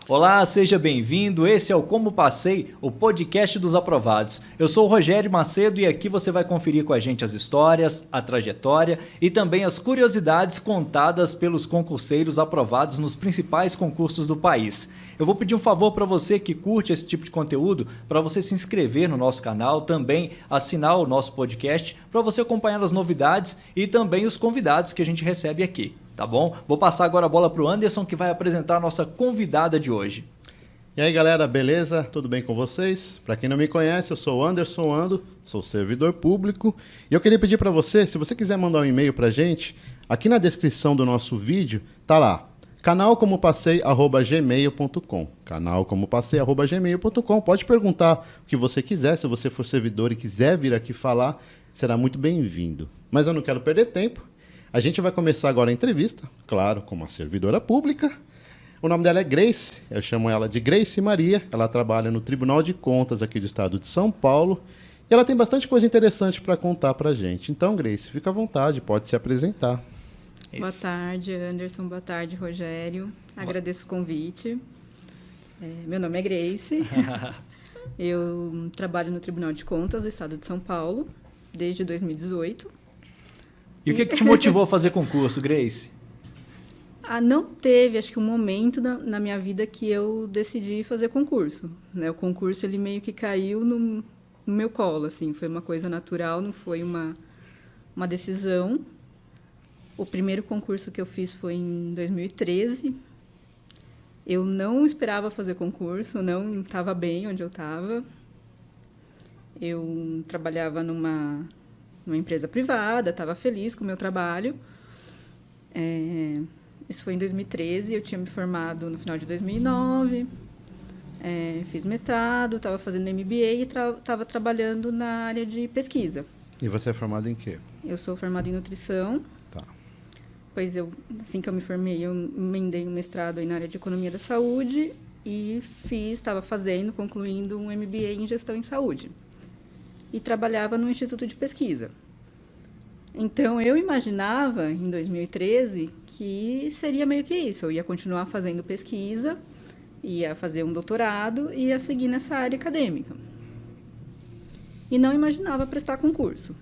Olá, seja bem-vindo. Esse é o Como Passei, o podcast dos aprovados. Eu sou o Rogério Macedo e aqui você vai conferir com a gente as histórias, a trajetória e também as curiosidades contadas pelos concurseiros aprovados nos principais concursos do país. Eu vou pedir um favor para você que curte esse tipo de conteúdo, para você se inscrever no nosso canal, também assinar o nosso podcast, para você acompanhar as novidades e também os convidados que a gente recebe aqui. Tá bom? Vou passar agora a bola para o Anderson, que vai apresentar a nossa convidada de hoje. E aí, galera, beleza? Tudo bem com vocês? Para quem não me conhece, eu sou o Anderson Ando, sou servidor público. E eu queria pedir para você, se você quiser mandar um e-mail para a gente, aqui na descrição do nosso vídeo, tá lá, canalcomopassei@gmail.com. canalcomopassei@gmail.com. Pode perguntar o que você quiser, se você for servidor e quiser vir aqui falar, será muito bem-vindo. Mas eu não quero perder tempo. A gente vai começar agora a entrevista, claro, com uma servidora pública. O nome dela é Grace, eu chamo ela de Grace Maria. Ela trabalha no Tribunal de Contas aqui do estado de São Paulo. E ela tem bastante coisa interessante para contar para a gente. Então, Grace, fica à vontade, pode se apresentar. Boa tarde, Anderson. Boa tarde, Rogério. Agradeço o convite. Meu nome é Grace. Eu trabalho no Tribunal de Contas do estado de São Paulo desde 2018. E o que te motivou a fazer concurso, Grace? Não teve, acho que um momento na minha vida que eu decidi fazer concurso, né? O concurso, ele meio que caiu no meu colo, assim. Foi uma coisa natural, não foi uma decisão. O primeiro concurso que eu fiz foi em 2013. Eu não esperava fazer concurso, não estava bem onde eu estava. Eu trabalhava numa empresa privada, estava feliz com o meu trabalho. Isso foi em 2013, eu tinha me formado no final de 2009, fiz mestrado, estava fazendo MBA e estava trabalhando na área de pesquisa. E você é formado em quê? Eu sou formada em nutrição. Tá. Pois assim que eu me formei, eu emendei um mestrado aí na área de economia da saúde e estava concluindo um MBA em gestão em saúde. E trabalhava no Instituto de Pesquisa. Então, eu imaginava, em 2013, que seria meio que isso. Eu ia continuar fazendo pesquisa, ia fazer um doutorado e ia seguir nessa área acadêmica. E não imaginava prestar concurso.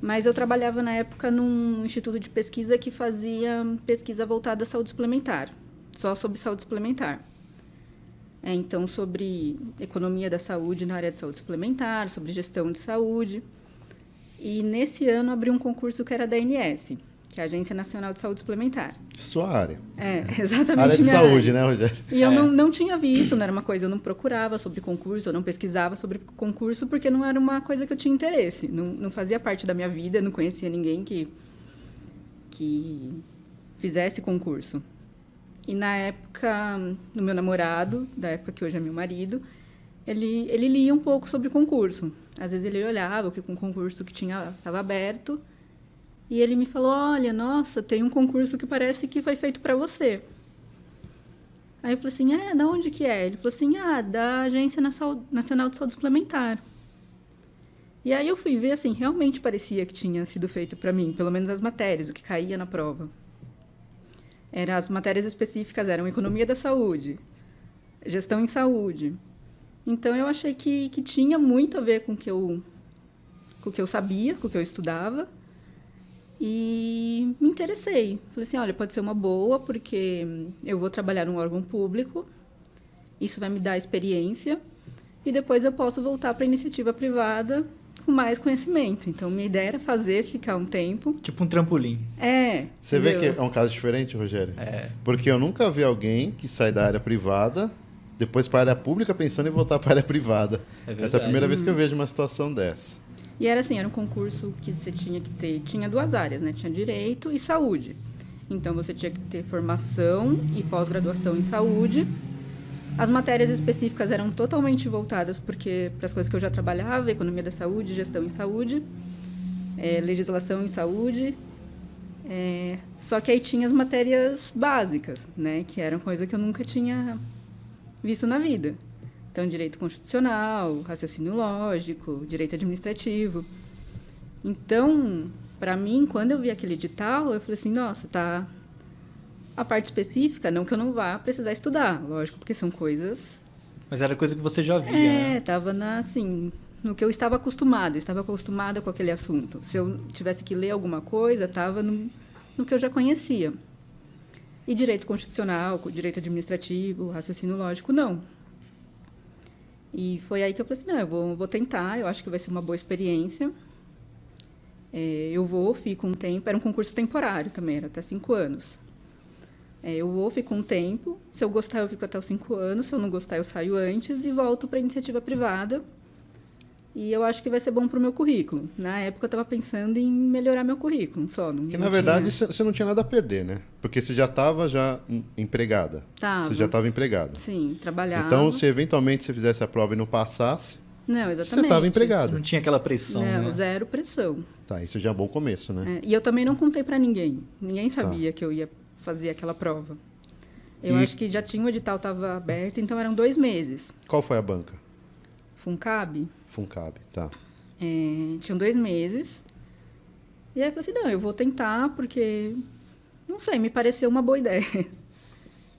Mas eu trabalhava, na época, num instituto de pesquisa que fazia pesquisa voltada à saúde suplementar, só sobre saúde suplementar. Então, sobre economia da saúde na área de saúde suplementar, sobre gestão de saúde. E, nesse ano, abri um concurso que era da ANS, que é a Agência Nacional de Saúde Suplementar. Sua área. Exatamente. Área de minha saúde, área. né, Rogério? E eu não tinha visto, não era uma coisa, eu não procurava sobre concurso, eu não pesquisava sobre concurso, porque não era uma coisa que eu tinha interesse. Não fazia parte da minha vida, não conhecia ninguém que fizesse concurso. E, na época, o meu namorado, da época que hoje é meu marido, ele lia um pouco sobre concurso. Às vezes ele olhava o que um concurso que estava aberto e ele me falou, olha, nossa, tem um concurso que parece que foi feito para você. Aí eu falei assim, de onde que é? Ele falou assim, da Agência Nacional de Saúde Suplementar. E aí eu fui ver, assim, realmente parecia que tinha sido feito para mim, pelo menos as matérias, o que caía na prova. As matérias específicas eram economia da saúde, gestão em saúde. Então, eu achei que tinha muito a ver com o que eu sabia, com o que eu estudava. E me interessei. Falei assim, olha, pode ser uma boa, porque eu vou trabalhar num órgão público, isso vai me dar experiência, e depois eu posso voltar para a iniciativa privada com mais conhecimento. Então, minha ideia era ficar um tempo. Tipo um trampolim. Você vê que é um caso diferente, Rogério? Porque eu nunca vi alguém que sai da área privada, depois para a área pública, pensando em voltar para a área privada. Essa é a primeira vez que eu vejo uma situação dessa. E era assim, era um concurso que você tinha que ter... Tinha duas áreas, né? Tinha direito e saúde. Então, você tinha que ter formação e pós-graduação em saúde. As matérias específicas eram totalmente voltadas para as coisas que eu já trabalhava, economia da saúde, gestão em saúde, legislação em saúde. Só que aí tinha as matérias básicas, né? Que eram coisa que eu nunca tinha visto na vida. Então, direito constitucional, raciocínio lógico, direito administrativo. Então, para mim, quando eu vi aquele edital, eu falei assim, nossa, tá A parte específica, não que eu não vá precisar estudar, lógico, porque são coisas... Mas era coisa que você já via, né? Estava assim, no que eu estava acostumada. Eu estava acostumada com aquele assunto. Se eu tivesse que ler alguma coisa, estava no que eu já conhecia. E direito constitucional, direito administrativo, raciocínio lógico, não. E foi aí que eu falei assim, não, eu vou tentar, eu acho que vai ser uma boa experiência. Fico um tempo, era um concurso temporário também, era até 5 anos. Fico um tempo, se eu gostar eu fico até os 5 anos, se eu não gostar eu saio antes e volto para a iniciativa privada. E eu acho que vai ser bom para o meu currículo. Na época eu estava pensando em melhorar meu currículo, só. Porque, na verdade, você não tinha nada a perder, né? Porque você já estava empregada. Tava. Você já estava empregada. Sim, trabalhava. Então, se eventualmente você fizesse a prova e não passasse, não, exatamente. você estava empregada. Não tinha aquela pressão, não, né? Zero pressão. Tá, isso já é um bom começo, né? E eu também não contei para ninguém. Ninguém sabia que eu ia fazer aquela prova. Eu acho que já tinha o edital, estava aberto, então eram 2 meses. Qual foi a banca? Funcab. Funcab, tá. Tinham 2 meses. E aí eu falei assim, não, eu vou tentar, porque, não sei, me pareceu uma boa ideia.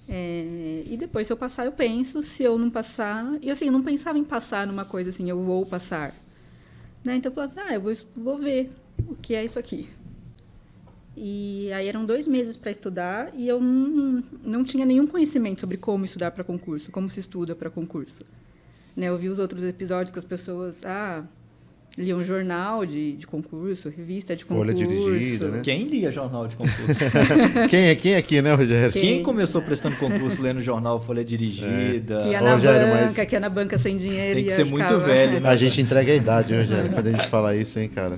E depois, se eu passar, eu penso. Se eu não passar... E assim, eu não pensava em passar numa coisa assim, eu vou passar. Né? Então, eu falei, eu vou ver o que é isso aqui. E aí eram 2 meses para estudar e eu não tinha nenhum conhecimento sobre como estudar para concurso, como se estuda para concurso. Né? Eu vi os outros episódios que as pessoas liam jornal de concurso, revista de concurso. Folha dirigida, né? Quem lia jornal de concurso? Quem aqui, né, Rogério? Quem começou prestando concurso lendo jornal Folha dirigida? Que ia na Rogério, banca, que ia na banca sem dinheiro. Tem que e ser ficava... muito velho, né? A gente entrega a idade, Rogério, quando a gente fala isso, hein, cara?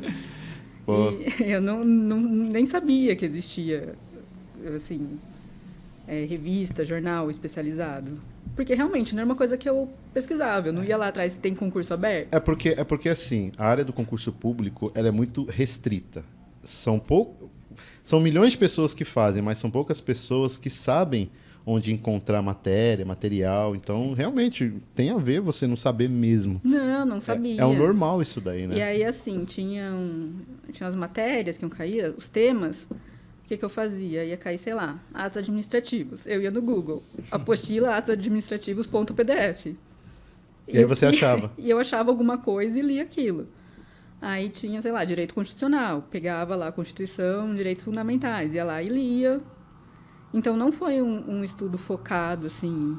Pô. E eu nem sabia que existia, assim, revista, jornal especializado. Porque realmente não era uma coisa que eu pesquisava. Eu não ia lá atrás, tem concurso aberto. É porque assim, a área do concurso público ela é muito restrita. São milhões de pessoas que fazem, mas são poucas pessoas que sabem onde encontrar material. Então, realmente, tem a ver você não saber mesmo. Não sabia. É o normal isso daí, né? E aí, assim, tinha as matérias que iam cair, os temas. O que eu fazia? Ia cair, sei lá, atos administrativos. Eu ia no Google, apostila atos administrativos.pdf. E aí você achava? E eu achava alguma coisa e lia aquilo. Aí tinha, sei lá, direito constitucional. Pegava lá a Constituição, direitos fundamentais. Ia lá e lia. Então, não foi um estudo focado, assim...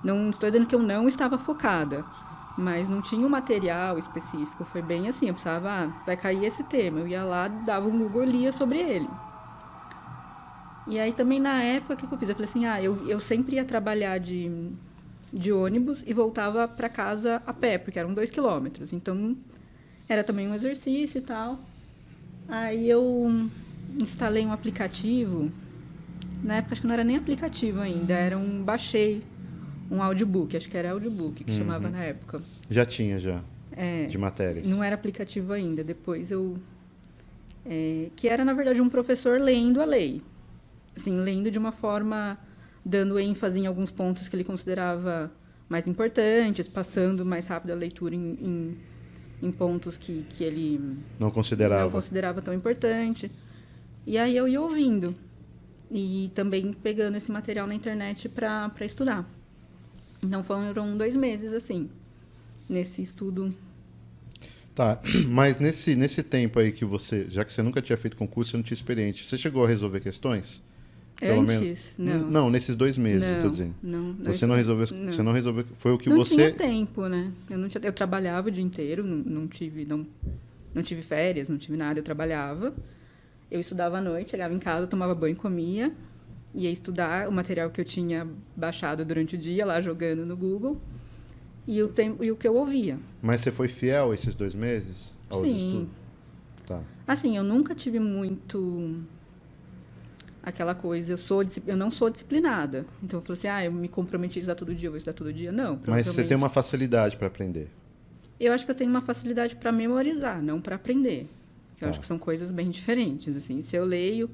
Não estou dizendo que eu não estava focada, mas não tinha um material específico. Foi bem assim, eu precisava... vai cair esse tema. Eu ia lá, dava um Google e lia sobre ele. E aí, também, na época, o que eu fiz? Eu falei assim, eu sempre ia trabalhar de ônibus e voltava para casa a pé, porque eram 2 quilômetros. Então, era também um exercício e tal. Aí, eu instalei um aplicativo... Na época, acho que não era nem aplicativo ainda, baixei um audiobook, acho que era audiobook que chamava na época. Já tinha, de matérias. Não era aplicativo ainda, depois que era, na verdade, um professor lendo a lei. Assim, lendo de uma forma, dando ênfase em alguns pontos que ele considerava mais importantes, passando mais rápido a leitura em pontos que ele não considerava tão importante. E aí eu ia ouvindo. E também pegando esse material na internet para estudar. Então, foram 2 meses, assim, nesse estudo. Tá, mas nesse tempo aí que você... Já que você nunca tinha feito concurso, você não tinha experiência. Você chegou a resolver questões? Antes? Não. Não, nesses 2 meses, eu tô dizendo. Não. Você não resolveu... Você não resolveu... Foi o que não você... Não tinha tempo, né? Eu trabalhava o dia inteiro, não tive férias, não tive nada, eu trabalhava. Eu estudava à noite, chegava em casa, tomava banho, comia, ia estudar o material que eu tinha baixado durante o dia, lá jogando no Google, e o que eu ouvia. Mas você foi fiel esses 2 meses aos estudos? Tá. Assim, eu nunca tive muito aquela coisa, eu não sou disciplinada. Então, eu falei assim, eu me comprometi a estudar todo dia, eu vou estudar todo dia. Não, mas você tem uma facilidade para aprender? Eu acho que eu tenho uma facilidade para memorizar, não para aprender. Eu acho que são coisas bem diferentes, assim. Se eu leio,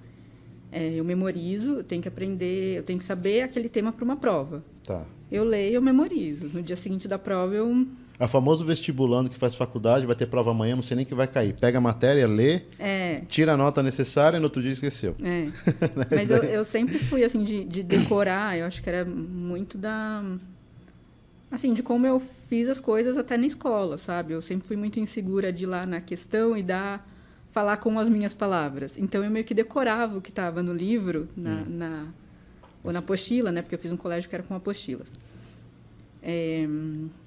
eu memorizo, eu tenho que aprender, eu tenho que saber aquele tema para uma prova. Tá. Eu leio, eu memorizo. No dia seguinte da prova, eu É o famoso vestibulando que faz faculdade, vai ter prova amanhã, não sei nem que vai cair. Pega a matéria, lê, tira a nota necessária e no outro dia esqueceu. Mas eu sempre fui, assim, de decorar. Eu acho que era muito assim, de como eu fiz as coisas até na escola, sabe? Eu sempre fui muito insegura de ir lá na questão e falar com as minhas palavras. Então, eu meio que decorava o que estava no livro, ou na apostila, né? Porque eu fiz um colégio que era com apostilas.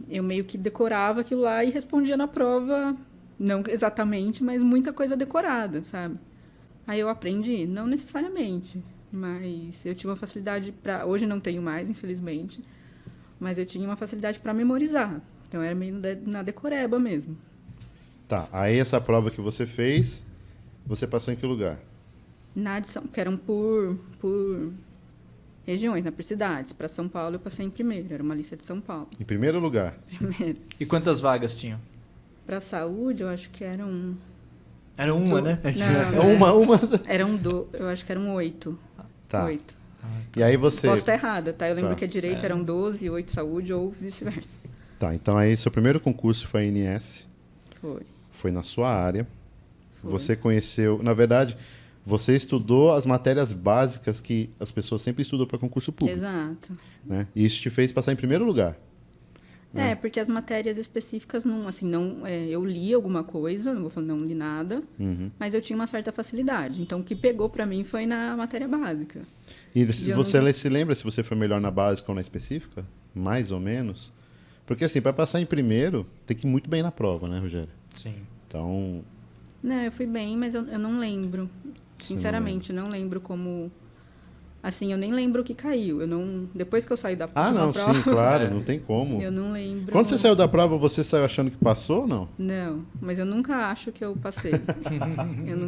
Eu meio que decorava aquilo lá e respondia na prova, não exatamente, mas muita coisa decorada, sabe? Aí eu aprendi, não necessariamente, mas eu tinha uma facilidade para... Hoje não tenho mais, infelizmente, mas eu tinha uma facilidade para memorizar. Então, era meio na decoreba mesmo. Tá, aí essa prova que você fez, você passou em que lugar? Na adição, que eram por regiões, né, por cidades. Para São Paulo, eu passei em primeiro. Era uma lista de São Paulo. Em primeiro lugar? Primeiro. E quantas vagas tinham? Para saúde, eu acho que eram... Era uma, né? Não, Uma. eu acho que eram 8. Tá. 8. E aí você... Posso estar errada, tá? Eu lembro Tá. que a direita eram 12, 8 saúde ou vice-versa. Tá, então aí seu primeiro concurso foi a INS. Foi Na sua área. Foi. Você conheceu... Na verdade, você estudou as matérias básicas que as pessoas sempre estudam para concurso público. Exato. Né? E isso te fez passar em primeiro lugar. Porque as matérias específicas, eu li alguma coisa, não vou falar, não li nada, mas eu tinha uma certa facilidade. Então, o que pegou para mim foi na matéria básica. E você se lembra se você foi melhor na básica ou na específica? Mais ou menos? Porque, assim, para passar em primeiro, tem que ir muito bem na prova, né, Rogério? Sim. Então... Não, eu fui bem, mas eu não lembro. Você Sinceramente, não lembro como... Assim, eu nem lembro o que caiu. Depois que eu saí da prova... sim, claro, não tem como. Eu não lembro... Quando você saiu da prova, você saiu achando que passou ou não? Não, mas eu nunca acho que eu passei.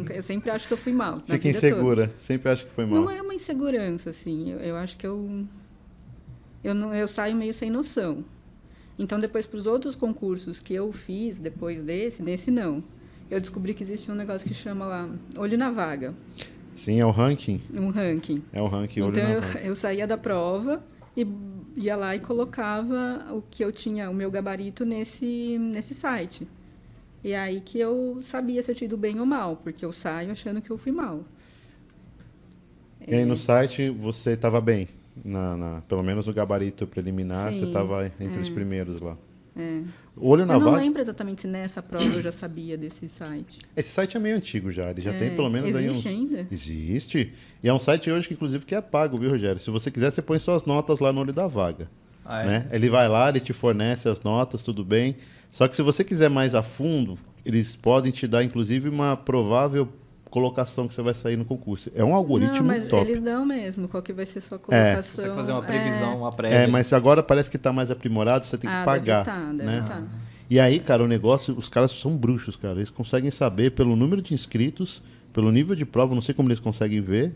Eu sempre acho que eu fui mal. Fica insegura, sempre acha que foi mal. Não é uma insegurança, assim. Eu acho que eu eu saio meio sem noção. Então, depois, para os outros concursos que eu fiz depois nesse não. Eu descobri que existia um negócio que chama lá, Olho na Vaga. Sim, é o ranking. Um ranking. É o ranking, olho então, na vaga. eu saía da prova e ia lá e colocava o que eu tinha, o meu gabarito nesse site. E aí que eu sabia se eu tinha ido bem ou mal, porque eu saio achando que eu fui mal. E aí no site você estava bem? Pelo menos no gabarito preliminar, Sim, você estava entre os primeiros lá. É. Olho na Eu não vaga. lembro exatamente se nessa prova eu já sabia desse site. Esse site é meio antigo já, ele já tem pelo menos Existe aí ainda? Existe. E é um site hoje que inclusive que é pago, viu, Rogério? Se você quiser, você põe suas notas lá no Olho da Vaga. Ah, é? Né? Ele vai lá, ele te fornece as notas, tudo bem. Só que se você quiser mais a fundo, eles podem te dar inclusive uma provável colocação que você vai sair no concurso. É um algoritmo Não, mas top. eles dão mesmo, qual que vai ser sua colocação. Você consegue fazer uma previsão, uma prévia. Mas agora parece que está mais aprimorado, você tem que pagar. Deve tá. E aí, cara, o negócio, os caras são bruxos, cara. Eles conseguem saber pelo número de inscritos, pelo nível de prova, não sei como eles conseguem ver.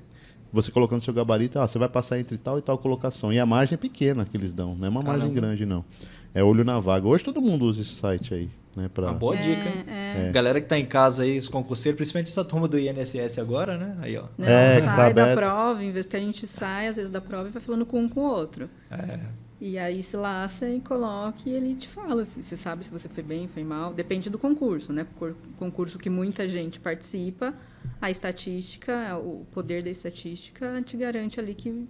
Você colocando seu gabarito, você vai passar entre tal e tal colocação. E a margem é pequena que eles dão, não é uma margem grande, não. É olho na vaga. Hoje todo mundo usa esse site aí. Né, Uma boa dica, hein? Galera que tá em casa aí, os concurseiros, principalmente essa turma do INSS agora, né? Aí, ó. Não, que sai tá da prova, em vez que a gente sai, às vezes, da prova e vai falando com um com o outro. E aí se laça e coloca e ele te fala. Você sabe se você foi bem, foi mal. Depende do concurso, né? Concurso que muita gente participa, a estatística, o poder da estatística te garante ali que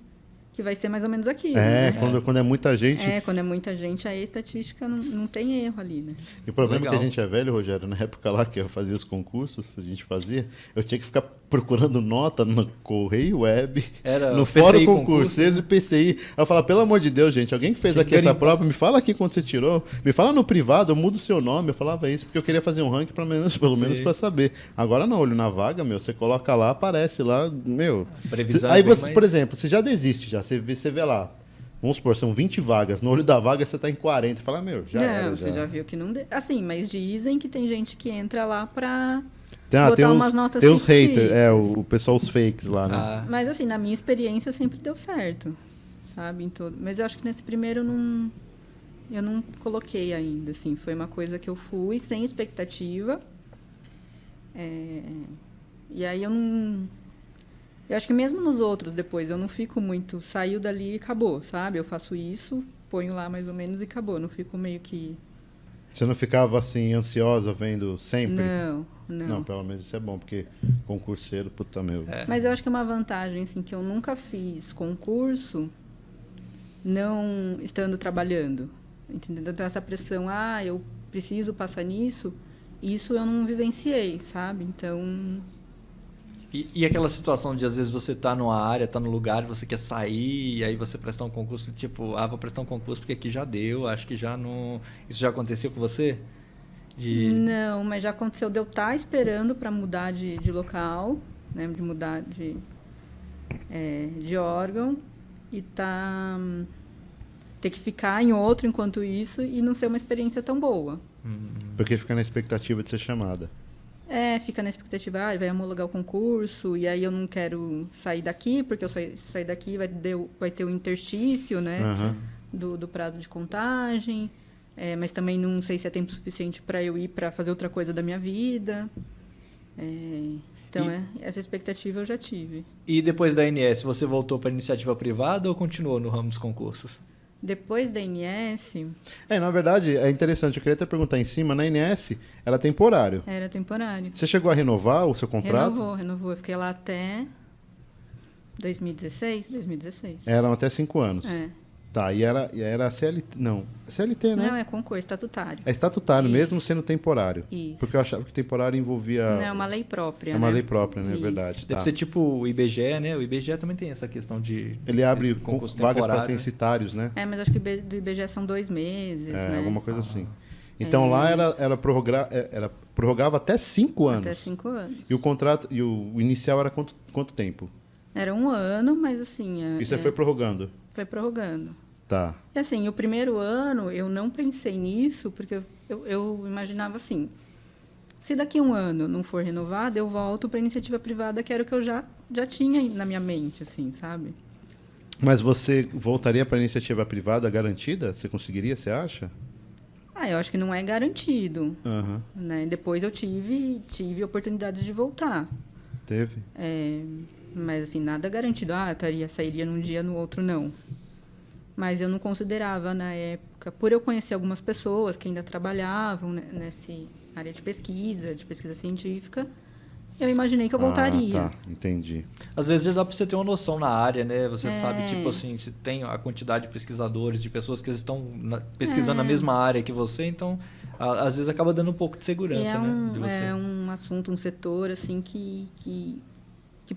vai ser mais ou menos aquilo. Né? Quando é muita gente... quando é muita gente, aí a estatística não tem erro ali, né? E o problema é que a gente é velho, Rogério, na época lá que eu fazia os concursos, a gente fazia, eu tinha que ficar procurando nota no Correio Web, no Fórum Concurseiro do PCI. Aí eu falava, pelo amor de Deus, gente, alguém que fez aqui essa prova, me fala aqui quando você tirou, me fala no privado, eu mudo o seu nome. Eu falava isso porque eu queria fazer um ranking pelo menos para saber. Agora não, olho na vaga, você coloca lá, aparece lá, Previsão aí você, por exemplo, você já desiste, você vê lá, vamos supor, são 20 vagas. No olho da vaga você está em 40. Você fala, já era. Você já viu que não... Assim, mas dizem que tem gente que entra lá para tem umas notas tem os fictícias. haters, o pessoal, os fakes lá, né? Mas assim, na minha experiência sempre deu certo, sabe? Em todo. Mas eu acho que nesse primeiro eu não coloquei ainda, assim. Foi uma coisa que eu fui sem expectativa. E aí eu não... Eu acho que mesmo nos outros depois, eu não fico muito... Saiu dali e acabou, sabe? Eu faço isso, ponho lá mais ou menos e acabou. Não fico meio que Você não ficava assim ansiosa vendo sempre? Não. Não, pelo menos isso é bom, porque concurseiro, puta meu. Mas eu acho que é uma vantagem, assim, que eu nunca fiz concurso não estando trabalhando. Entendeu? Então, essa pressão, eu preciso passar nisso, isso eu não vivenciei, sabe? Então... E aquela situação de, às vezes, você tá numa área, tá no lugar, você quer sair, e aí você prestar um concurso, tipo, vou prestar um concurso porque aqui já deu, acho que já não... Isso já aconteceu com você? Não, mas já aconteceu de eu estar esperando para mudar de local, né, de mudar de órgão e ter que ficar em outro enquanto isso e não ser uma experiência tão boa. Porque fica na expectativa de ser chamada. Fica na expectativa, vai homologar o concurso, e aí eu não quero sair daqui, porque eu sair daqui vai ter o interstício, né, do prazo de contagem. Mas também não sei se é tempo suficiente para eu ir para fazer outra coisa da minha vida. Então, essa expectativa eu já tive. E depois da ANS, você voltou para a iniciativa privada ou continuou no ramo dos concursos? Depois da ANS... Na verdade, é interessante. Eu queria até perguntar em cima, na ANS, era temporário. Era temporário. Você chegou a renovar o seu contrato? Renovou. Eu fiquei lá até 2016. Eram até 5 anos. Tá, e era CLT... Não, CLT, né? Não, é concurso, estatutário. É estatutário, Isso. mesmo sendo temporário. Isso. Porque eu achava que temporário envolvia... Não, é uma lei própria, É uma lei própria, né? É Isso. verdade. Deve ser tipo o IBGE, né? O IBGE também tem essa questão de... Ele abre concurso vagas para temporário, censitários, né? Mas acho que do IBGE são 2 meses, né? Alguma coisa assim. Então lá prorrogava até 5 anos. Até 5 anos. E o contrato, e o inicial era quanto tempo? Era 1 ano, mas assim... E você foi prorrogando? Foi prorrogando. Tá. E assim, o primeiro ano eu não pensei nisso, porque eu imaginava assim, se daqui 1 ano não for renovado, eu volto para a iniciativa privada, que era o que eu já tinha na minha mente, assim, sabe? Mas você voltaria para a iniciativa privada garantida? Você conseguiria, você acha? Eu acho que não é garantido. Uhum. Né? Depois eu tive oportunidades de voltar. Teve? Mas assim, nada garantido. Sairia num dia, no outro não. Mas eu não considerava na época, por eu conhecer algumas pessoas que ainda trabalhavam nessa área de pesquisa científica, eu imaginei que eu voltaria. Tá, entendi. Às vezes já dá para você ter uma noção na área, né? Você sabe, tipo assim, se tem a quantidade de pesquisadores, de pessoas que estão pesquisando na mesma área que você, então, às vezes acaba dando um pouco de segurança, né? De você. É um assunto, um setor, assim, que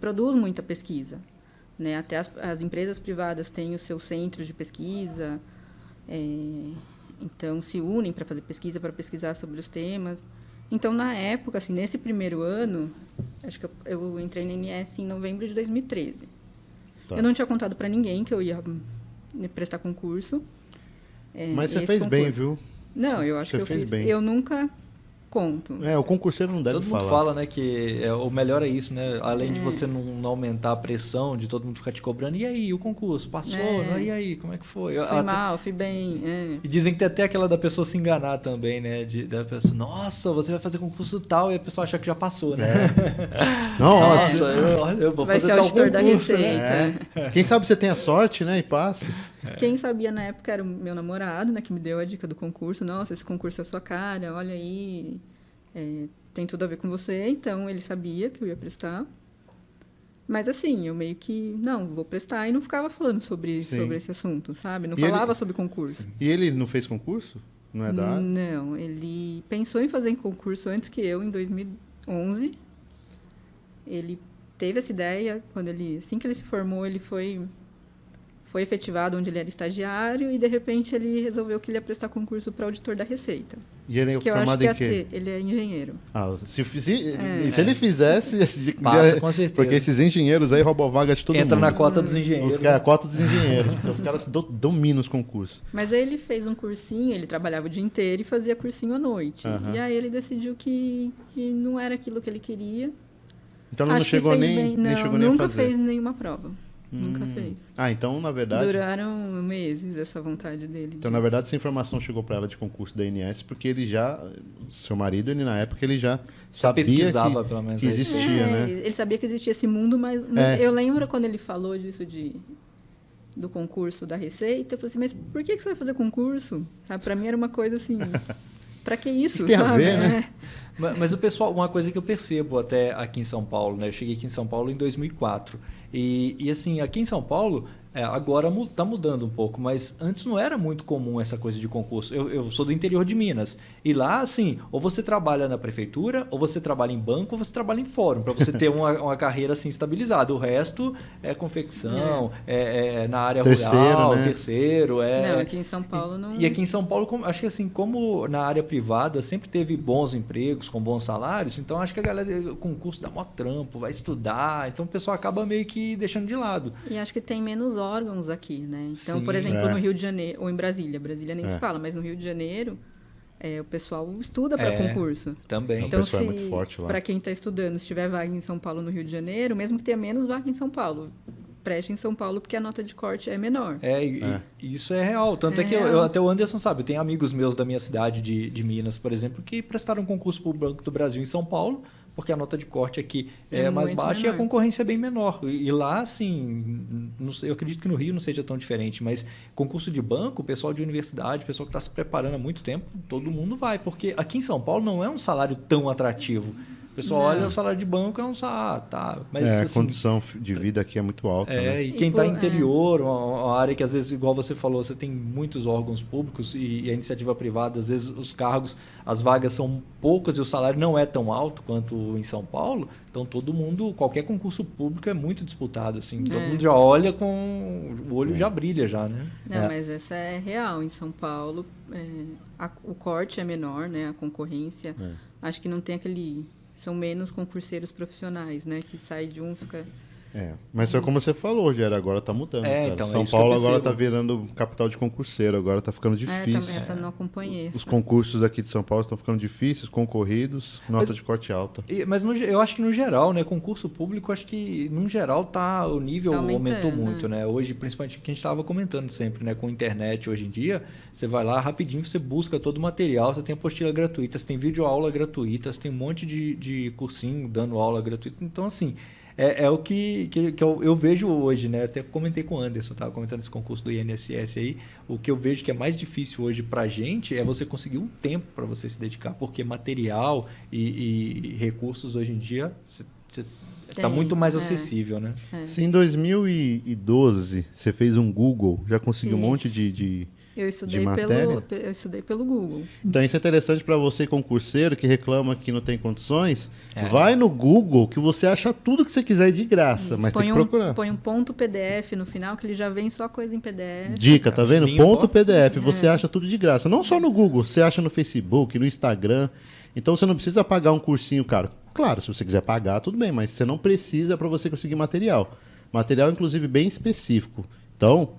produz muita pesquisa. Né? Até as empresas privadas têm os seus centros de pesquisa, então se unem para fazer pesquisa, para pesquisar sobre os temas. Então, na época, assim, nesse primeiro ano, acho que eu entrei na ANS em novembro de 2013. Tá. Eu não tinha contado para ninguém que eu ia prestar concurso. Mas você fez bem, viu? Não, eu acho que eu fiz bem. Eu nunca conto. O concurseiro não deve falar. Todo mundo fala, né, que o melhor é isso, né? Além de você não aumentar a pressão, de todo mundo ficar te cobrando. E aí, o concurso? Passou? E aí, como é que foi? Fui mal, fui bem. E dizem que tem até aquela da pessoa se enganar também, né? Da pessoa, nossa, você vai fazer concurso tal, e a pessoa achar que já passou, né? Nossa, eu vou vai fazer ser tal auditor concurso, da Receita. Né? Quem sabe você tenha sorte, né? E passe. Quem sabia na época era o meu namorado, né? Que me deu a dica do concurso. Nossa, esse concurso é a sua cara, olha aí... tem tudo a ver com você, então ele sabia que eu ia prestar. Mas assim, eu meio que, vou prestar, e não ficava falando sobre esse assunto, sabe? Não falava sobre concurso. E ele não fez concurso? Não é da área? Não, ele pensou em fazer concurso antes que eu, em 2011. Ele teve essa ideia, assim que ele se formou, ele foi efetivado onde ele era estagiário e, de repente, ele resolveu que ele ia prestar concurso para auditor da Receita. E ele é formado em quê? Ele é engenheiro. Se ele fizesse... Passa, com certeza. Porque esses engenheiros aí roubam vaga de todo mundo. Entra na cota dos engenheiros. A cota dos engenheiros, porque os caras dominam os concursos. Mas aí ele fez um cursinho, ele trabalhava o dia inteiro e fazia cursinho à noite. E aí ele decidiu que não era aquilo que ele queria. Então ele não chegou nem a fazer? Nunca fez nenhuma prova. Nunca fez. Então, na verdade... Duraram meses essa vontade dele. Então, na verdade, essa informação chegou para ela de concurso da ANS, porque ele seu marido, ele na época, ele já sabia pesquisava, pelo menos, que existia, né? Ele sabia que existia esse mundo, mas eu lembro quando ele falou disso do concurso da Receita, eu falei assim, mas por que você vai fazer concurso? Para mim era uma coisa assim... pra que isso, tem sabe? a ver, né? Mas o pessoal, uma coisa que eu percebo até aqui em São Paulo, né? Eu cheguei aqui em São Paulo em 2004. E assim, aqui em São Paulo, agora está mudando um pouco, mas antes não era muito comum essa coisa de concurso. Eu sou do interior de Minas. E lá, assim, ou você trabalha na prefeitura, ou você trabalha em banco, ou você trabalha em fórum, para você ter uma carreira assim estabilizada. O resto é confecção, é na área rural, né? terceiro. Não, aqui em São Paulo não... E aqui em São Paulo, acho que assim, como na área privada sempre teve bons empregos, com bons salários, então acho que a galera, o concurso dá mó trampo, vai estudar, então o pessoal acaba meio que deixando de lado. E acho que tem menos órgãos aqui, né? Então, Sim, por exemplo, no Rio de Janeiro, ou em Brasília nem se fala, mas no Rio de Janeiro, o pessoal estuda para concurso. Também. Então, o pessoal é muito forte lá. Para quem está estudando, se tiver vaga em São Paulo, no Rio de Janeiro, mesmo que tenha menos vaga em São Paulo, preste em São Paulo porque a nota de corte é menor. Isso é real. Tanto é que até o Anderson sabe, eu tenho amigos meus da minha cidade de Minas, por exemplo, que prestaram concurso para o Banco do Brasil em São Paulo, porque a nota de corte aqui é mais baixa menor. E a concorrência é bem menor. E lá, assim, não sei, eu acredito que no Rio não seja tão diferente, mas concurso de banco, o pessoal de universidade, o pessoal que está se preparando há muito tempo, todo mundo vai, porque aqui em São Paulo não é um salário tão atrativo. O pessoal olha o salário de banco, é um salário, tá. Mas, a assim, condição de vida aqui é muito alta. Né? E quem está interior, uma área que às vezes, igual você falou, você tem muitos órgãos públicos e a iniciativa privada, às vezes os cargos, as vagas são poucas e o salário não é tão alto quanto em São Paulo, então todo mundo, qualquer concurso público é muito disputado, assim, todo mundo já olha com o olho já brilha já, né? Não, mas essa é real. Em São Paulo, o corte é menor, né? A concorrência, acho que não tem aquele... São menos concurseiros profissionais, né? Que sai de um, fica... Mas foi como você falou, Rogério, agora está mudando. Então, São Paulo agora está virando capital de concurseiro, agora está ficando difícil. Essa não acompanhei. Os concursos aqui de São Paulo estão ficando difíceis, concorridos, nota de corte alta. Mas eu acho que no geral, né, concurso público, acho que no geral o nível aumentou muito, né? Hoje, principalmente, que a gente estava comentando sempre, né, com a internet hoje em dia, você vai lá rapidinho, você busca todo o material, você tem apostila gratuita, você tem videoaula gratuita, você tem um monte de cursinho dando aula gratuita. Então, assim, é o que eu vejo hoje, né? Até comentei com o Anderson, estava comentando esse concurso do INSS aí. O que eu vejo que é mais difícil hoje para a gente é você conseguir um tempo para você se dedicar, porque material e recursos hoje em dia está muito mais acessível, né? Se em 2012 você fez um Google, já conseguiu um monte de Eu estudei pelo Google. Então isso é interessante para você, concurseiro, que reclama que não tem condições. Vai no Google que você acha tudo que você quiser de graça, mas tem que procurar. Põe um ponto PDF no final, que ele já vem só coisa em PDF. Dica, tá vendo? Ponto PDF, você acha tudo de graça. Não só no Google, você acha no Facebook, no Instagram. Então você não precisa pagar um cursinho caro. Claro, se você quiser pagar, tudo bem, mas você não precisa para você conseguir material. Material, inclusive, bem específico. Então...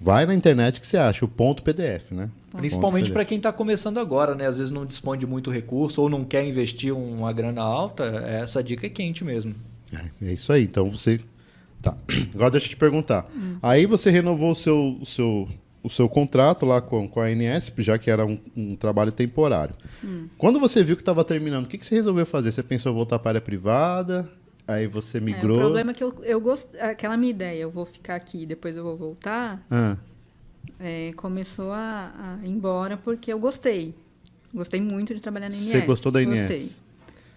vai na internet que você acha o ponto PDF, né? Principalmente para quem está começando agora, né? Às vezes não dispõe de muito recurso ou não quer investir uma grana alta, essa dica é quente mesmo. É isso aí. Então você... Tá. Agora deixa eu te perguntar. Aí você renovou o seu contrato lá com a ANS, já que era um trabalho temporário. Quando você viu que estava terminando, o que você resolveu fazer? Você pensou em voltar para a área privada? Aí você migrou... o problema é que eu gostei... Aquela minha ideia, eu vou ficar aqui, depois eu vou voltar, começou a ir embora porque eu gostei. Gostei muito de trabalhar na INS. Você gostou da INS?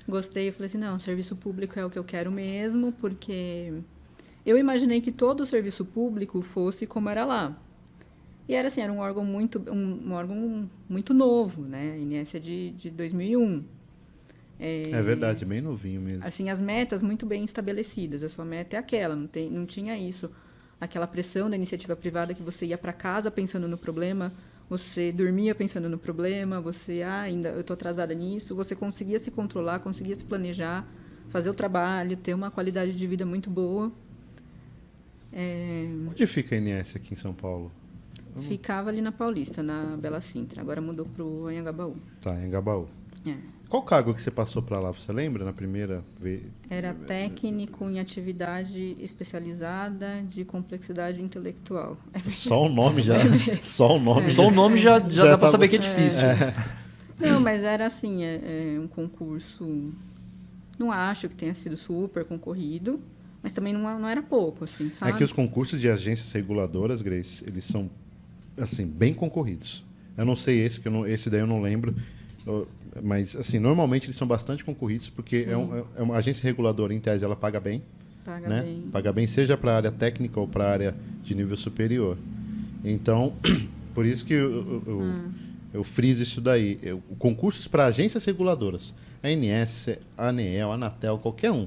Gostei. Eu falei assim, não, serviço público é o que eu quero mesmo, porque eu imaginei que todo o serviço público fosse como era lá. E era assim, era um órgão muito novo, né? A INS é de 2001. É verdade, bem novinho mesmo. Assim, as metas muito bem estabelecidas. A sua meta é aquela, não tinha isso. Aquela pressão da iniciativa privada que você ia para casa pensando no problema, você dormia pensando no problema, você, eu estou atrasada nisso. Você conseguia se controlar, conseguia se planejar, fazer o trabalho, ter uma qualidade de vida muito boa. Onde fica a INS aqui em São Paulo? Ficava ali na Paulista, na Bela Sintra. Agora mudou para o Anhangabaú. Tá, Anhangabaú. Qual cargo que você passou para lá? Você lembra na primeira vez? Era técnico em atividade especializada de complexidade intelectual. Só o nome já. Só o nome. Só o nome já dá para saber que é difícil. Não, mas era assim, um concurso. Não acho que tenha sido super concorrido, mas também não era pouco, assim, sabe? É que os concursos de agências reguladoras, Grace, eles são assim bem concorridos. Eu não sei esse daí eu não lembro. Mas, assim, normalmente eles são bastante concorridos, porque é uma agência reguladora, em tese, ela paga bem. Paga né? bem. Paga bem, seja para a área técnica ou para a área de nível superior. Então, por isso que eu friso isso daí. Concursos para agências reguladoras, a ANS, a ANEEL, a Anatel, qualquer um.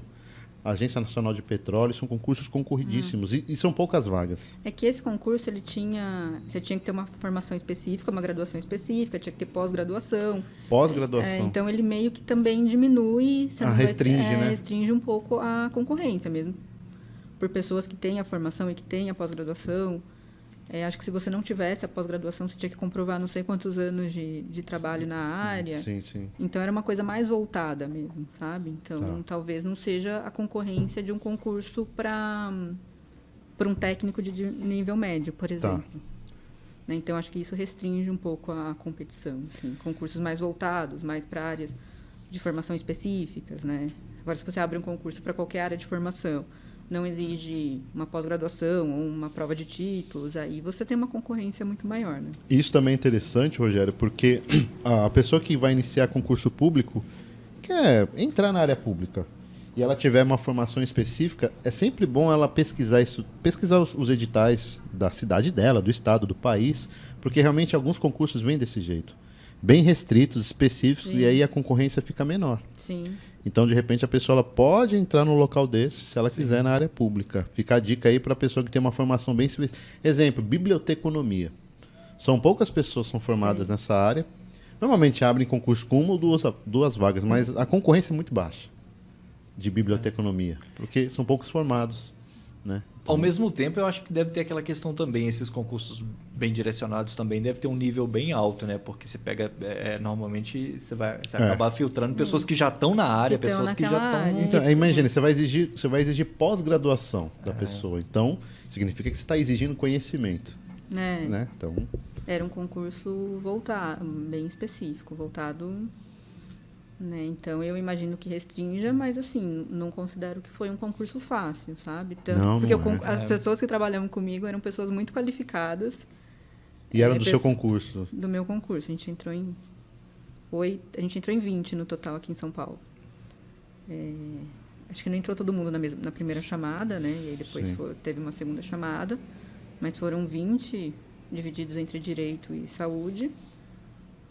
A Agência Nacional de Petróleo, são concursos concorridíssimos e são poucas vagas. É que esse concurso, você tinha que ter uma formação específica, uma graduação específica, tinha que ter pós-graduação. Pós-graduação. Então, ele meio que também diminui... Restringe, né? Restringe um pouco a concorrência mesmo. Por pessoas que têm a formação e que têm a pós-graduação. Acho que se você não tivesse a pós-graduação, você tinha que comprovar não sei quantos anos de trabalho na área. Sim, sim. Então, era uma coisa mais voltada mesmo, sabe? Então, talvez não seja a concorrência de um concurso para um técnico de nível médio, por exemplo. Né? Então, acho que isso restringe um pouco a competição. Assim, concursos mais voltados, mais para áreas de formação específicas. Né? Agora, se você abre um concurso para qualquer área de formação, não exige uma pós-graduação ou uma prova de títulos, aí você tem uma concorrência muito maior. Né? Isso também é interessante, Rogério, porque a pessoa que vai iniciar concurso público quer entrar na área pública e ela tiver uma formação específica, é sempre bom ela pesquisar os editais da cidade dela, do estado, do país, porque realmente alguns concursos vêm desse jeito. Bem restritos, específicos, Sim. E aí a concorrência fica menor. Sim. Então, de repente, a pessoa ela pode entrar num local desse, se ela quiser, na área pública. Fica a dica aí para a pessoa que tem uma formação bem específica. Exemplo, biblioteconomia. São poucas pessoas que são formadas nessa área. Normalmente abrem concurso com uma ou duas vagas, mas a concorrência é muito baixa de biblioteconomia, porque são poucos formados. Né? Então, Ao mesmo tempo, eu acho que deve ter aquela questão também, esses concursos bem direcionados também deve ter um nível bem alto, né? Porque você pega, normalmente, você vai acabar filtrando pessoas que já estão na área, Que estão pessoas que já naquela estão... área. Então, imagina, você vai exigir pós-graduação da pessoa. Então, significa que você está exigindo conhecimento. Né? Então, Era um concurso voltado, bem específico, voltado... Né? Então, eu imagino que restrinja, mas, assim, não considero que foi um concurso fácil, sabe? Tanto Não, porque não as pessoas que trabalhavam comigo eram pessoas muito qualificadas. e eram do seu concurso? Do meu concurso. A gente entrou em 20 no total aqui em São Paulo. Acho que não entrou todo mundo na primeira chamada, né? E aí depois teve uma segunda chamada. Mas foram 20 divididos entre direito e saúde.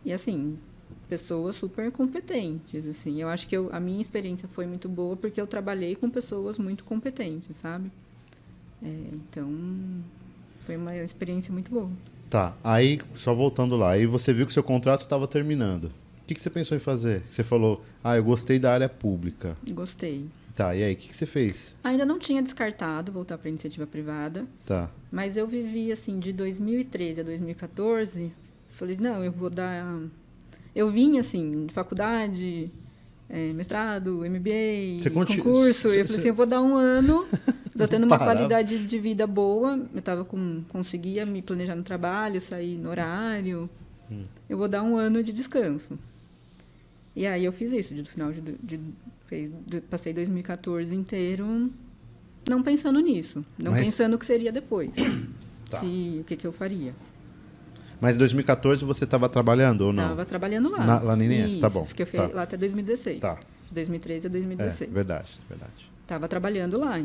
E, assim... pessoas super competentes, assim. Eu acho que a minha experiência foi muito boa porque eu trabalhei com pessoas muito competentes, sabe? Então, foi uma experiência muito boa. Tá, aí, só voltando lá, aí você viu que seu contrato estava terminando. O que você pensou em fazer? Você falou, eu gostei da área pública. Gostei. Tá, e aí, o que você fez? Ainda não tinha descartado voltar para a iniciativa privada. Tá. Mas eu vivi, assim, de 2013 a 2014, falei, não, eu vou dar... Eu vim, assim, de faculdade, mestrado, MBA, concurso. E eu falei assim, eu vou dar um ano, estou tendo uma qualidade de vida boa. Eu conseguia me planejar no trabalho, sair no horário. Eu vou dar um ano de descanso. E aí eu fiz isso, no final passei 2014 inteiro não pensando nisso. Pensando o que seria depois. Tá. O que eu faria. Mas em 2014 você estava trabalhando ou não? Estava trabalhando lá. Lá na INS, tá bom. Porque eu fiquei lá até 2016. Tá. De 2013 a 2016. Verdade. Estava trabalhando lá,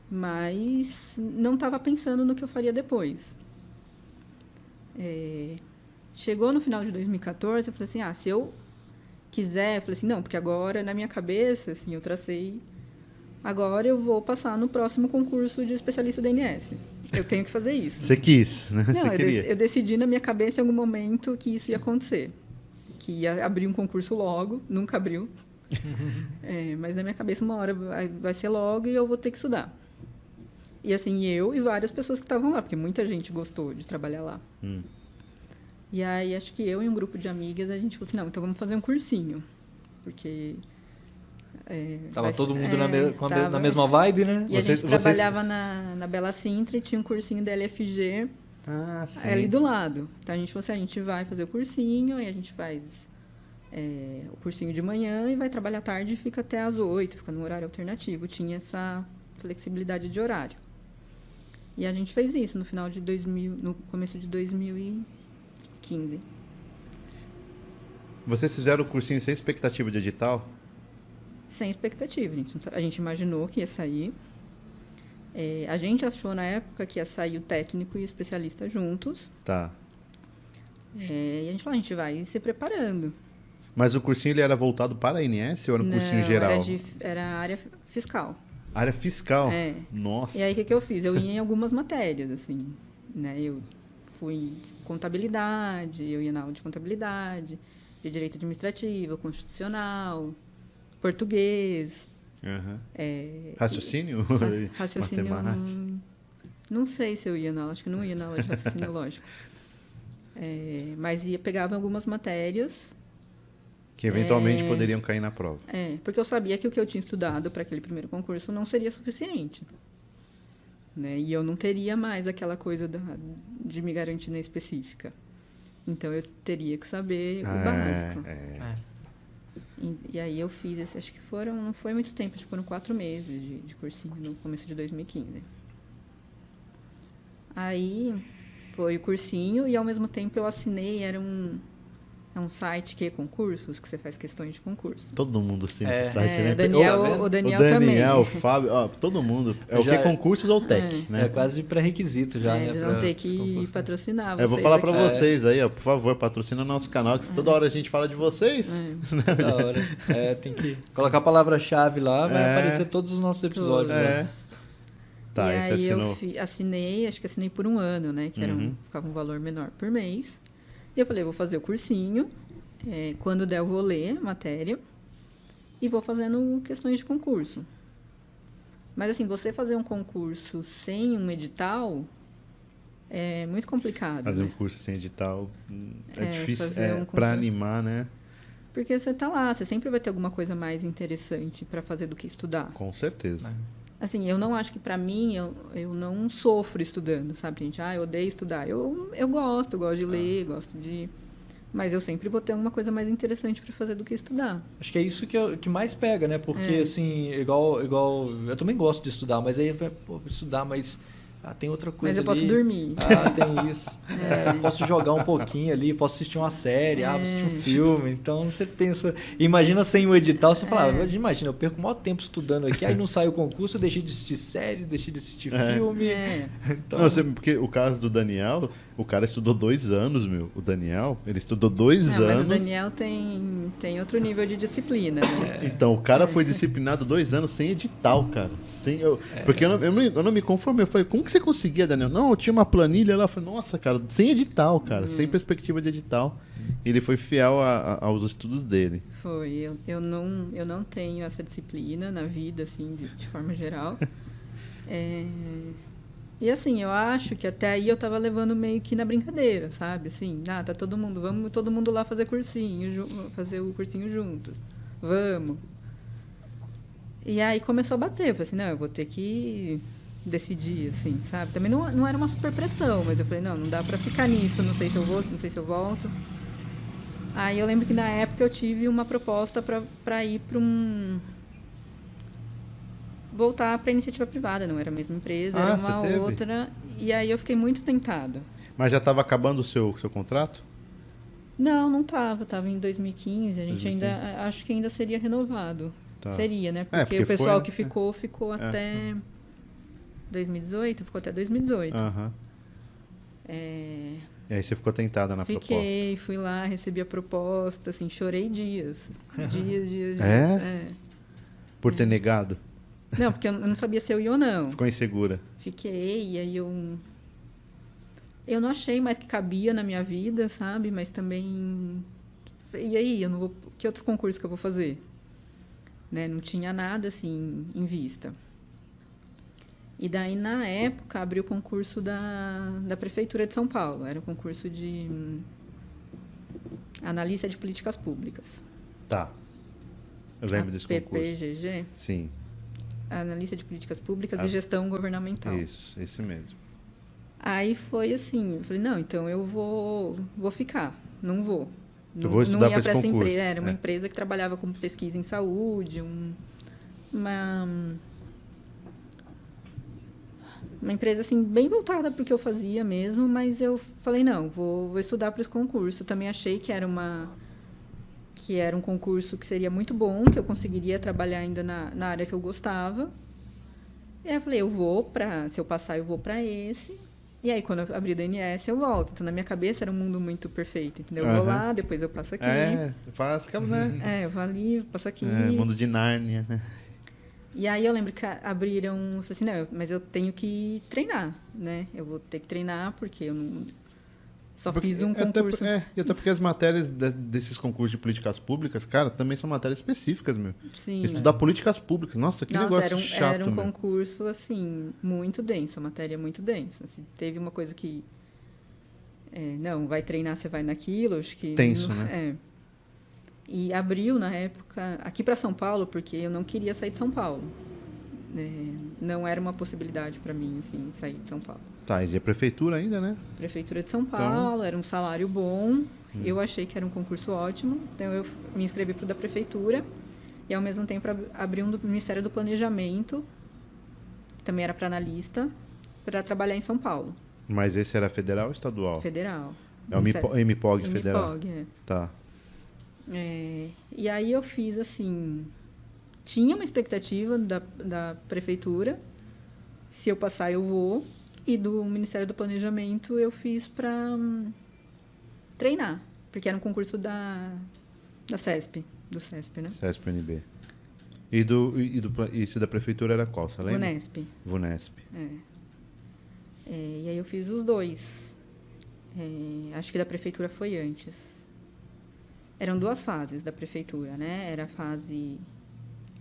mas não estava pensando no que eu faria depois. Chegou no final de 2014, eu falei assim, se eu quiser, eu falei assim, não, porque agora, na minha cabeça, assim, eu tracei, agora eu vou passar no próximo concurso de especialista da INS. Eu tenho que fazer isso. Você quis, né? Não, Você queria. Eu decidi na minha cabeça em algum momento que isso ia acontecer. Que ia abrir um concurso logo, nunca abriu. Mas na minha cabeça, uma hora vai ser logo e eu vou ter que estudar. E assim, eu e várias pessoas que estavam lá, porque muita gente gostou de trabalhar lá. E aí, acho que eu e um grupo de amigas, a gente falou assim, não, então vamos fazer um cursinho. Porque... Tava todo mundo na mesma vibe, né? E a gente trabalhava na Bela Sintra e tinha um cursinho da LFG ali do lado. Então, a gente falou assim, a gente vai fazer o cursinho, aí a gente faz o cursinho de manhã e vai trabalhar à tarde e fica até às 8, fica no horário alternativo. Tinha essa flexibilidade de horário. E a gente fez isso no começo de 2015. Vocês fizeram o cursinho sem expectativa de edital? Sem expectativa. A gente imaginou que ia sair. A gente achou na época que ia sair o técnico e o especialista juntos. Tá. E a gente falou, a gente vai se preparando. Mas o cursinho ele era voltado para a ANS ou era um cursinho Não, geral? Era área fiscal. Área fiscal? É. Nossa. E aí, o que eu fiz? Eu ia em algumas matérias, assim, né? Eu fui em contabilidade, eu ia na aula de contabilidade, de direito administrativo, constitucional, português. Uhum. É, Raciocínio? raciocínio. Matemática? Não sei se eu ia na aula, acho que não ia na aula de raciocínio lógico. Mas pegava algumas matérias. Que eventualmente poderiam cair na prova. Porque eu sabia que o que eu tinha estudado para aquele primeiro concurso não seria suficiente. Né? E eu não teria mais aquela coisa de me garantir na específica. Então, eu teria que saber o básico. E aí eu fiz, acho que não foi muito tempo, acho que foram 4 meses de cursinho, no começo de 2015. Aí foi o cursinho e, ao mesmo tempo, eu assinei, era um site que é concursos, que você faz questões de concurso. Todo mundo assina esse site, né? O Daniel também. O Fábio, todo mundo. É o que? Concursos ou tech, né? É quase pré-requisito já, né? Eles vão ter que patrocinar vocês. Eu vou falar para vocês aí, ó, por favor, patrocina nosso canal, que toda hora a gente fala de vocês. Da hora. Tem que colocar a palavra-chave lá, vai aparecer todos os nossos episódios. Tá, e aí aí você assinou. acho que assinei por 1 ano, né? Que ficava um valor menor por mês. E eu falei, vou fazer o cursinho, quando der eu vou ler a matéria e vou fazendo questões de concurso. Mas, assim, você fazer um concurso sem um edital é muito complicado. Fazer um curso sem edital é difícil, para animar, né? Porque você tá lá, você sempre vai ter alguma coisa mais interessante para fazer do que estudar. Com certeza. Assim, eu não acho que para mim, eu não sofro estudando, sabe, gente? Eu odeio estudar. Eu gosto de ler, gosto de... Mas eu sempre vou ter alguma coisa mais interessante para fazer do que estudar. Acho que é isso que mais pega, né? Porque, assim, igual... Eu também gosto de estudar, mas aí, estudar, mas... tem outra coisa. Mas eu ali. posso dormir. Tem isso. Posso jogar um pouquinho ali, posso assistir uma série, vou assistir um filme. Então você pensa, imagina sem o edital, você fala, imagina, eu perco o maior tempo estudando aqui, aí não sai o concurso, eu deixei de assistir série, deixei de assistir filme. Então... Não, porque o caso do Daniel, o cara estudou 2 anos, meu. O Daniel, ele estudou 2 anos. Mas o Daniel tem outro nível de disciplina, né? Então, o cara foi disciplinado 2 anos sem edital, cara. Porque eu não me conformei. Eu falei, como que você conseguia, Daniel? Não, eu tinha uma planilha lá. Eu falei, nossa, cara, sem edital, cara. Sem perspectiva de edital. Ele foi fiel aos estudos dele. Foi. Eu não tenho essa disciplina na vida, assim, de forma geral. E assim, eu acho que até aí eu tava levando meio que na brincadeira, sabe? Assim, tá vamos todo mundo lá fazer fazer o cursinho juntos. Vamos. E aí começou a bater. Eu falei assim, não, eu vou ter que decidir, assim, sabe? Também não era uma super pressão, mas eu falei, não dá pra ficar nisso, não sei se eu vou, não sei se eu volto. Aí eu lembro que na época eu tive uma proposta pra ir pra voltar para a iniciativa privada, não era a mesma empresa, era uma outra. E aí eu fiquei muito tentada. Mas já estava acabando o seu contrato? Não estava. Estava em 2015. A gente acho que ainda seria renovado. Tá. Seria, né? Porque o pessoal que ficou até 2018, ficou até 2018. E aí você ficou tentada na proposta? Fiquei, fui lá, recebi a proposta, assim, chorei dias. Dias. Por ter negado? Não, porque eu não sabia se eu ia ou não. Ficou insegura? Fiquei, e aí eu não achei mais que cabia na minha vida, sabe? Mas também... E aí, eu não vou... Que outro concurso que eu vou fazer? Né? Não tinha nada, assim, em vista. E daí, na época, abriu o concurso da Prefeitura de São Paulo. Era um concurso de analista de políticas públicas. Tá. Eu lembro desse concurso. PPGG? Sim. Analista de políticas públicas e gestão governamental. Isso, esse mesmo. Aí foi assim, eu falei, não, então eu vou ficar, não vou. Eu vou estudar para esse essa concurso. Empresa, era uma empresa que trabalhava com pesquisa em saúde, uma empresa assim bem voltada para o que eu fazia mesmo, mas eu falei, não, vou estudar para esse concurso. Eu também achei que era que era um concurso que seria muito bom, que eu conseguiria trabalhar ainda na área que eu gostava. E aí eu falei, se eu passar, eu vou para esse. E aí, quando eu abrir o DNS, eu volto. Então, na minha cabeça, era um mundo muito perfeito, entendeu? Eu vou lá, depois eu passo aqui. Passa, né? Eu vou ali, eu passo aqui. Mundo de Nárnia, né? E aí, eu lembro que abriram... Eu falei assim, não, mas eu tenho que treinar, né? Eu vou ter que treinar, porque eu não... Só fiz um concurso. E até porque as matérias desses concursos de políticas públicas, cara, também são matérias específicas, meu. Sim. Estudar políticas públicas. Nossa, que negócio chato, era um meu. concurso, assim, muito denso, a matéria muito densa. Assim, teve uma coisa que... não, vai treinar, você vai naquilo, acho que... Tenso, não, né? E abriu, na época, aqui para São Paulo, porque eu não queria sair de São Paulo. Não era uma possibilidade para mim, assim, sair de São Paulo. Tá, e a prefeitura ainda, né? Prefeitura de São Paulo, era um salário bom. Eu achei que era um concurso ótimo. Então, eu me inscrevi para o da prefeitura. E, ao mesmo tempo, abri um do Ministério do Planejamento, que também era para analista, para trabalhar em São Paulo. Mas esse era federal ou estadual? Federal. É o MPOG federal? MPOG, Tá. E aí eu fiz assim... Tinha uma expectativa da prefeitura. Se eu passar, eu vou. E do Ministério do Planejamento eu fiz para treinar. Porque era um concurso da CESP. Do CESP, né? CESP-NB. E esse da prefeitura era qual, você lembra? VUNESP. E aí eu fiz os dois. Acho que da prefeitura foi antes. Eram 2 fases da prefeitura, né? Era a fase...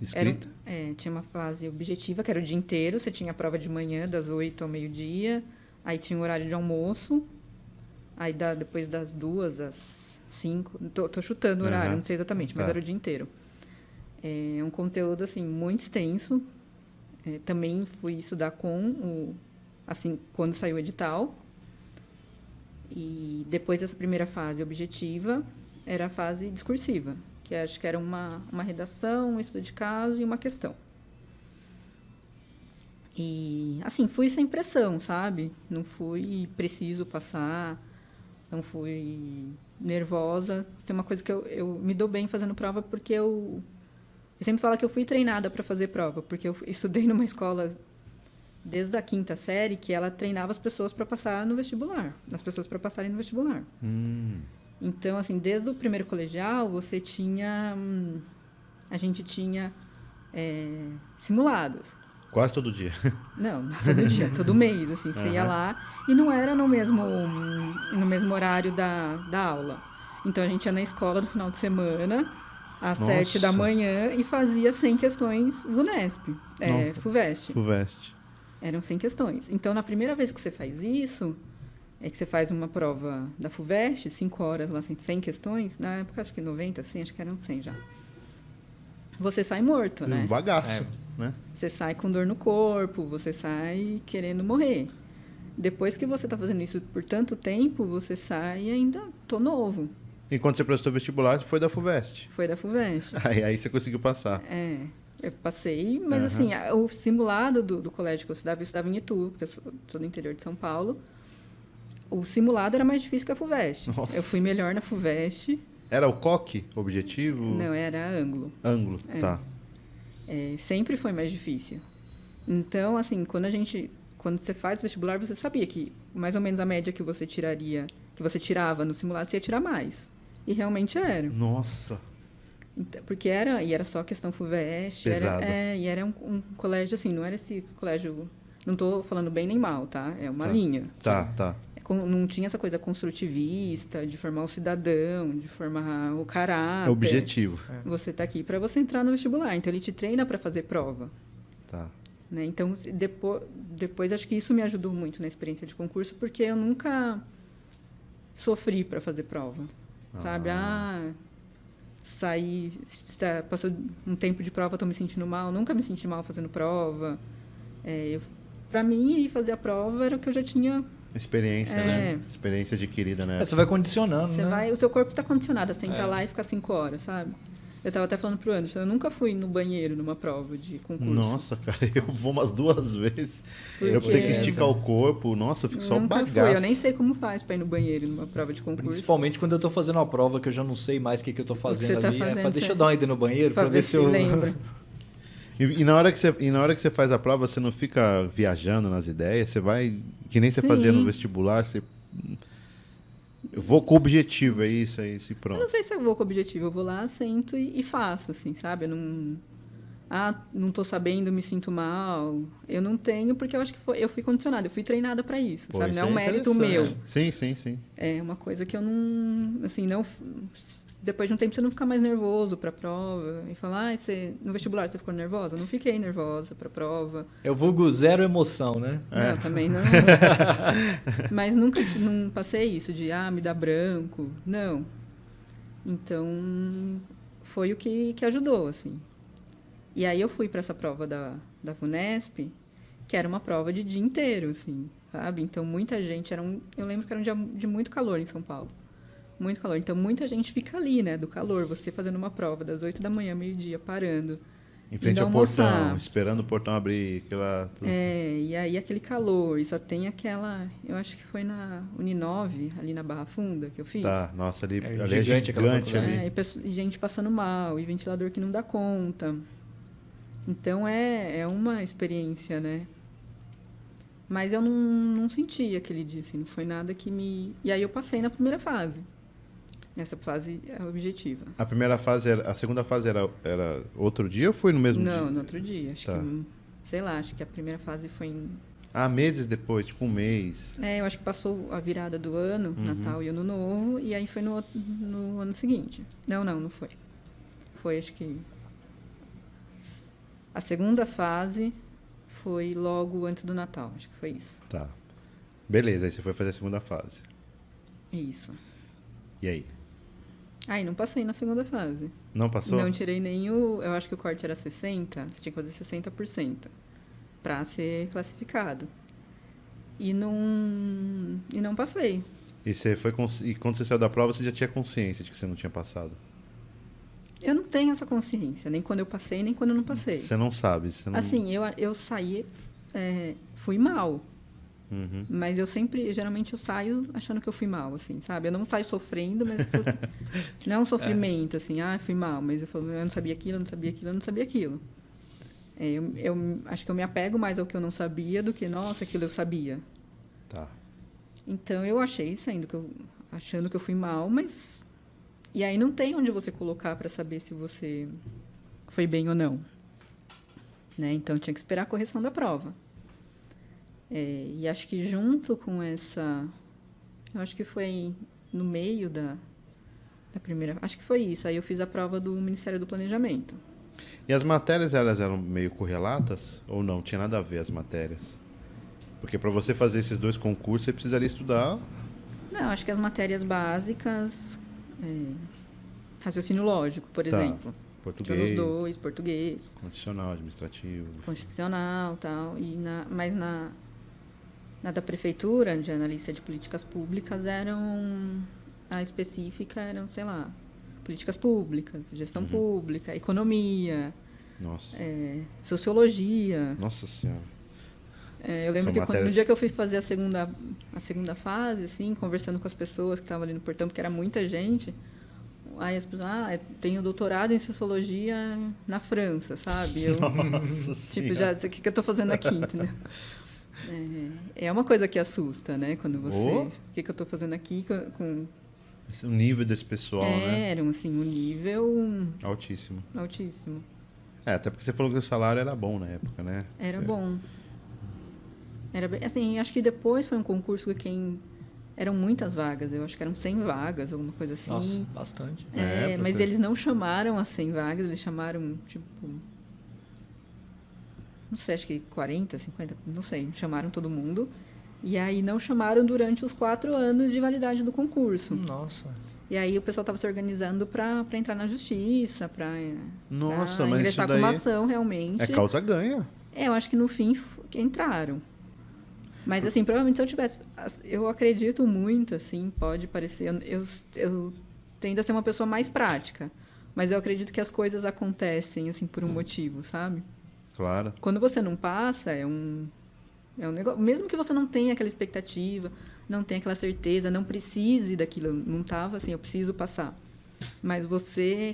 Escrita? Tinha uma fase objetiva, que era o dia inteiro. Você tinha a prova de manhã, das 8 ao meio-dia. Aí tinha o horário de almoço. Aí depois das 2 às 5. Tô chutando o horário, não sei exatamente, mas era o dia inteiro. É um conteúdo, assim, muito extenso. Também fui estudar assim, quando saiu o edital. E depois dessa primeira fase objetiva, era a fase discursiva, que acho que era uma redação, um estudo de caso e uma questão. E, assim, fui sem pressão, sabe? Não fui preciso passar, não fui nervosa. Tem uma coisa que eu me dou bem fazendo prova, porque eu sempre falo que eu fui treinada para fazer prova, porque eu estudei numa escola desde a 5ª série que ela treinava as pessoas para passar no vestibular, as pessoas para passarem no vestibular. Então, assim, desde o primeiro colegial, a gente tinha simulados. Quase todo dia. Não todo dia, todo mês, assim, você ia lá. E não era no mesmo horário da aula. Então, a gente ia na escola no final de semana, às 7 da manhã, e fazia 100 questões VUNESP, FUVEST. Eram 100 questões. Então, na primeira vez que você faz isso... que você faz uma prova da FUVEST, 5 horas lá, 100 questões, na época acho que 90, assim, acho que eram 100 já. Você sai morto, né? Um bagaço, né? Você sai com dor no corpo, você sai querendo morrer. Depois que você está fazendo isso por tanto tempo, você sai e ainda tô novo. E quando você prestou vestibular, foi da FUVEST? Foi da FUVEST. Aí você conseguiu passar. Eu passei, mas assim, o simulado do colégio que eu estudava em Itu, porque eu sou do interior de São Paulo. O simulado era mais difícil que a FUVEST. Nossa. Eu fui melhor na FUVEST. Era o COC, objetivo? Não, era ângulo. Ângulo, tá. Sempre foi mais difícil. Então, assim, quando você faz o vestibular, você sabia que mais ou menos a média que você tirava no simulado, você ia tirar mais. E realmente era. Nossa. Então, porque era só questão FUVEST. Pesado. E era um colégio, assim, não era esse colégio... Não estou falando bem nem mal, tá? É uma linha. Tá. Não tinha essa coisa construtivista, de formar o cidadão, de formar o caráter. É objetivo. Você está aqui para você entrar no vestibular. Então, ele te treina para fazer prova. Tá. Né? Então, depois, acho que isso me ajudou muito na experiência de concurso, porque eu nunca sofri para fazer prova. Sabe? Passou um tempo de prova, estou me sentindo mal. Nunca me senti mal fazendo prova. Para mim, ir fazer a prova era o que eu já tinha... Experiência, né? Experiência adquirida, né? Você vai condicionando, né? O seu corpo está condicionado a sentar lá e ficar 5 horas, sabe? Eu tava até falando pro Anderson, eu nunca fui no banheiro numa prova de concurso. Nossa, cara, eu vou umas 2 vezes. Porque Eu tenho que esticar o corpo. Nossa, eu fico só nunca bagaço. fui, eu nem sei como faz pra ir no banheiro numa prova de concurso. Principalmente quando eu tô fazendo uma prova que eu já não sei mais o que eu tô fazendo você tá ali. fazendo, Deixa eu certo. dar uma ida no banheiro Pra ver se lembra. E na hora que você faz a prova, você não fica viajando nas ideias, você vai, que nem você Sim. fazia no vestibular, você... Eu vou com o objetivo, é isso e Eu não pronto. sei se eu vou com o objetivo, eu vou lá, sento e faço, assim, sabe? Eu não... não tô sabendo, me sinto mal. Eu não tenho, porque eu acho que eu fui condicionada, eu fui treinada pra isso, Pô, sabe? isso Não é um mérito meu. interessante. Sim. É uma coisa que eu não... Assim, não... Depois de um tempo você não fica mais nervoso pra prova e falar, no vestibular você ficou nervosa? Eu não fiquei nervosa pra prova. Eu vulgo zero emoção, né? Não, também não. Mas nunca não passei isso de, me dá branco. Não. Então, foi o que ajudou, assim. E aí eu fui para essa prova da VUNESP, que era uma prova de dia inteiro, assim, sabe? Então, muita gente... eu lembro que era um dia de muito calor em São Paulo. Muito calor. Então, muita gente fica ali, né? Do calor. Você fazendo uma prova das 8 da manhã, meio-dia, parando. Em frente indo ao portão, almoçar. esperando o portão abrir. E aí aquele calor. E só tem aquela... Eu acho que foi na Uninove, ali na Barra Funda, que eu fiz. Tá, nossa, ali É é gigante aquela gigante ali. E gente passando mal, e ventilador que não dá conta. Então, é uma experiência, né? Mas eu não senti aquele dia, assim, não foi nada que me... E aí eu passei na primeira fase. Essa fase é objetiva. A segunda fase era outro dia ou foi no mesmo dia? Não, no outro dia. Acho Tá. que, sei lá, acho que a primeira fase foi em... Meses depois, tipo um mês. eu acho que passou a virada do ano, Natal e Ano Novo, e aí foi no ano seguinte. Não foi. Foi, acho que... A segunda fase foi logo antes do Natal, acho que foi isso. Tá. Beleza, aí você foi fazer a segunda fase. Isso. E aí? Aí não passei na segunda fase. Não passou? Não tirei nem o... Eu acho que o corte era 60%, você tinha que fazer 60% para ser classificado. E não passei. E quando você saiu da prova, você já tinha consciência de que você não tinha passado? Eu não tenho essa consciência, nem quando eu passei, nem quando eu não passei. Você não sabe. Você não... Assim, eu saí... fui mal. Uhum. Mas geralmente eu saio achando que eu fui mal, assim, sabe? Eu não saio sofrendo, mas não é um sofrimento, assim, fui mal, mas eu não sabia aquilo, eu não sabia aquilo, eu não sabia aquilo. Eu acho que eu me apego mais ao que eu não sabia do que, nossa, aquilo eu sabia. Tá. Então, eu achei, achando que eu fui mal, mas... E aí não tem onde você colocar para saber se você foi bem ou não. Né? Então, tinha que esperar a correção da prova. E acho que junto com essa... Eu acho que foi no meio da primeira... Acho que foi isso. Aí eu fiz a prova do Ministério do Planejamento. E as matérias, elas eram meio correlatas? Ou não? Tinha nada a ver as matérias? Porque para você fazer esses 2 concursos, você precisaria estudar... Não, acho que as matérias básicas... raciocínio lógico, por exemplo. Português. Tinha os 2, português. Constitucional, administrativo. Constitucional, tal. Mas na da prefeitura, de analista de políticas públicas, a específica eram, sei lá, políticas públicas, gestão pública, economia, Nossa. sociologia. Nossa Senhora. Eu lembro São que matérias... no dia que eu fui fazer a segunda fase, assim, conversando com as pessoas que estavam ali no portão, porque era muita gente, aí as pessoas, tenho doutorado em sociologia na França, sabe? Eu, Nossa tipo, Senhora. o que eu estou fazendo aqui, entendeu? É uma coisa que assusta, né? Quando você... O que eu estou fazendo aqui com... O nível desse pessoal, né? Era, assim, um nível... Altíssimo. Altíssimo. Até porque você falou que o salário era bom na época, né? Era bom. Era bem... Assim, acho que depois foi um concurso que eram muitas vagas. Eu acho que eram 100 vagas, alguma coisa assim. Nossa, bastante. Mas eles não chamaram as 100 vagas, eles chamaram, tipo... Não sei, acho que 40, 50, não sei. Chamaram todo mundo. E aí não chamaram durante os 4 anos de validade do concurso. Nossa. E aí o pessoal estava se organizando para entrar na justiça, para Nossa, mas ingressar isso daí com uma ação, realmente. é causa ganha. Eu acho que no fim entraram. Mas, assim, provavelmente se eu tivesse... Eu acredito muito, assim, pode parecer... Eu tendo a ser uma pessoa mais prática. Mas eu acredito que as coisas acontecem, assim, por um motivo, sabe? Claro. Quando você não passa, é um negócio... Mesmo que você não tenha aquela expectativa, não tenha aquela certeza, não precise daquilo, não estava assim, eu preciso passar. Mas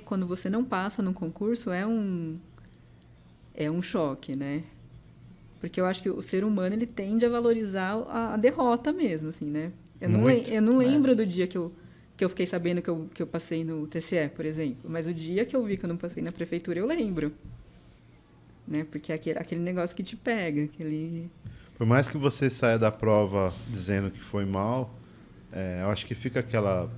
quando você não passa num concurso, é um choque, né? Porque eu acho que o ser humano, ele tende a valorizar a derrota mesmo, assim, né? Eu não lembro do dia que eu fiquei sabendo que eu passei no TCE, por exemplo. Mas o dia que eu vi que eu não passei na prefeitura, eu lembro. Né? Porque é aquele negócio que te pega, Por mais que você saia da prova dizendo que foi mal, eu acho que fica aquela...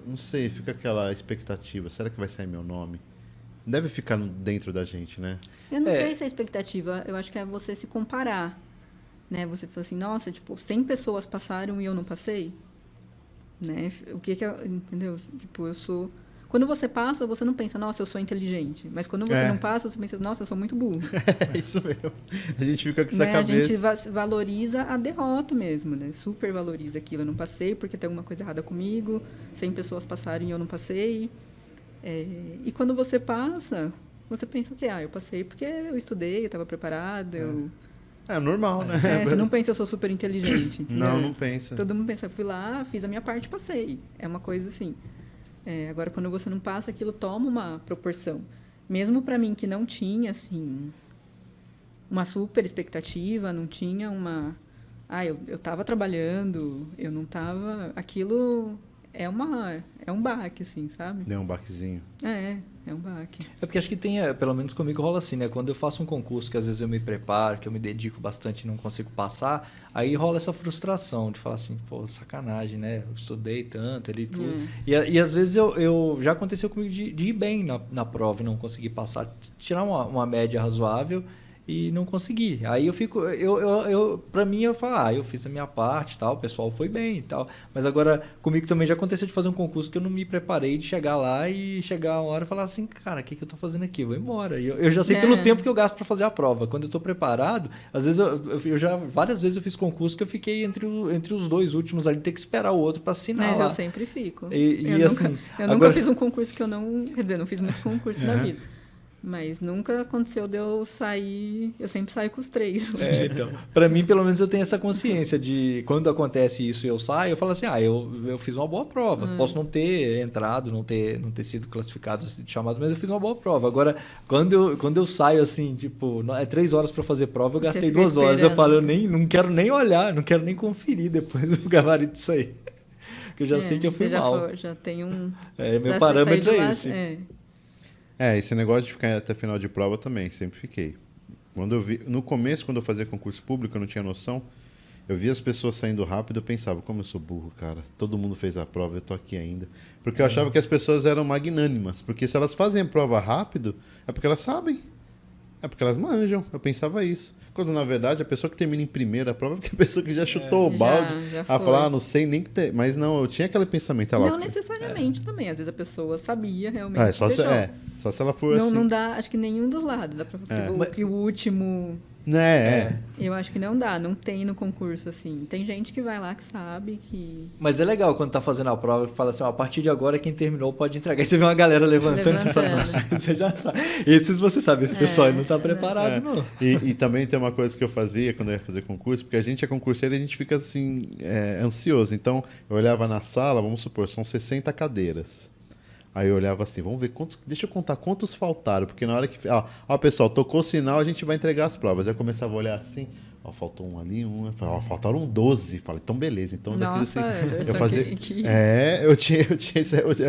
Não sei, fica aquela expectativa. Será que vai sair meu nome? Deve ficar dentro da gente, né? Eu não sei se é expectativa. Eu acho que é você se comparar. Né? Você fala assim, nossa, tipo, 100 pessoas passaram e eu não passei. Né? O que é... Entendeu? Tipo, eu sou... Quando você passa, você não pensa, nossa, eu sou inteligente. Mas quando você não passa, você pensa, nossa, eu sou muito burro. É isso mesmo. A gente fica com essa Né? cabeça. A gente valoriza a derrota mesmo, né? Super valoriza aquilo. Eu não passei porque tem alguma coisa errada comigo. 100 pessoas passaram e eu não passei. E quando você passa, você pensa o quê? Eu passei porque eu estudei, eu estava preparado. É normal, né? Você não pensa, eu sou super inteligente. Entendeu? Não pensa. Todo mundo pensa, fui lá, fiz a minha parte, passei. É uma coisa assim. Agora, quando você não passa, aquilo toma uma proporção. Mesmo para mim, que não tinha, assim, uma super expectativa, não tinha uma... eu estava trabalhando, eu não estava... Aquilo é um baque, assim, sabe? Deu um baquezinho. É um baque. É porque acho que tem, pelo menos comigo rola assim, né? Quando eu faço um concurso que às vezes eu me preparo, que eu me dedico bastante e não consigo passar, aí rola essa frustração de falar assim, pô, sacanagem, né? Eu estudei tanto ali e tudo. E às vezes eu já aconteceu comigo de ir bem na prova e não conseguir passar, tirar uma média razoável e não consegui. Aí eu fico, pra mim, eu falo, eu fiz a minha parte e tal, o pessoal foi bem e tal. Mas agora, comigo também já aconteceu de fazer um concurso que eu não me preparei, de chegar lá e chegar uma hora e falar assim, cara, o que eu tô fazendo aqui? Eu vou embora. Eu já sei pelo tempo que eu gasto pra fazer a prova. Quando eu tô preparado, às vezes várias vezes eu fiz concurso que eu fiquei entre os dois últimos ali, ter que esperar o outro pra assinar. Mas lá. eu sempre fico. Eu nunca fiz um concurso que eu não... Quer dizer, não fiz muitos concursos na vida. Mas nunca aconteceu de eu sair... Eu sempre saio com os 3. Então, pra mim, pelo menos, eu tenho essa consciência de quando acontece isso e eu saio, eu falo assim, eu fiz uma boa prova. Posso não ter entrado, não ter sido classificado, chamado, mas eu fiz uma boa prova. Agora, quando eu saio assim, tipo, 3 horas pra fazer prova, eu gastei 2 horas. Eu falo, não quero nem olhar, não quero nem conferir depois o gabarito disso aí. Porque eu já sei que eu fui mal. Já tem um... meu parâmetro é esse. Esse negócio de ficar até final de prova também, sempre fiquei. No começo, quando eu fazia concurso público, eu não tinha noção. Eu via as pessoas saindo rápido, eu pensava, como eu sou burro, cara. Todo mundo fez a prova, eu tô aqui ainda. Porque eu achava que as pessoas eram magnânimas. Porque se elas fazem a prova rápido, é porque elas sabem. É porque elas manjam. Eu pensava isso. Quando, na verdade, a pessoa que termina em primeira prova é porque a pessoa que já chutou o balde. Já a falar, não sei nem que ter. Mas não, eu tinha aquele pensamento. Não necessariamente também. Às vezes a pessoa sabia realmente. Só se ela for assim. Não dá, acho que nenhum dos lados. Dá pra fazer que o último... Eu acho que não dá, não tem no concurso, assim. Tem gente que vai lá que sabe que... Mas é legal quando tá fazendo a prova, que fala assim, a partir de agora quem terminou pode entregar. Aí você vê uma galera levantando e você fala, nossa, você já sabe. Esses você sabe, esse pessoal não tá preparado, não. E também tem uma coisa que eu fazia quando eu ia fazer concurso, porque a gente é concurseiro e a gente fica assim, ansioso. Então, eu olhava na sala, vamos supor, são 60 cadeiras. Aí eu olhava assim, vamos ver deixa eu contar quantos faltaram, porque na hora que... pessoal, tocou o sinal, a gente vai entregar as provas. Aí eu começava a olhar assim, faltou um ali, eu falei, faltaram 12. Falei, então beleza, então daquele assim... eu fazia... eu tinha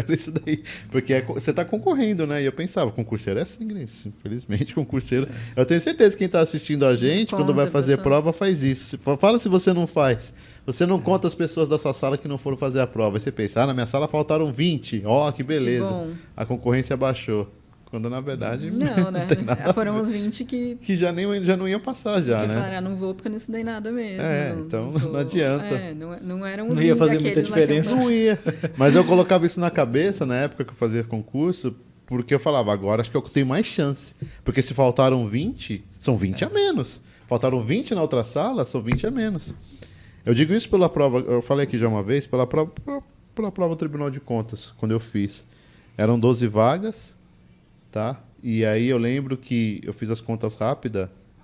isso daí, porque você tá concorrendo, né? E eu pensava, concurseiro é assim, Grace, infelizmente, concurseiro... Eu tenho certeza que quem tá assistindo a gente, quando vai fazer prova, faz isso. Fala se você não faz. Você não conta as pessoas da sua sala que não foram fazer a prova. Aí você pensa, na minha sala faltaram 20. Que beleza. Que a concorrência baixou. Quando, na verdade, não né? Tem nada foram uns 20 que já não iam passar já, né? Falaram, não vou porque eu não estudei nada mesmo. Então não adianta. Não eram não ia fazer muita diferença. Não ia. Mas eu colocava isso na cabeça, na época que eu fazia concurso, porque eu falava, agora acho que eu tenho mais chance. Porque se faltaram 20, são 20 a menos. Faltaram 20 na outra sala, são 20 a menos. Eu digo isso pela prova, eu falei aqui já uma vez, pela prova do Tribunal de Contas, quando eu fiz. Eram 12 vagas, tá? E aí eu lembro que eu fiz as contas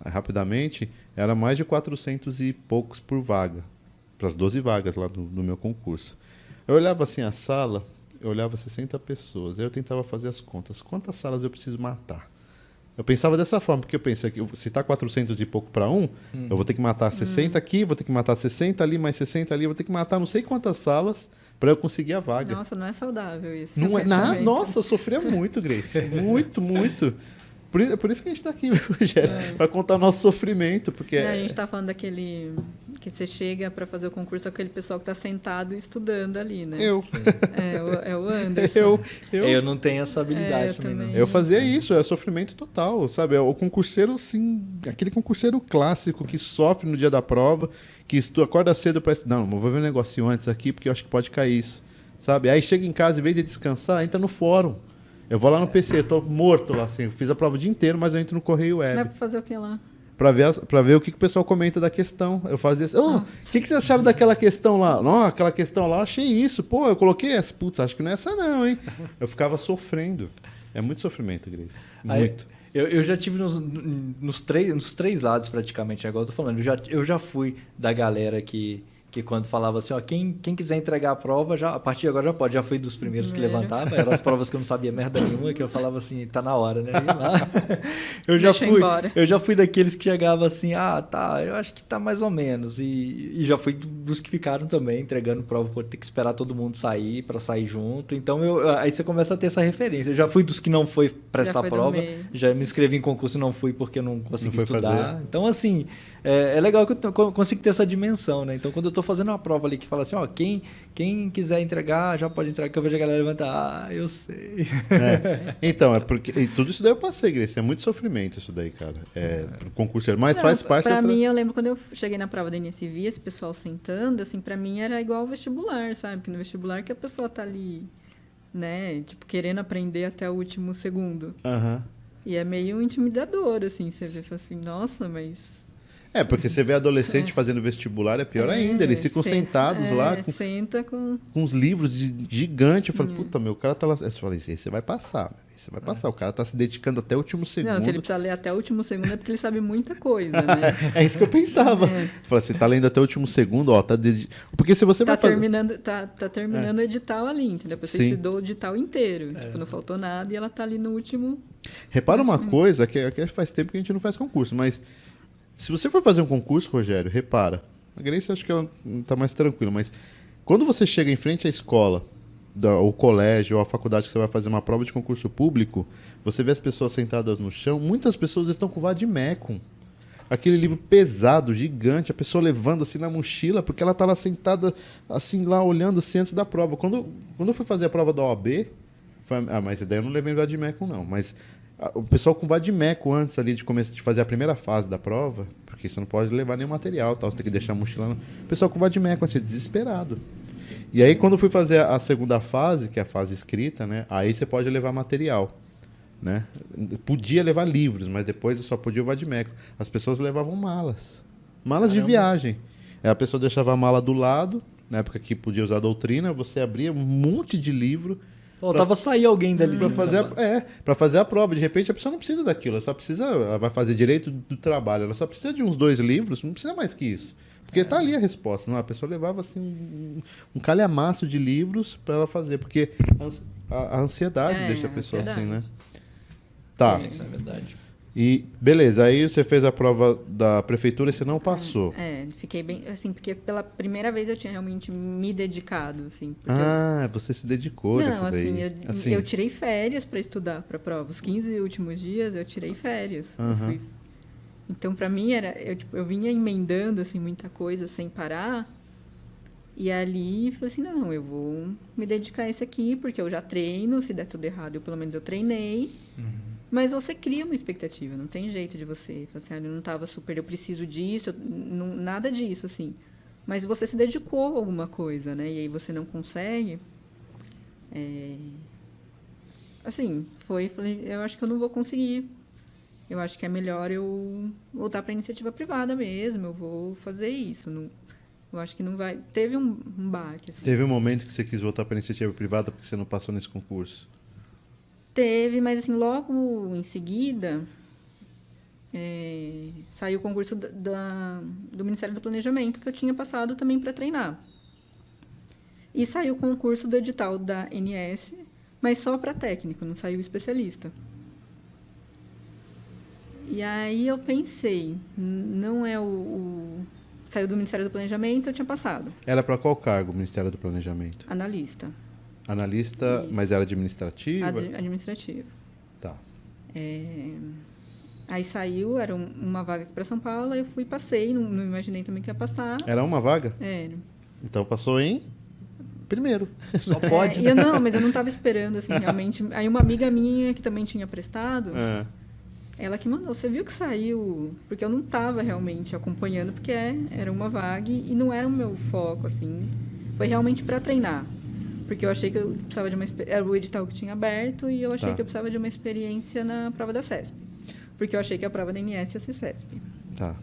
rapidamente, era mais de 400 e poucos por vaga, para as 12 vagas lá no meu concurso. Eu olhava assim a sala, eu olhava 60 pessoas, aí eu tentava fazer as contas. Quantas salas eu preciso matar? Eu pensava dessa forma, porque eu pensei que se está 400 e pouco para um, eu vou ter que matar 60 aqui, vou ter que matar 60 ali, mais 60 ali, vou ter que matar não sei quantas salas para eu conseguir a vaga. Nossa, não é saudável isso. Não é, nossa, eu sofria muito, Grace. Muito, muito. Por isso que a gente está aqui, Rogério, para contar o nosso sofrimento. Porque a gente está falando daquele que você chega para fazer o concurso, aquele pessoal que está sentado estudando ali, né? É o Anderson. Eu não tenho essa habilidade também. Não. Eu fazia isso, é sofrimento total, sabe? É o concurseiro, assim, aquele concurseiro clássico que sofre no dia da prova, que acorda cedo para estudar. Não, vou ver um negocinho antes aqui, porque eu acho que pode cair isso, sabe? Aí chega em casa, em vez de descansar, entra no fórum. Eu vou lá no PC, eu tô morto lá, assim, eu fiz a prova o dia inteiro, mas eu entro no Correio Web. Vai fazer o que lá? Pra ver o que o pessoal comenta da questão. Eu fazia assim, o que vocês acharam daquela questão lá? Não, aquela questão lá, achei isso. Pô, eu coloquei essa. Putz, acho que não é essa não, hein? Eu ficava sofrendo. É muito sofrimento, Grace. Muito. Eu já tive nos três lados, praticamente, agora eu tô falando. Eu já fui da galera que quando falava assim, ó, quem quiser entregar a prova, a partir de agora já pode. Já fui dos primeiros que levantava, eram as provas que eu não sabia merda nenhuma, que eu falava assim, tá na hora, né? E lá, eu já fui daqueles que chegavam assim, tá, eu acho que tá mais ou menos. E já fui dos que ficaram também entregando prova por ter que esperar todo mundo sair para sair junto. Então aí você começa a ter essa referência. Eu já fui dos que não foi prestar prova, já me inscrevi em concurso e não fui porque eu não consegui estudar. Fazer. Então, assim, é legal que eu consigo ter essa dimensão, né? Então, quando eu tô fazendo uma prova ali que fala assim, ó, quem quiser entregar, já pode entregar, que eu vejo a galera levantar, eu sei. Então, é porque e tudo isso daí eu passei, Grace, é muito sofrimento isso daí, cara. Pro concurseiro, mas faz parte pra mim, eu lembro quando eu cheguei na prova da NSV, esse pessoal sentando, assim, pra mim era igual ao vestibular, sabe? Porque no vestibular que a pessoa tá ali, né, tipo, querendo aprender até o último segundo. E é meio intimidador, assim, você vê, assim, nossa, mas... porque você vê adolescente fazendo vestibular, é pior ainda. Eles ficam sentados lá com uns livros gigantes. Eu falei, puta, meu, o cara tá lá. Eu falei, esse você vai passar, esse vai passar. O cara tá se dedicando até o último segundo. Não, se ele precisa ler até o último segundo é porque ele sabe muita coisa, né? É isso que eu pensava. Eu falei, você tá lendo até o último segundo, ó, tá porque se você tá vai terminando, tá terminando o edital ali, entendeu? Você estudou o edital inteiro. Tipo, não faltou nada e ela tá ali no último... Repara uma coisa, que faz tempo que a gente não faz concurso, mas... Se você for fazer um concurso, Rogério, repara. A Grace acho que ela está mais tranquila, mas quando você chega em frente à escola, ou colégio, ou a faculdade que você vai fazer uma prova de concurso público, você vê as pessoas sentadas no chão, muitas pessoas estão com vademecum. Aquele livro pesado, gigante, a pessoa levando assim na mochila, porque ela está lá sentada, assim, lá olhando assim antes da prova. Quando eu fui fazer a prova da OAB, mas daí eu não levei vademecum não, mas... O pessoal com vademecum antes ali de fazer a primeira fase da prova, porque você não pode levar nenhum material, tal, você tem que deixar a mochila. O pessoal com vademecum, assim, desesperado. E aí, quando eu fui fazer a segunda fase, que é a fase escrita, né? Aí você pode levar material, né? Podia levar livros, mas depois eu só podia o vademecum. As pessoas levavam malas de viagem. Aí a pessoa deixava a mala do lado, na época que podia usar a doutrina, você abria um monte de livro. Faltava sair alguém dali. Para fazer a prova. De repente, a pessoa não precisa daquilo. Ela vai fazer direito do trabalho. Ela só precisa de uns 2 livros, não precisa mais que isso. Porque tá ali a resposta. Não, a pessoa levava assim, um calhamaço de livros para ela fazer. Porque a ansiedade deixa a pessoa assim, né? Tá. Isso é verdade. E beleza, aí você fez a prova da prefeitura e você não passou. Fiquei bem, assim, porque pela primeira vez eu tinha realmente me dedicado, assim. Você se dedicou não, assim, eu tirei férias para estudar para a prova. Os 15 últimos dias eu tirei férias. Então, para mim, eu vinha emendando, assim, muita coisa sem parar. E ali, falei assim, não, eu vou me dedicar a esse aqui, porque eu já treino, se der tudo errado, pelo menos eu treinei. Mas você cria uma expectativa, não tem jeito de você. Assim, eu não estava super, eu preciso disso, nada disso, assim. Mas você se dedicou a alguma coisa, né? E aí você não consegue. Assim, falei, eu acho que eu não vou conseguir. Eu acho que é melhor eu voltar para a iniciativa privada mesmo, eu vou fazer isso. Não, eu acho que não vai... Teve um baque, assim. Teve um momento que você quis voltar para a iniciativa privada porque você não passou nesse concurso? Teve, mas assim, logo em seguida, saiu o concurso do Ministério do Planejamento, que eu tinha passado também para treinar. E saiu o concurso do edital da ANS, mas só para técnico, não saiu especialista. E aí eu pensei, não é saiu do Ministério do Planejamento, eu tinha passado. Era para qual cargo o Ministério do Planejamento? Analista. Analista, Isso. mas era administrativa? Administrativo. Tá. Aí saiu, era uma vaga aqui para São Paulo, aí eu fui, passei, não imaginei também que ia passar. Era uma vaga? Era. Então passou em primeiro. Só pode. E mas eu não estava esperando, assim, realmente. Aí uma amiga minha que também tinha prestado, ela que mandou, você viu que saiu? Porque eu não estava realmente acompanhando, porque era uma vaga e não era o meu foco, assim. Foi realmente para treinar. Porque eu achei que eu precisava de era o edital que tinha aberto e eu achei que eu precisava de uma experiência na prova da CESP. Porque eu achei que a prova da ANS ia ser CESP. Tá.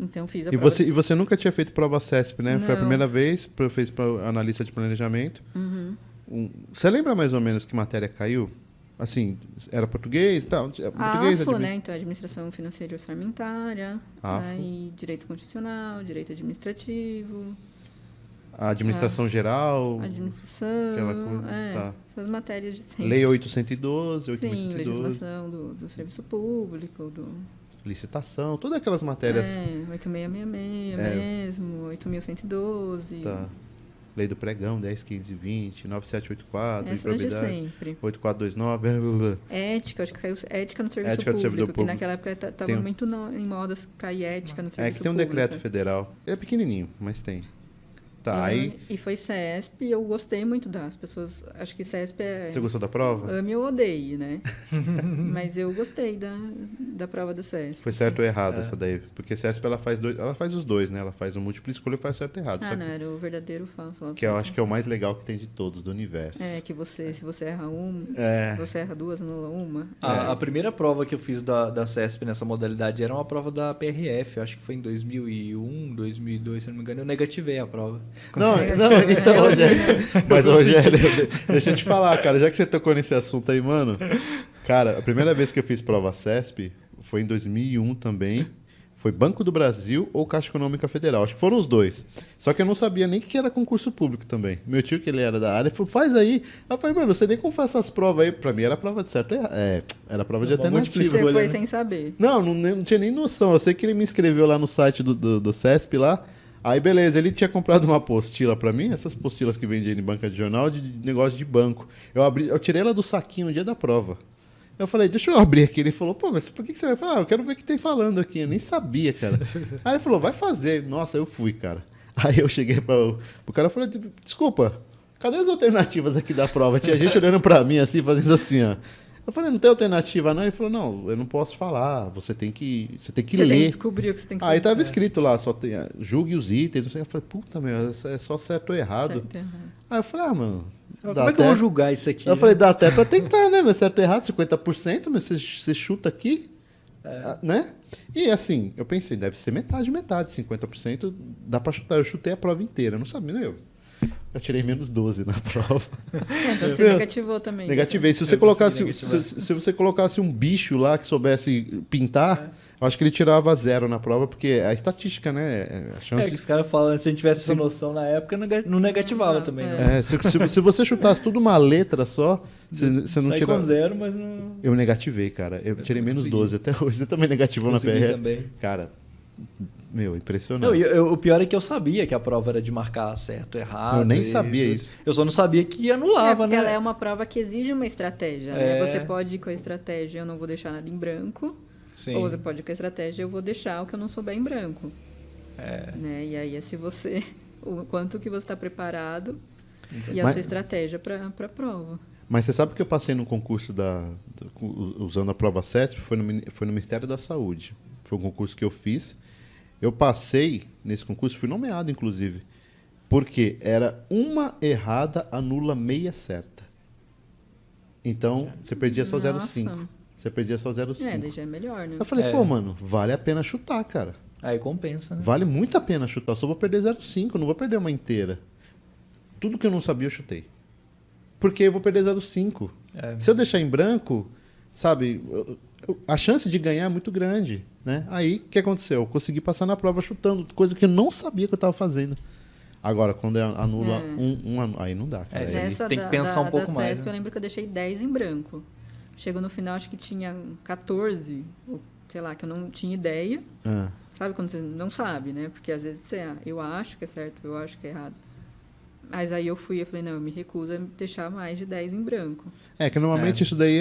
Então fiz a E prova. e você nunca tinha feito prova CESP, né? Não. Foi a primeira vez, fez para analista de planejamento. Uhum. Você lembra mais ou menos que matéria caiu? Assim, era português e tal? Português, AFO, né? Então, Administração Financeira e Orçamentária. AFO. Aí, Direito Constitucional, Direito Administrativo. A administração geral. Administração. Aquela coisa. Tá. Essas matérias de sempre. Lei 812, Sim, 812. legislação do serviço público, Licitação, todas aquelas matérias. 8666 mesmo, 8112. Tá. Lei do pregão, 10, 15 e 20, 9784, Essas de improbidade, sempre. 8429, blá, blá, blá. Ética, acho que caiu ética no serviço Ética do público, servidor que público. naquela época estava muito em moda cair ética no serviço público. É que tem um decreto federal. Ele é pequenininho, mas tem. Tá, aí... E foi CESP, e eu gostei muito das pessoas. Acho que CESP é... Você gostou da prova? Ame ou odeie, né? Mas eu gostei da prova da CESP. Foi certo ou errado essa daí? Porque CESP ela faz os dois, né? Ela faz o múltipla escolha e faz certo ou errado. Ah, não, era o verdadeiro ou falso. Que eu acho que é o mais legal que tem de todos, do universo. Que se você erra uma, você erra duas, anula uma. A primeira prova que eu fiz da CESP nessa modalidade era uma prova da PRF, acho que foi em 2001, 2002, se não me engano, eu negativei a prova. Não, então, Rogério. Mas, Rogério, deixa eu te falar, cara, já que você tocou nesse assunto aí, mano. Cara, a primeira vez que eu fiz prova CESP foi em 2001 também. Foi Banco do Brasil ou Caixa Econômica Federal. Acho que foram os dois. Só que eu não sabia nem que era concurso público também. Meu tio, que ele era da área, falou, faz aí. Eu falei, mano, você nem como faz essas provas aí. Pra mim era prova de certo e errado. Era prova de alternativa. Você foi sem saber. Não tinha nem noção. Eu sei que ele me inscreveu lá no site do CESP lá. Aí, beleza, ele tinha comprado uma apostila pra mim, essas apostilas que vendem em banca de jornal, de negócio de banco. Eu tirei ela do saquinho no dia da prova. Eu falei, deixa eu abrir aqui. Ele falou, pô, mas por que você vai falar? Eu quero ver o que tem falando aqui. Eu nem sabia, cara. Aí ele falou, vai fazer. Nossa, eu fui, cara. Aí eu cheguei pro cara e falei, desculpa, cadê as alternativas aqui da prova? Tinha gente olhando pra mim assim, fazendo assim, ó. Eu falei, não tem alternativa não? Ele falou, não, eu não posso falar, você tem que ler. Você tem que descobrir o que você tem que fazer. Aí tava escrito lá, só tem, julgue os itens. Eu falei, puta, meu, é só certo ou errado. Certo, errado. Aí eu falei, mano... Como é que eu vou julgar isso aqui? Eu falei, dá até pra tentar, né? Mas certo ou errado, 50%, mas você chuta aqui, né? E assim, eu pensei, deve ser metade, 50% dá pra chutar. Eu chutei a prova inteira, eu não sabia, nem eu. Eu tirei menos 12 na prova. Então você negativou também. Negativei. Se você colocasse um bicho lá que soubesse pintar, eu acho que ele tirava 0 na prova, porque é a estatística, né? A chance que os caras falam, se a gente tivesse essa noção na época, não negativava também. Né? Se você chutasse tudo uma letra só, você não tirava. Com 0, mas não... Eu negativei, cara. Eu tirei menos 12 até hoje. Você também negativou na PRF? Também. Cara, meu, impressionante. Não, o pior é que eu sabia que a prova era de marcar certo ou errado. Eu nem sabia isso. Eu só não sabia que anulava, né? Ela é uma prova que exige uma estratégia, né? Você pode ir com a estratégia, eu não vou deixar nada em branco. Sim. Ou você pode ir com a estratégia, eu vou deixar o que eu não souber em branco. Né? E aí é se você... O quanto que você está preparado e a sua estratégia para a prova. Mas você sabe que eu passei num concurso usando a prova CESP, foi no Ministério da Saúde. Foi um concurso que eu fiz. Eu passei nesse concurso, fui nomeado, inclusive, porque era uma errada, anula meia certa. Então, você perdia só 0,5. Você perdia só 0,5. Daí já é melhor, né? Eu falei, pô, mano, vale a pena chutar, cara. Aí compensa, né? Vale muito a pena chutar. Eu só vou perder 0,5, não vou perder uma inteira. Tudo que eu não sabia, eu chutei. porque eu vou perder 0,5. Se eu deixar em branco, sabe, a chance de ganhar é muito grande, né? Aí, o que aconteceu? Eu consegui passar na prova chutando, coisa que eu não sabia que eu estava fazendo. Agora, quando anula aí não dá. Cara. Aí tem que pensar um pouco mais. CESP, eu lembro que eu deixei 10 em branco. Chegou no final, acho que tinha 14, ou sei lá, que eu não tinha ideia. Sabe quando você não sabe, né? Porque às vezes você, eu acho que é certo, eu acho que é errado. Mas aí eu falei, não, eu me recuso a deixar mais de 10 em branco. Que normalmente isso daí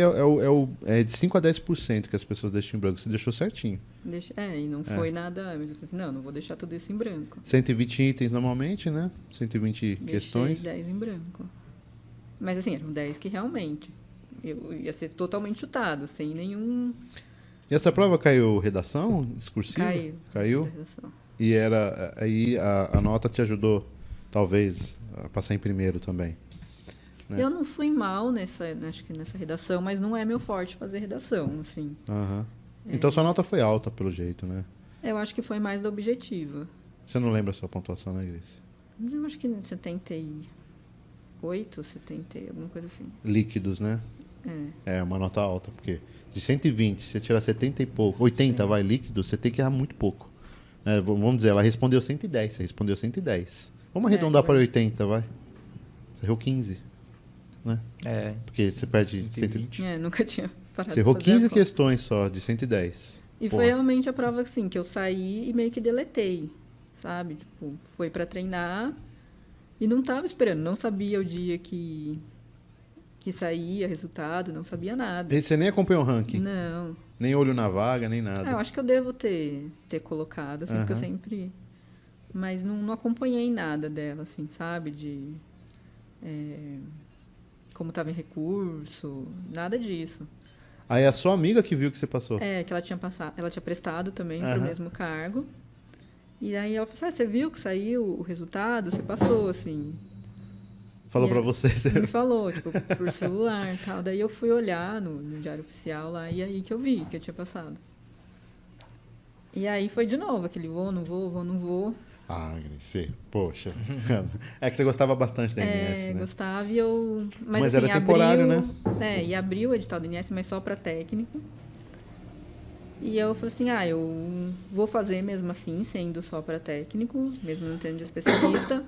é de 5 a 10% que as pessoas deixam em branco. Você deixou certinho. E não foi nada... Mas eu falei assim, não vou deixar tudo isso em branco. 120 itens normalmente, né? 120 questões. Deixei 10 em branco. Mas assim, eram 10 que realmente... Eu ia ser totalmente chutado, sem nenhum... E essa prova caiu redação discursiva? Caiu? Redação. E aí a nota te ajudou, talvez, a passar em primeiro também. Né? Eu não fui mal acho que nessa redação, mas não é meu forte fazer redação, assim. Então sua nota foi alta, pelo jeito, né? Eu acho que foi mais da objetiva. Você não lembra a sua pontuação, né, Grace? Eu acho que 78, 70, alguma coisa assim. Líquidos, né? É uma nota alta, porque de 120, se você tirar 70 e pouco, 80 vai líquido, você tem que errar muito pouco. Vamos dizer, ela respondeu 110, você respondeu 110. Vamos arredondar para 80, vai. Você errou 15, né? Porque você perde 120. Nunca tinha parado. Você errou 15 questões só, de 110. E foi realmente a prova, assim, que eu saí e meio que deletei, sabe? Tipo, foi para treinar e não tava esperando, não sabia o dia que saía resultado, não sabia nada. E você nem acompanhou o ranking? Não. Nem olho na vaga, nem nada? Eu acho que eu devo ter colocado, assim, porque eu sempre... Mas não acompanhei nada dela, assim, sabe? De como estava em recurso, nada disso. Aí a sua amiga que viu que você passou? Que ela tinha prestado também para o mesmo cargo. E aí ela falou assim, você viu que saiu o resultado? Você passou, assim... Falou pra você? Me falou, tipo, por celular e tal. Daí eu fui olhar no Diário Oficial lá, e aí que eu vi que eu tinha passado. E aí foi de novo, aquele vou, não vou. Grace, poxa. É que você gostava bastante da INS, né? Gostava e eu... Mas assim, era temporário, né? E abriu o edital da INS, mas só para técnico. E eu falei assim, eu vou fazer mesmo assim, sendo só para técnico, mesmo não tendo de especialista.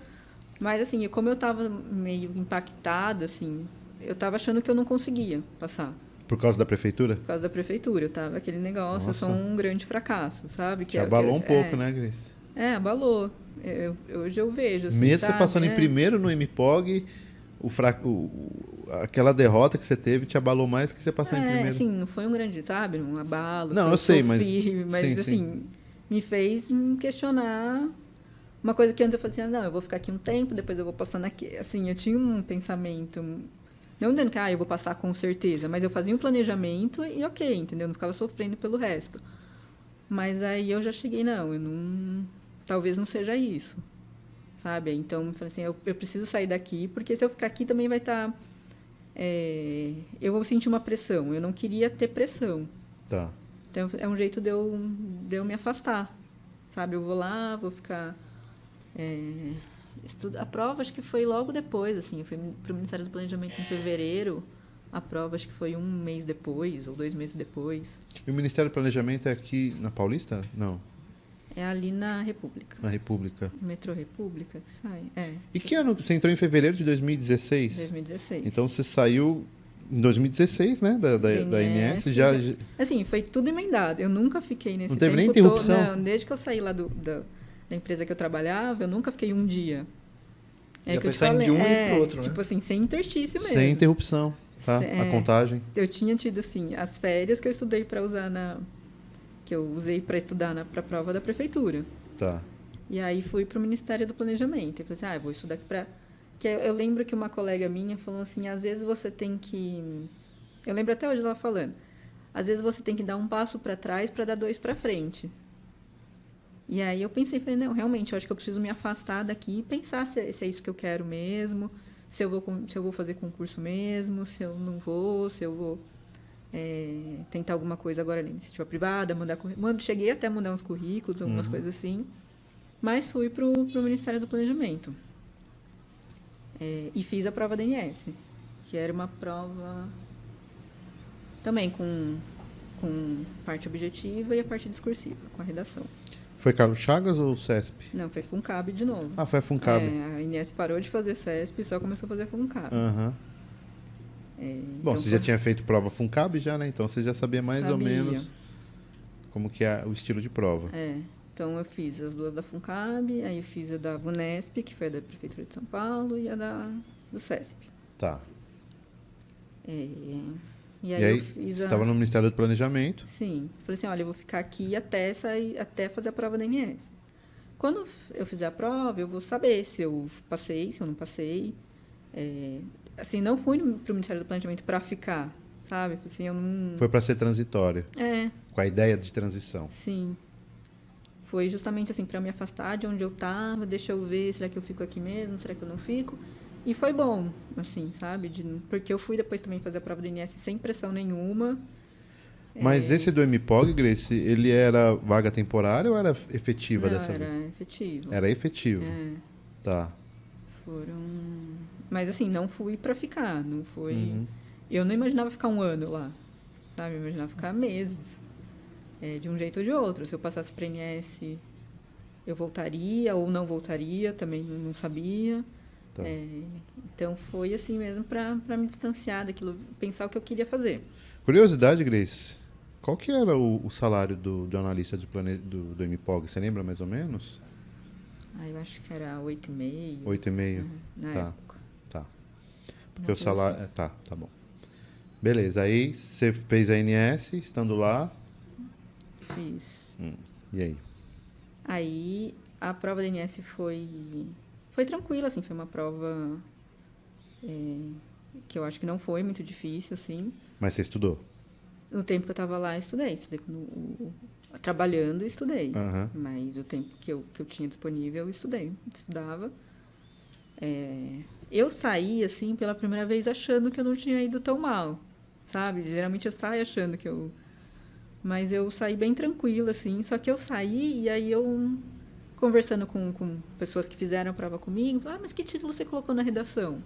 Mas, assim, como eu estava meio impactada, assim, eu estava achando que eu não conseguia passar. Por causa da prefeitura? Por causa da prefeitura. Eu estava aquele negócio, eu sou um grande fracasso, sabe? Te abalou um pouco, né, Grace? Abalou. Hoje eu vejo, assim, mesmo você passando em primeiro no MPOG, aquela derrota que você teve te abalou mais que você passar em primeiro. Assim, não foi um grande, sabe? Um abalo. Não, eu sei, mas assim, sim. Me fez questionar... Uma coisa que antes eu falei assim, não, eu vou ficar aqui um tempo, depois eu vou passando aqui. Assim, eu tinha um pensamento, não dizendo que eu vou passar com certeza, mas eu fazia um planejamento e ok, entendeu? Eu não ficava sofrendo pelo resto. Mas aí eu já cheguei, talvez não seja isso, sabe? Então, eu falei assim, eu preciso sair daqui, porque se eu ficar aqui também vai estar... eu vou sentir uma pressão, eu não queria ter pressão. Tá. Então, é um jeito de eu me afastar, sabe? Eu vou lá, vou ficar... A prova acho que foi logo depois, assim, eu fui para o Ministério do Planejamento em fevereiro, a prova acho que foi 1 mês depois ou 2 meses depois. E o Ministério do Planejamento é aqui na Paulista? Não. É ali na República. Na República. Metrô República que sai. E que ano? Você entrou em fevereiro de 2016? 2016. Então você saiu em 2016, né? Da INS. Já... Assim, foi tudo emendado. Eu nunca fiquei nesse tempo. Não teve nem interrupção? Não, desde que eu saí lá da empresa que eu trabalhava, eu nunca fiquei um dia. Já foi saindo de um e pro outro, né? Tipo assim, sem interstício mesmo. Sem interrupção, tá? A contagem. Eu tinha tido, assim, as férias que eu estudei para usar que eu usei para estudar para a prova da prefeitura. Tá. E aí fui para o Ministério do Planejamento. Eu falei assim, eu vou estudar aqui para... Eu lembro que uma colega minha falou assim, às vezes você tem que... Eu lembro até hoje ela falando. Às vezes você tem que dar um passo para trás para dar 2 para frente. E aí eu pensei, falei, não, realmente, eu acho que eu preciso me afastar daqui e pensar se é isso que eu quero mesmo, se eu vou fazer concurso mesmo, se eu não vou, se eu vou tentar alguma coisa agora na iniciativa privada, cheguei até a mandar uns currículos, algumas coisas assim, mas fui para o Ministério do Planejamento. E fiz a prova da INS, que era uma prova também com parte objetiva e a parte discursiva, com a redação. Foi Carlos Chagas ou CESP? Não, foi FUNCAB de novo. Ah, foi a FUNCAB. A Inés parou de fazer CESP e só começou a fazer FUNCAB. Aham. Bom, Então você já tinha feito prova FUNCAB já, né? Então você já sabia mais ou Sabia. menos como que é o estilo de prova. Então eu fiz as duas da FUNCAB, aí eu fiz a da VUNESP, que foi a da Prefeitura de São Paulo, e a do CESP. Tá. E E aí aí, eu fiz você estava no Ministério do Planejamento. Sim. Falei assim, olha, eu vou ficar aqui até fazer a prova da INS. Quando eu fizer a prova, eu vou saber se eu passei, se eu não passei. Assim, não fui para o Ministério do Planejamento para ficar, sabe? Assim, eu não... Foi para ser transitório. Com a ideia de transição. Sim. Foi justamente assim, para me afastar de onde eu estava, deixa eu ver, será que eu fico aqui mesmo, será que eu não fico? E foi bom, assim, sabe? Porque eu fui depois também fazer a prova do INS sem pressão nenhuma. Mas esse do MPOG, Grace, ele era vaga temporária ou era efetiva Não, dessa vez? era efetivo. Era efetivo. Tá. Mas assim, não fui para ficar, não foi... Uhum. Eu não imaginava ficar um ano lá, sabe? Eu imaginava ficar meses, de um jeito ou de outro. Se eu passasse para INS, eu voltaria ou não voltaria, também não sabia. Tá. Então foi assim mesmo para me distanciar daquilo, pensar o que eu queria fazer. Curiosidade, Grace, qual que era o salário do analista do MPOG? Você lembra mais ou menos? Eu acho que era 8,5. 8,5? Na Tá. época. Tá. Porque o salário... Tá bom. Beleza, aí você fez a INS, estando lá. Fiz. E aí? Aí a prova da INS foi tranquila, assim, foi uma prova que eu acho que não foi muito difícil, assim. Mas você estudou? No tempo que eu estava lá, estudei trabalhando, estudei. Aham. Mas o tempo que eu tinha disponível, eu estudava. Eu saí, assim, pela primeira vez achando que eu não tinha ido tão mal, sabe? Geralmente eu saio achando que eu... Mas eu saí bem tranquila, assim. Só que eu saí e aí eu... Conversando com pessoas que fizeram a prova comigo, mas que título você colocou na redação?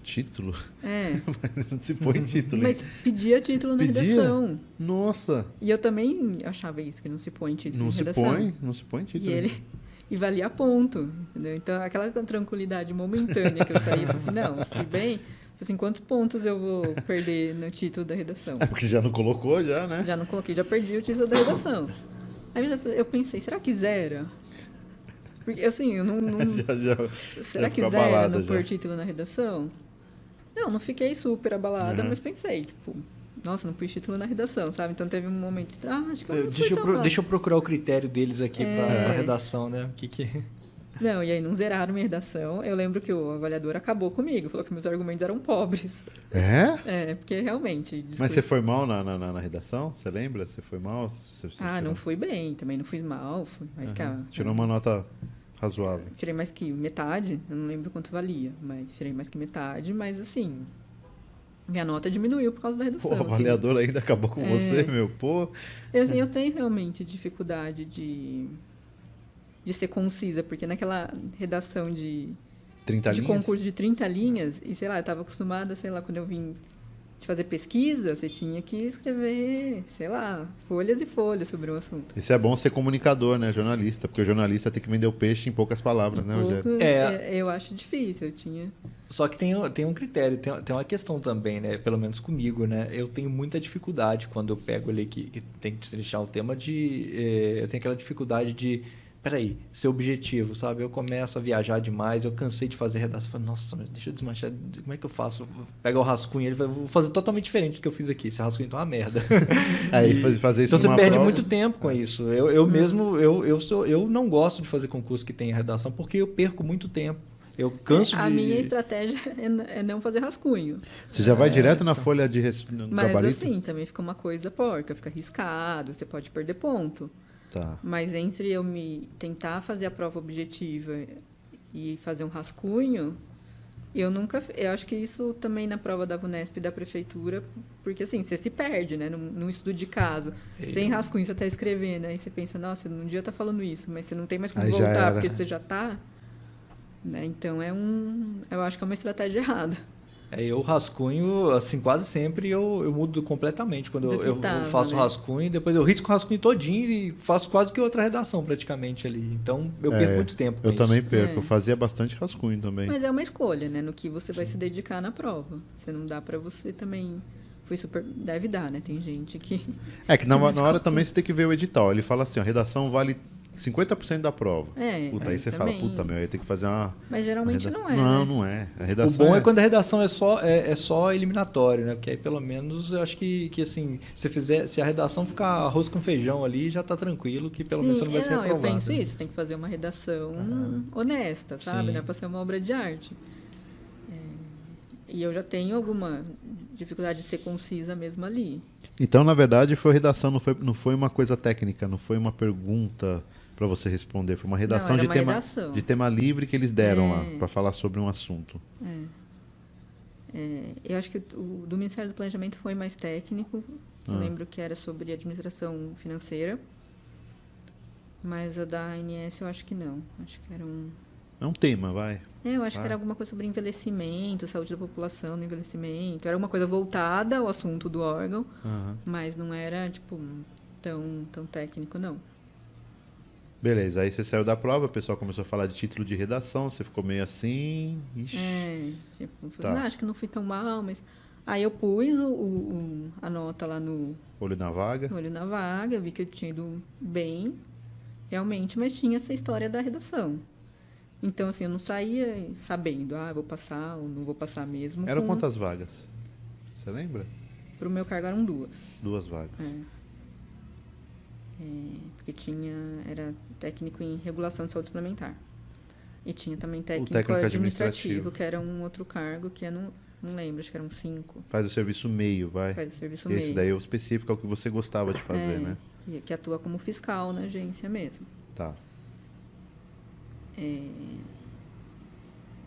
Título? Mas não se põe título. Mas pedia título na redação. Nossa! E eu também achava isso, que não se põe título Não na se redação. não se põe título. E valia ponto, entendeu? Então, aquela tranquilidade momentânea que eu saí, eu falei assim, não, fui bem, assim, quantos pontos eu vou perder no título da redação? Porque já não colocou, já, né? Já não coloquei, já perdi o título da redação. Aí eu pensei, será que zera? Porque, assim, eu não... será que zera não pôr título na redação? Não fiquei super abalada, mas pensei, tipo... Nossa, não pus título na redação, sabe? Então teve um momento de... acho que eu não fui tão mal. Deixa eu procurar o critério deles aqui pra redação, né? Não, e aí não zeraram minha redação. Eu lembro que o avaliador acabou comigo, falou que meus argumentos eram pobres. Porque realmente... Mas você foi mal na redação? Você lembra? Você foi mal? Não fui bem, também não fui mal. Fui mais que tirou uma nota razoável. Tirei mais que metade, eu não lembro quanto valia, mas tirei mais que metade, mas assim... Minha nota diminuiu por causa da redação. O avaliador ainda acabou com você, meu. Pô. Eu tenho realmente dificuldade de ser concisa, porque naquela redação de 30 linhas? concurso de 30 linhas, e sei lá, eu estava acostumada, sei lá, quando eu vim de fazer pesquisa, você tinha que escrever, sei lá, folhas e folhas sobre o assunto. Isso é bom ser comunicador, né? Jornalista, porque o jornalista tem que vender o peixe em poucas palavras, né, Rogério? Eu acho difícil, eu tinha... Só que tem um critério, tem uma questão também, né? Pelo menos comigo, né? Eu tenho muita dificuldade quando eu pego ali que tem que destrinchar o tema eu tenho aquela dificuldade de... Peraí, ser objetivo, sabe? Eu começo a viajar demais, eu cansei de fazer redação. Falo, nossa, mas deixa eu desmanchar, como é que eu faço? Pega o rascunho, vou fazer totalmente diferente do que eu fiz aqui. Esse rascunho tá uma merda. Fazer isso então você numa perde prova... muito tempo com isso. Eu não gosto de fazer concurso que tem redação, porque eu perco muito tempo. Eu canso de... A minha estratégia é não fazer rascunho. Você já vai direto na folha de Mas gabarito? assim, também fica uma coisa porca, fica arriscado, você pode perder ponto. Tá. Mas entre eu tentar fazer a prova objetiva e fazer um rascunho, eu acho que isso também na prova da VUNESP e da prefeitura, porque assim, você se perde, né? Num estudo de caso. Sem rascunho, você está escrevendo, aí você pensa, nossa, não devia estar falando isso, mas você não tem mais como voltar, porque você já está... Né? Então, eu acho que é uma estratégia errada. Eu rascunho, assim, quase sempre eu mudo completamente. Quando eu faço né? rascunho, depois eu risco o rascunho todinho e faço quase que outra redação praticamente ali. Então eu perco muito tempo com Eu isso. também perco. Eu fazia bastante rascunho também. Mas é uma escolha, né? No que você vai se dedicar na prova. Você não dá pra você também... Deve dar, né? Tem gente que... É que na hora também você tem que ver o edital. Ele fala assim, ó, redação vale 50% da prova. Puta, aí você também. fala, puta, meu, aí tem que fazer uma... Mas geralmente redação. não é, Não, né? não é. A O redação bom é quando a redação é só eliminatório, né? Porque aí pelo menos eu acho que assim, se a redação ficar arroz com feijão ali, já tá tranquilo, que pelo menos você não vai ser reprovado. Eu penso isso, tem que fazer uma redação honesta, sabe? Sim. Não é pra ser uma obra de arte. E eu já tenho alguma dificuldade de ser concisa mesmo ali. Então, na verdade, foi redação, não foi uma coisa técnica, não foi uma pergunta para você responder, foi uma redação, Não, era uma redação. de tema livre que eles deram lá para falar sobre um assunto. Eu acho que o do Ministério do Planejamento foi mais técnico. Eu lembro que era sobre administração financeira. Mas a da ANS eu acho que não. Acho que era É um tema, vai. eu acho que era alguma coisa sobre envelhecimento, saúde da população no envelhecimento. Era uma coisa voltada ao assunto do órgão, mas não era, tipo, tão técnico, não. Beleza, aí você saiu da prova, o pessoal começou a falar de título de redação, você ficou meio assim... Ixi. Não, acho que não fui tão mal, mas... Aí eu pus a nota lá no Olho na vaga. olho na vaga, vi que eu tinha ido bem, realmente, mas tinha essa história da redação. Então, assim, eu não saía sabendo, vou passar ou não vou passar mesmo. Eram quantas vagas? Você lembra? Pro meu cargo eram 2. 2 vagas. Porque era técnico em regulação de saúde suplementar. E tinha também técnico técnico administrativo, que era um outro cargo que eu não lembro, acho que eram 5. Faz o serviço meio, vai. Faz o serviço Esse meio. daí é o específico, é o que você gostava de fazer, né? Que atua como fiscal na agência mesmo. Tá.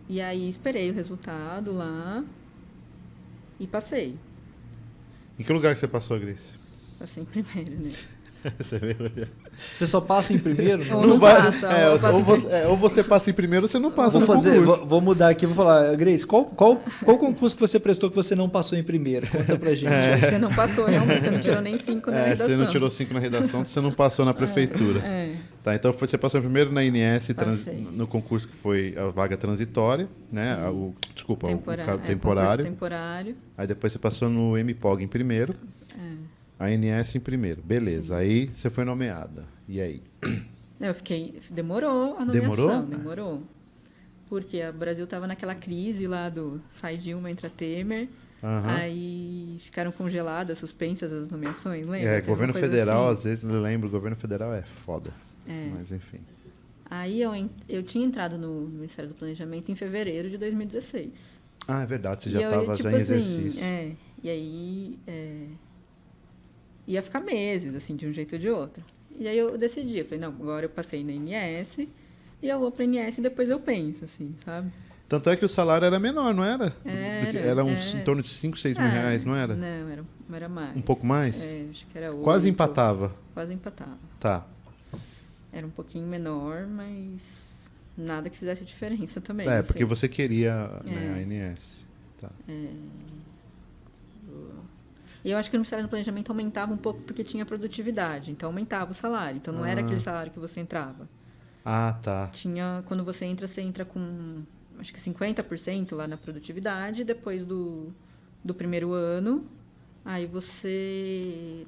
E aí esperei o resultado lá e passei. Em que lugar que você passou, Grace? Passei em primeiro, né? Você viu? Você só passa em primeiro? Ou não passa, ou passa ou você passa em primeiro ou você não passa Vou no concurso. vou mudar aqui, vou falar, Grace, qual concurso que você prestou que você não passou em primeiro? Conta pra gente. Você não passou, realmente, você não tirou nem 5 na redação. Você não tirou 5 na redação, você não passou na prefeitura. Tá, então você passou primeiro na INS, no concurso que foi a vaga transitória, né? O cargo temporário. Temporário. Aí depois você passou no MPOG em primeiro. A INS em primeiro. Beleza. Aí você foi nomeada. E aí? Eu demorou a nomeação. Demorou? Demorou. Porque o Brasil estava naquela crise lá do sai Dilma, entra Temer. Aí ficaram congeladas, suspensas as nomeações, lembra? Governo federal, assim. Às vezes, eu lembro, o governo federal é foda. Mas enfim. Aí eu tinha entrado no Ministério do Planejamento em fevereiro de 2016. É verdade, você já estava em exercício. E aí ia ficar meses, assim, de um jeito ou de outro. E aí eu decidi, falei, não, agora eu passei na INS e eu vou para a INS e depois eu penso, assim, sabe? Tanto é que o salário era menor, não era? Era em torno de 5, 6 mil reais, não era? Não, era mais. Um pouco mais? Acho que era 8. Quase empatava. Quase empatava. Tá. Era um pouquinho menor, mas nada que fizesse diferença também. Porque você queria a INS. Tá. E eu acho que no Ministério do Planejamento aumentava um pouco porque tinha produtividade, então aumentava o salário. Então não era aquele salário que você entrava. Tá. Quando você entra com, acho que 50% lá na produtividade, depois do primeiro ano, aí você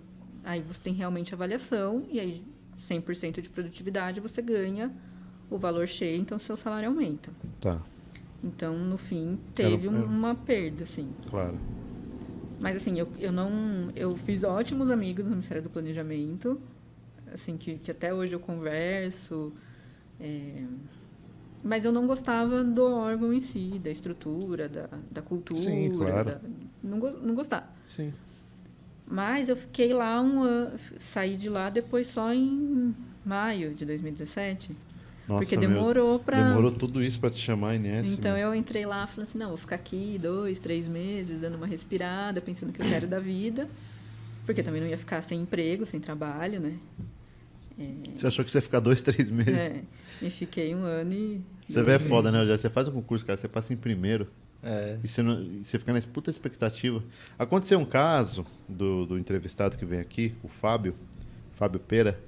tem realmente avaliação, e aí 100% de produtividade você ganha o valor cheio, então seu salário aumenta. Tá. Então, no fim, teve uma perda, assim. Claro. Mas, assim, eu fiz ótimos amigos no Ministério do Planejamento, assim, que até hoje eu converso, mas eu não gostava do órgão em si, da estrutura, da cultura. Sim, claro. Não gostava. Sim. Mas eu fiquei lá um ano, saí de lá depois só em maio de 2017. Nossa, porque demorou Demorou tudo isso para te chamar a INS. Então eu entrei lá e falei assim, não, vou ficar aqui 2, 3 meses, dando uma respirada, pensando o que eu quero da vida. Porque também não ia ficar sem emprego, sem trabalho, né? Você achou que você ia ficar 2, 3 meses? E fiquei um ano e... Você vê, é foda, né? Você faz um concurso, cara, você passa em primeiro. E você fica nessa puta expectativa. Aconteceu um caso do entrevistado que vem aqui, o Fábio Pera.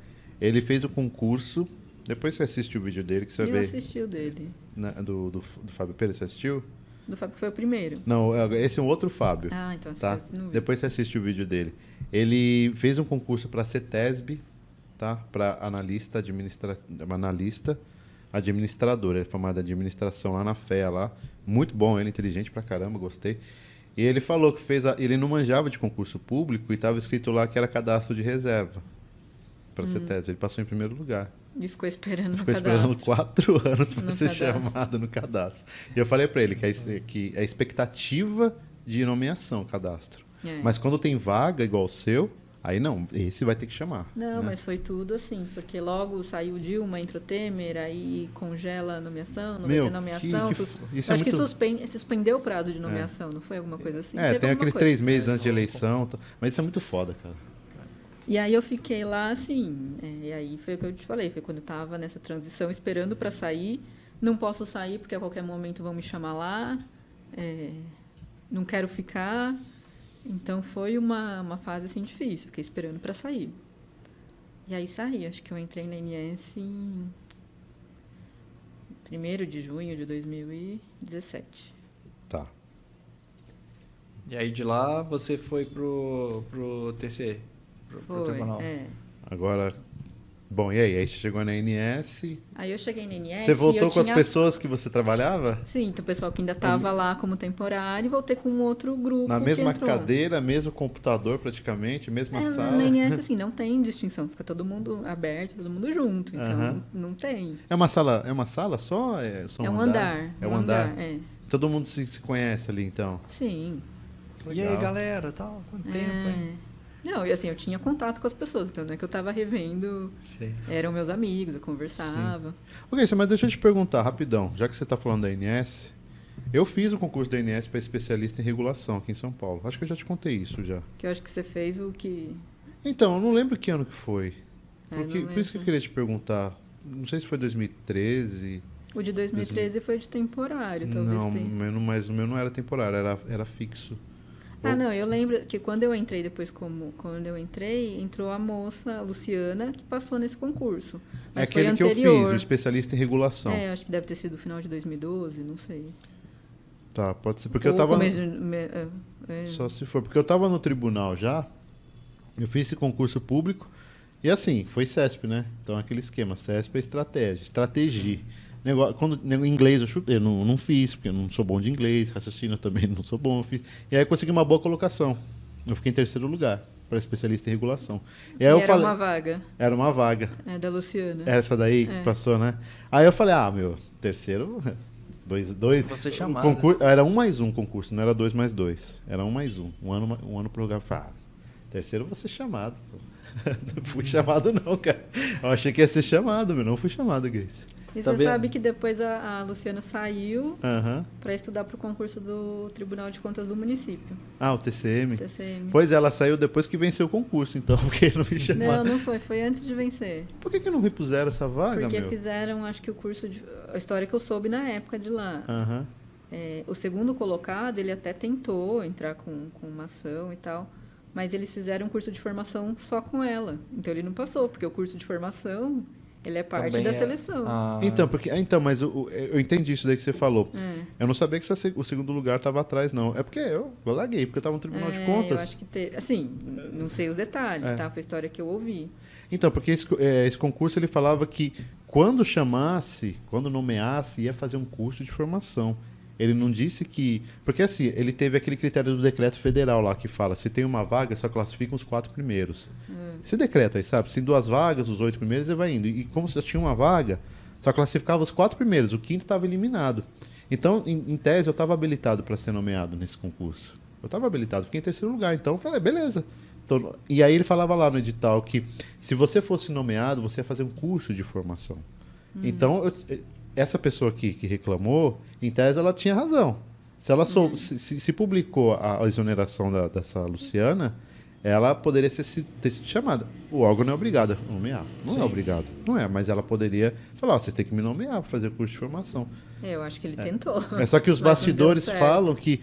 Ele fez o concurso. Depois você assiste o vídeo dele que você vai ver. Eu assisti o dele. Do Fábio Pera, você assistiu? Do Fábio que foi o primeiro. Não, esse é um outro Fábio. Ah, então tá? não vi. Depois você assiste o vídeo dele. Ele fez um concurso para CETESB, tá? Para analista administrador. Ele é formado em administração lá na FEA lá. Muito bom, ele inteligente pra caramba, gostei. E ele falou que ele não manjava de concurso público e estava escrito lá que era cadastro de reserva para CETESB. Ele passou em primeiro lugar. E ficou esperando Ficou no esperando cadastro. 4 anos para No ser cadastro. chamado no cadastro. E eu falei para ele que é a expectativa de nomeação, cadastro. É. Mas quando tem vaga igual o seu, aí não, esse vai ter que chamar. Não, né? mas foi tudo assim, porque logo saiu Dilma, entrou Temer, aí congela a nomeação, não Meu, vai ter nomeação. isso é acho que muito... suspendeu o prazo de nomeação, não foi alguma coisa assim? É, Teve tem alguma aqueles coisa. 3 meses antes de eleição. Mas isso é muito foda, cara. E aí eu fiquei lá assim, e aí foi o que eu te falei, foi quando eu tava nessa transição, esperando para sair. Não posso sair porque a qualquer momento vão me chamar lá, não quero ficar. Então foi uma fase assim difícil, fiquei esperando para sair. E aí saí, acho que eu entrei na INS em 1º de junho de 2017. Tá. E aí de lá você foi pro TC, pro Foi, tribunal. Agora, bom, e aí? Aí você chegou na INS. Aí eu cheguei na INS. Você voltou e com as pessoas que você trabalhava? Sim, então o pessoal que ainda estava lá como temporário, e voltei com um outro grupo. Na que mesma entrou. cadeira, mesmo computador praticamente, mesma sala? Na INS, assim, não tem distinção. Fica todo mundo aberto, todo mundo junto. Então, não tem. É uma sala só? Só É um andar. É um andar. É. Todo mundo se conhece ali, então? Sim. E aí, galera, tal, quanto tempo, hein? Não, e assim, eu tinha contato com as pessoas, então não é que eu estava revendo, Sim. eram meus amigos, eu conversava. Ok, mas deixa eu te perguntar rapidão, já que você está falando da INS, eu fiz o concurso da INS para especialista em regulação aqui em São Paulo. Acho que eu já te contei isso já. Que eu acho que você fez o que... Então, eu não lembro que ano que foi. não Por isso que eu lembro. queria te perguntar. Não sei se foi 2013. O de 2013 foi de temporário, talvez Não, tenha. mas o meu não era temporário, era fixo. Não, eu lembro que quando eu entrei depois, quando eu entrei, entrou a moça, a Luciana, que passou nesse concurso. Mas foi aquele que eu anterior. fiz, o especialista em regulação. Acho que deve ter sido no final de 2012, não sei. Tá, pode ser. Porque Ou eu tava. começo Só se for. Porque eu tava no tribunal já. Eu fiz esse concurso público. E assim, foi CESP, né? Então aquele esquema. CESP é estratégia. Em inglês eu não fiz, porque eu não sou bom de inglês. Raciocínio também não sou bom. Fiz. E aí eu consegui uma boa colocação. Eu fiquei em 3º lugar para especialista em regulação. E aí eu era falei, uma vaga. Era uma vaga. Da Luciana. Essa daí que passou, né? Aí eu falei, meu, terceiro... Dois, Você chamado. Era 1+1 concurso, não era 2+2. Era 1+1. Um ano pro lugar. Terceiro eu vou ser chamado. Não fui chamado não, cara. Eu achei que ia ser chamado, mas não fui chamado, Grace. E Tá você vendo? sabe que depois a Luciana saiu Aham. para estudar para o concurso do Tribunal de Contas do município, O TCM. TCM. Pois ela saiu depois que venceu o concurso, então, porque não me chamaram. Não foi. Foi antes de vencer. Por que não repuseram essa vaga, Porque meu? fizeram, acho que o curso de... A história que eu soube na época de lá. Aham. O segundo colocado, ele até tentou entrar com uma ação e tal, mas eles fizeram um curso de formação só com ela. Então ele não passou, porque o curso de formação, ele é parte Também da é- seleção. Então, mas eu entendi isso daí que você falou. É. Eu não sabia que o segundo lugar estava atrás, não. É porque eu larguei, porque eu estava no Tribunal de Contas. Eu acho que teve... Assim, não sei os detalhes, tá? Foi a história que eu ouvi. Então, porque esse concurso ele falava que quando nomeasse, ia fazer um curso de formação. Ele não disse que... Porque assim, ele teve aquele critério do decreto federal lá que fala, se tem uma vaga, só classificam os 4 primeiros. Esse decreto aí, sabe? Se tem 2 vagas, os 8 primeiros, ele vai indo. E como só tinha uma vaga, só classificava os 4 primeiros, o 5º estava eliminado. Então, em tese, eu estava habilitado para ser nomeado nesse concurso. Eu estava habilitado, fiquei em 3º lugar. Então, eu falei, beleza. Então, e aí ele falava lá no edital que se você fosse nomeado, você ia fazer um curso de formação. Então, essa pessoa aqui que reclamou, em tese, ela tinha razão. Se ela se publicou a exoneração dessa Luciana, ela poderia ter sido chamada. O órgão não é obrigado a nomear. Não Sim. é obrigado. Não é, mas ela poderia falar, vocês têm que me nomear para fazer o curso de formação. Eu acho que ele tentou. É só que os Mas não deu bastidores certo. falam que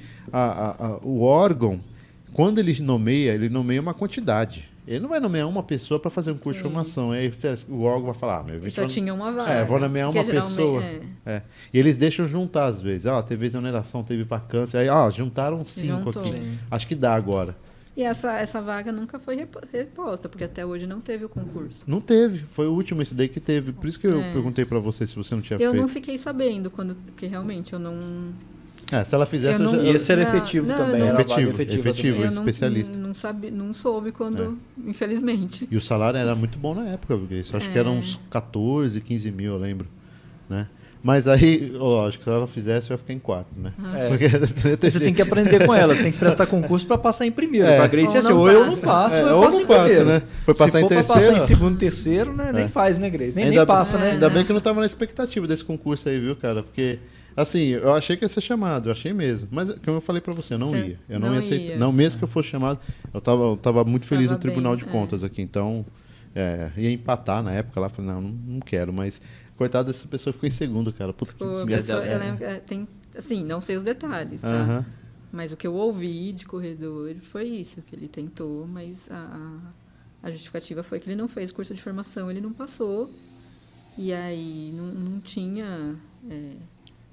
o órgão, quando ele nomeia uma quantidade. Ele não vai nomear uma pessoa para fazer um curso de Sim. formação. Aí o órgão vai falar, meu, E só tinha uma vaga. vou nomear porque uma geralmente- pessoa. E eles deixam juntar às vezes. Teve exoneração, teve vacância. Aí, juntaram 5 Juntou. aqui. Sim. Acho que dá agora. E essa vaga nunca foi reposta, porque até hoje não teve o concurso. Não teve. Foi o último esse daí que teve. Por isso que eu É. perguntei para você se você não tinha Eu feito. não fiquei sabendo, porque realmente eu não... Se ela fizesse, Eu não- E esse era Não, efetivo não, também, não. era uma vaga Efetivo. efetiva eu também. especialista. não soube quando, infelizmente. E o salário era muito bom na época, porque isso acho que eram uns 14, 15 mil, eu lembro. Né? Mas aí, lógico, se ela fizesse, eu ia ficar em quarto, né? É. Porque Você tem que aprender com ela, você tem que prestar concurso para passar em primeiro. É. Pra Grace é Ou assim, não ou eu não passa. passo, ou eu ou passo não em passa, primeiro. né? Foi passar Se em for pra terceiro. passar em segundo, terceiro, né? Nem faz, né, Grace? Nem passa, né? Ainda bem que eu não tava na expectativa desse concurso aí, viu, cara? Porque, assim, eu achei que ia ser chamado, eu achei mesmo. Mas, como eu falei pra você, eu não Você ia. Eu não não ia aceitar. ia. Não, mesmo que eu fosse chamado, eu tava muito feliz no Estava Tribunal bem, de Contas aqui. Então, ia empatar na época lá. Falei, não quero, mas coitado dessa pessoa ficou em segundo, cara. Puta que Ficou- merda. eu lembro, tem, assim, não sei os detalhes, tá? Aham. Mas o que eu ouvi de corredor foi isso, que ele tentou, mas a justificativa foi que ele não fez curso de formação, ele não passou. E aí não tinha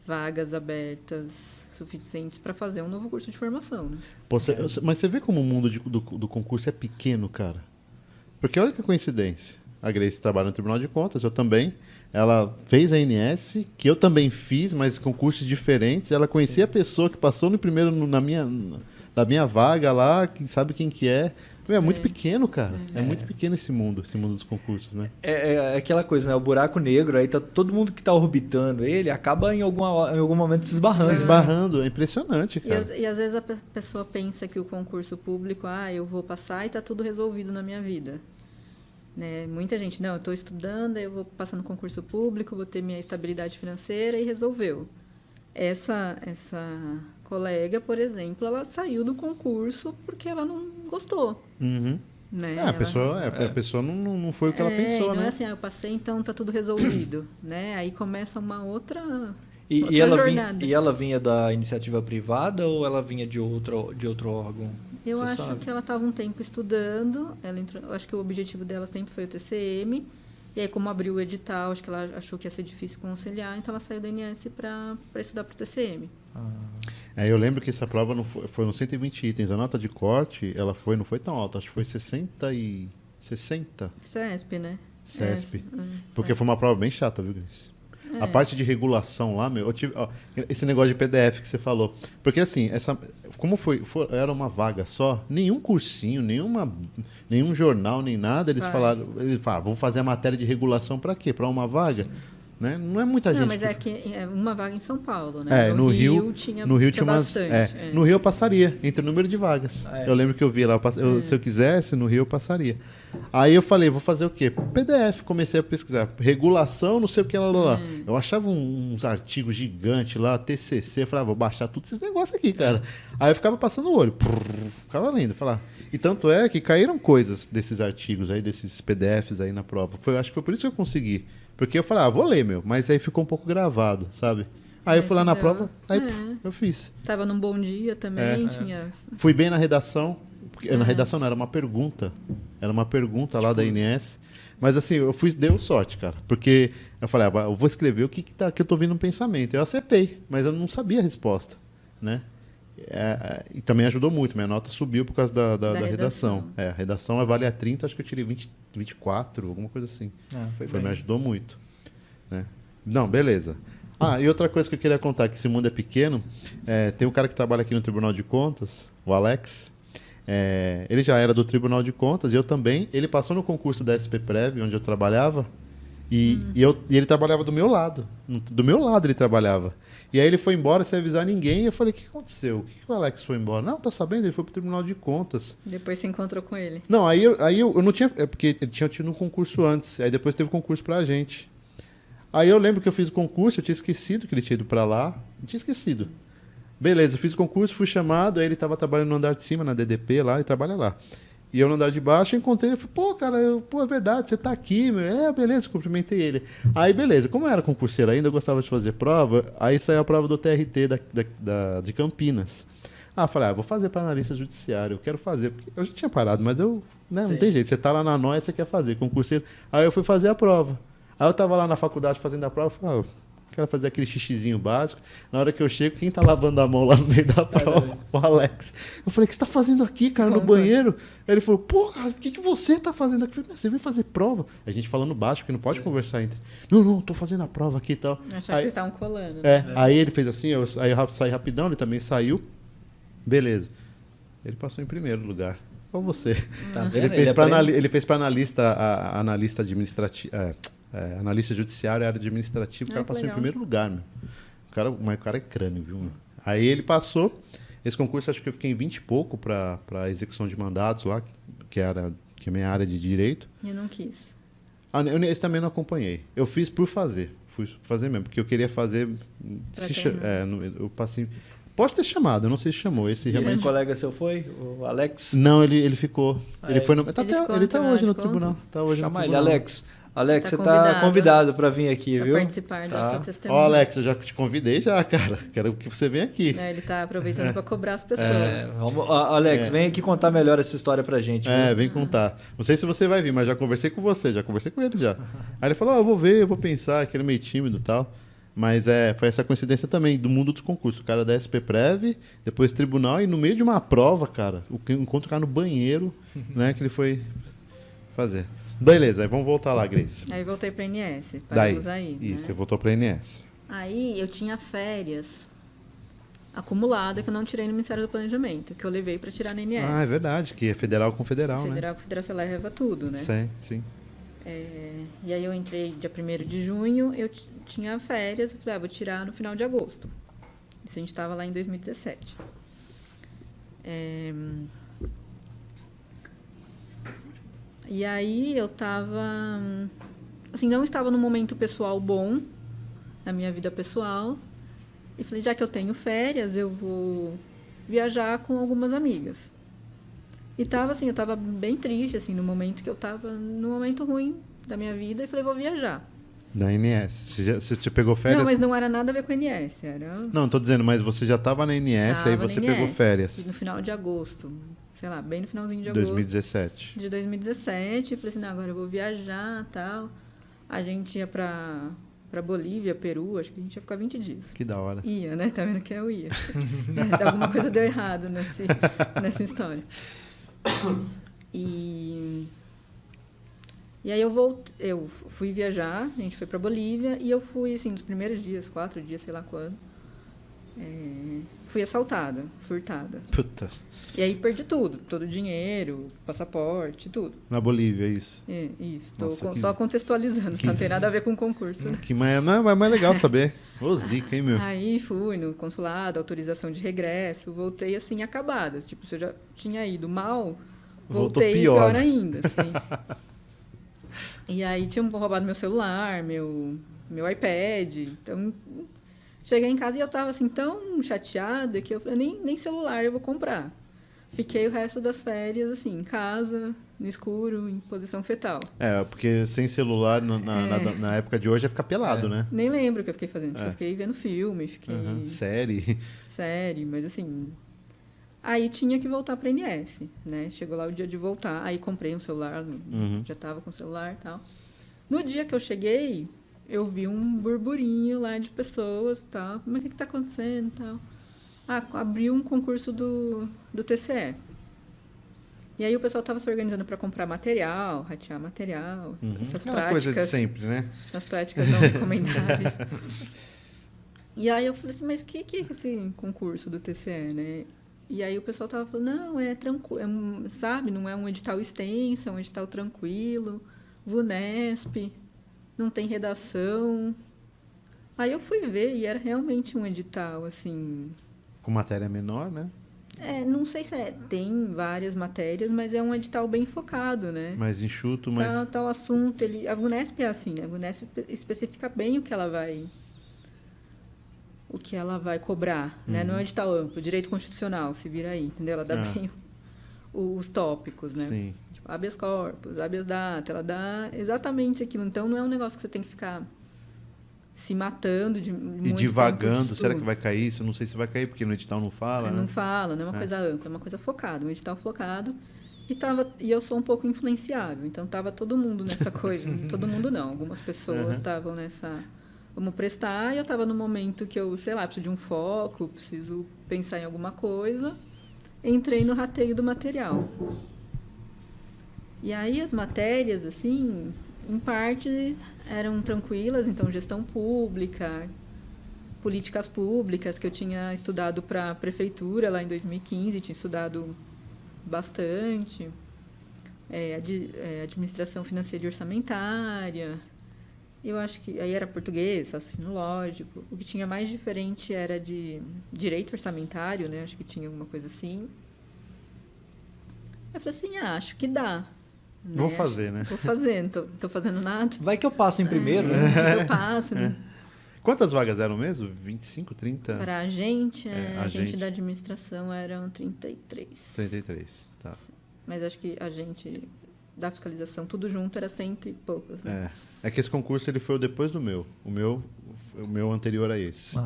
vagas abertas suficientes para fazer um novo curso de formação, né? Pô, mas você vê como o mundo do concurso é pequeno, cara? Porque olha que coincidência. A Grace trabalha no Tribunal de Contas, eu também. Ela fez a ANS, que eu também fiz, mas com cursos diferentes. Ela conhecia a pessoa que passou no primeiro na minha vaga lá, que sabe quem que é. É muito pequeno, cara. É muito pequeno esse mundo dos concursos, né? É aquela coisa, né? O buraco negro, aí tá todo mundo que tá orbitando ele acaba em algum momento se esbarrando. Se esbarrando, é impressionante, cara. E às vezes a pessoa pensa que o concurso público, eu vou passar e tá tudo resolvido na minha vida. Né? Muita gente, não, eu estou estudando, eu vou passar no concurso público, vou ter minha estabilidade financeira e resolveu. Essa colega, por exemplo, ela saiu do concurso porque ela não gostou. Uhum. Né? A pessoa não foi o que ela pensou, não né? é assim, eu passei, então tá tudo resolvido. Né? Aí começa uma outra E jornada. ela vinha da iniciativa privada ou ela vinha de outro órgão? Eu Você acho sabe? que ela estava um tempo estudando, eu acho que o objetivo dela sempre foi o TCM, e aí como abriu o edital, acho que ela achou que ia ser difícil conciliar, então ela saiu da INS para estudar para o TCM. Eu lembro que essa prova foi nos 120 itens. A nota de corte, não foi tão alta, acho que foi 60. CESP, né? CESP. Porque foi uma prova bem chata, viu, Grace? A parte de regulação lá, meu, eu tive, esse negócio de PDF que você falou. Porque assim, era uma vaga só, nenhum cursinho, nenhum jornal, nem nada, eles falaram, vamos fazer a matéria de regulação para quê? Para uma vaga? Né? Não é muita gente. Não, mas é uma vaga em São Paulo, né? No Rio tinha tinha bastante. No Rio eu passaria, entre o número de vagas. Eu lembro que eu vi lá, se eu quisesse, no Rio eu passaria. Aí eu falei, vou fazer o quê? PDF, comecei a pesquisar. Regulação, não sei o que lá. Eu achava uns artigos gigantes lá, TCC, eu falava, vou baixar todos esses negócios aqui, cara. Aí eu ficava passando o olho, ficava lendo, falar. E tanto é que caíram coisas desses artigos aí, desses PDFs aí na prova. Acho que foi por isso que eu consegui. Porque eu falei, vou ler, mas aí ficou um pouco gravado, sabe? Aí eu fui lá na prova, aí eu fiz. Tava num bom dia também, tinha... Fui bem na redação, porque na redação não, era uma pergunta. Era uma pergunta lá da INS. Mas assim, deu sorte, cara. Porque eu falei, eu vou escrever o que eu tô vendo no pensamento. Eu acertei, mas eu não sabia a resposta, né? E também ajudou muito, minha nota subiu por causa da redação. A redação vale a 30, acho que eu tirei 24, alguma coisa assim. Me ajudou muito. Né? Não, beleza. E outra coisa que eu queria contar, que esse mundo é pequeno, tem um cara que trabalha aqui no Tribunal de Contas, o Alex, ele já era do Tribunal de Contas, e eu também. Ele passou no concurso da SPPrev, onde eu trabalhava, e ele trabalhava do meu lado. Do meu lado ele trabalhava. E aí ele foi embora sem avisar ninguém. E eu falei, o que aconteceu? O que o Alex foi embora? Não, tá sabendo? Ele foi pro Tribunal de Contas. Depois se encontrou com ele. Não, aí eu não tinha... porque ele tinha tido um concurso antes. Aí depois teve concurso pra gente. Aí eu lembro que eu fiz o concurso, eu tinha esquecido que ele tinha ido pra lá. Não tinha esquecido. Beleza, eu fiz o concurso, fui chamado. Aí ele tava trabalhando no andar de cima, na DDP lá, ele trabalha lá. E eu no andar de baixo encontrei ele. Falei, pô, cara, pô, é verdade, você tá aqui, meu. Beleza, cumprimentei ele. Aí, beleza, como eu era concurseiro ainda, eu gostava de fazer prova. Aí saiu a prova do TRT de Campinas. Falei, vou fazer para analista judiciário, eu quero fazer. Porque eu já tinha parado, mas eu, né, não tem jeito. Você tá lá na noia, você quer fazer, concurseiro. Aí eu fui fazer a prova. Aí eu tava lá na faculdade fazendo a prova, falei, quero fazer aquele xixizinho básico. Na hora que eu chego, quem tá lavando a mão lá no meio da prova? O Alex. Eu falei, o que você tá fazendo aqui, cara, no banheiro? Aí ele falou, pô, cara, o que você tá fazendo aqui? Eu falei, você veio fazer prova? A gente falando baixo, porque não pode conversar entre. Não, tô fazendo a prova aqui e tal. Achava que vocês estavam colando. Aí ele fez assim, aí eu saí rapidão, ele também saiu. Beleza. Ele passou em primeiro lugar. Ou você. Tá Ele fez para analista administrativo, analista judiciário, área administrativa, o cara passou legal. em primeiro lugar, meu. O cara é crânio, viu, meu? Aí ele passou. Esse concurso acho que eu fiquei em 20 e pouco para execução de mandados lá, que é a minha área de direito. Eu não quis. Esse também não acompanhei. Eu fiz por fazer. Fui fazer mesmo, porque eu queria fazer. Eu passei. Pode ter chamado, eu não sei se chamou. Esse colega seu foi? O Alex? Não, ele ficou. Ele foi no. Ele tá hoje no conta? tribunal. Tá hoje Chama no ele, tribunal. Alex. Alex, Tá você tá convidado para vir aqui, pra viu? participar da sua testemunha. Ó, Alex, eu já te convidei já, cara. Quero que você venha aqui. Ele tá aproveitando para cobrar as pessoas. Alex, vem aqui contar melhor essa história pra gente. Viu? Vem contar. Não sei se você vai vir, mas já conversei com você, já conversei com ele já. Aí ele falou, eu vou ver, eu vou pensar, que ele é meio tímido e tal. Mas foi essa coincidência também do mundo dos concursos. O cara da SP-Prev, depois tribunal, e no meio de uma prova, cara, encontro o cara no banheiro, né, que ele foi fazer. Beleza, aí vamos voltar lá, Grace. Aí voltei para a INS, paramos aí. Isso, né? você voltou para a INS. Aí eu tinha férias acumulada que eu não tirei no Ministério do Planejamento, que eu levei para tirar na INS. É verdade, que é federal com federal, né? Federal com federal, você leva tudo, né? Sim. E aí eu entrei dia 1º de junho, eu tinha férias, eu falei, vou tirar no final de agosto. Isso a gente estava lá em 2017. E aí eu estava, assim, não estava num momento pessoal bom, na minha vida pessoal, e falei, já que eu tenho férias, eu vou viajar com algumas amigas. E tava assim, eu estava bem triste, assim, no momento que eu estava, no momento ruim da minha vida, e falei, vou viajar. Da INS. Você te pegou férias? Não, mas não era nada a ver com a INS, era... Não, tô dizendo, mas você já estava na INS, aí você pegou férias. No final de agosto, sei lá, bem no finalzinho de agosto. 2017. De 2017, eu falei assim, agora eu vou viajar e tal. A gente ia pra Bolívia, Peru, acho que a gente ia ficar 20 dias. Que da hora. Ia, né? Tá vendo que eu ia. Alguma coisa deu errado nessa história. E aí eu fui viajar, a gente foi pra Bolívia, e eu fui, assim, nos primeiros dias, 4 dias, sei lá quando, fui assaltada, furtada. Puta. E aí perdi tudo, todo o dinheiro, passaporte, tudo. Na Bolívia, isso. Isso, Nossa, só contextualizando, não tem nada a ver com o concurso. Né? Mas é legal saber. Ô, zica, hein, meu? Aí fui no consulado, autorização de regresso, voltei assim, acabada. Tipo, se eu já tinha ido mal, voltei pior ainda, assim. E aí tinham roubado meu celular, meu iPad, então... Cheguei em casa e eu tava assim, tão chateada que eu falei, nem celular eu vou comprar. Fiquei o resto das férias, assim, em casa, no escuro, em posição fetal. Porque sem celular na época de hoje ia ficar pelado, né? Nem lembro o que eu fiquei fazendo. Eu fiquei vendo filme, fiquei... Série, mas assim... Aí tinha que voltar pra INS, né? Chegou lá o dia de voltar, aí comprei um celular, já tava com o celular e tal. No dia que eu cheguei, eu vi um burburinho lá de pessoas e tal. Mas o que tá acontecendo e tal? Abriu um concurso do TCE. E aí o pessoal estava se organizando para comprar material, ratear material, essas Aquela práticas. Coisa de sempre, né? As práticas não recomendáveis. E aí eu falei assim, mas o que é esse concurso do TCE, né? E aí o pessoal tava falando, não, é tranquilo, sabe? Não é um edital extenso, é um edital tranquilo, VUNESP, não tem redação. Aí eu fui ver e era realmente um edital, assim... Com matéria menor, né? Não sei se tem várias matérias, mas é um edital bem focado, né? Mais enxuto, mas... Tal assunto, a VUNESP é assim, né? A VUNESP especifica bem o que ela vai cobrar, né? Não é um edital amplo, direito constitucional, se vira aí, entendeu? Ela dá bem os tópicos, né? Sim. Tipo, habeas corpus, habeas data, ela dá exatamente aquilo. Então, não é um negócio que você tem que ficar se matando de muito E tempo divagando, de será que estudo. vai cair isso? Eu não sei se vai cair, porque no edital não fala, né? Não fala, não é uma coisa ampla, é uma coisa focada, um edital focado. E eu sou um pouco influenciável, então estava todo mundo nessa coisa. Todo mundo não, algumas pessoas estavam nessa... Vamos prestar, e eu estava no momento que eu, sei lá, preciso de um foco, preciso pensar em alguma coisa. Entrei no rateio do material. E aí as matérias, assim, em parte eram tranquilas, então gestão pública, políticas públicas, que eu tinha estudado para a prefeitura lá em 2015, tinha estudado bastante, administração financeira e orçamentária. Eu acho que aí era português, raciocínio lógico. O que tinha mais diferente era de direito orçamentário, né? Acho que tinha alguma coisa assim. Eu falei assim, acho que dá. Né? Vou fazer, né? Vou fazer, não tô fazendo nada. Vai que eu passo em primeiro, né? Eu passo. Né? Quantas vagas eram mesmo? 25, 30? Para a gente, a gente da administração eram 33. 33, tá. Mas acho que a gente da fiscalização, tudo junto, era 100 e poucos. Né? É que esse concurso ele foi o depois do meu. O meu anterior a esse.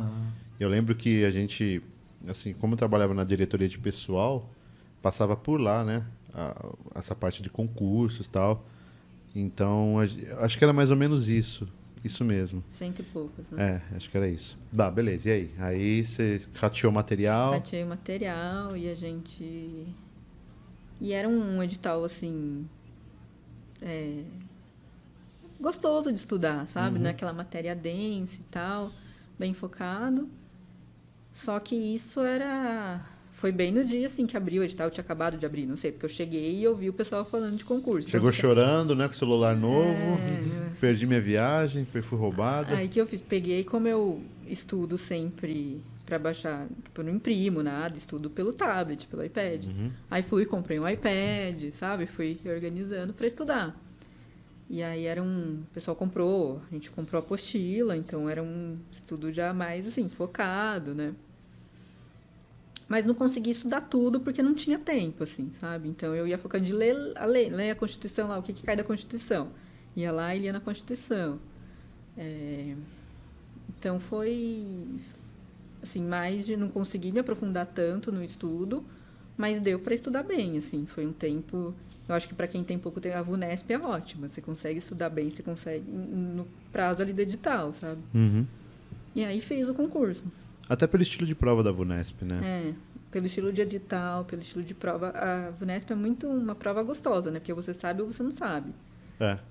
Eu lembro que a gente, assim, como eu trabalhava na diretoria de pessoal, passava por lá, né? Essa parte de concursos e tal. Então, acho que era mais ou menos isso. Isso mesmo. 100 e poucos, né? Acho que era isso. Tá, beleza. E aí? Aí você rateou o material? Ratei o material e a gente... E era um edital, assim... gostoso de estudar, sabe? Não é aquela matéria densa e tal, bem focado. Só que isso foi bem no dia, assim, que abriu o edital. Eu tinha acabado de abrir, não sei, porque eu cheguei e ouvi o pessoal falando de concurso. Chegou então, chorando, né? Com o celular novo. Perdi minha viagem, fui roubada. Aí que eu fiz, peguei, como eu estudo sempre para baixar, tipo, eu não imprimo nada, estudo pelo tablet, pelo iPad. Aí comprei um iPad, sabe? Fui organizando para estudar. E aí o pessoal comprou, a gente comprou a apostila, então era um estudo já mais, assim, focado, né? Mas não consegui estudar tudo porque não tinha tempo, assim, sabe? Então eu ia focando de ler a Constituição lá, o que cai da Constituição. Ia lá e lia na Constituição. Então foi, assim, mais de não conseguir me aprofundar tanto no estudo, mas deu para estudar bem, assim. Foi um tempo... Eu acho que para quem tem pouco tempo, a VUNESP é ótima. Você consegue estudar bem, você consegue no prazo ali do edital, sabe? E aí fez o concurso. Até pelo estilo de prova da VUNESP, né? Pelo estilo de edital, pelo estilo de prova. A VUNESP é muito uma prova gostosa, né? Porque você sabe ou você não sabe.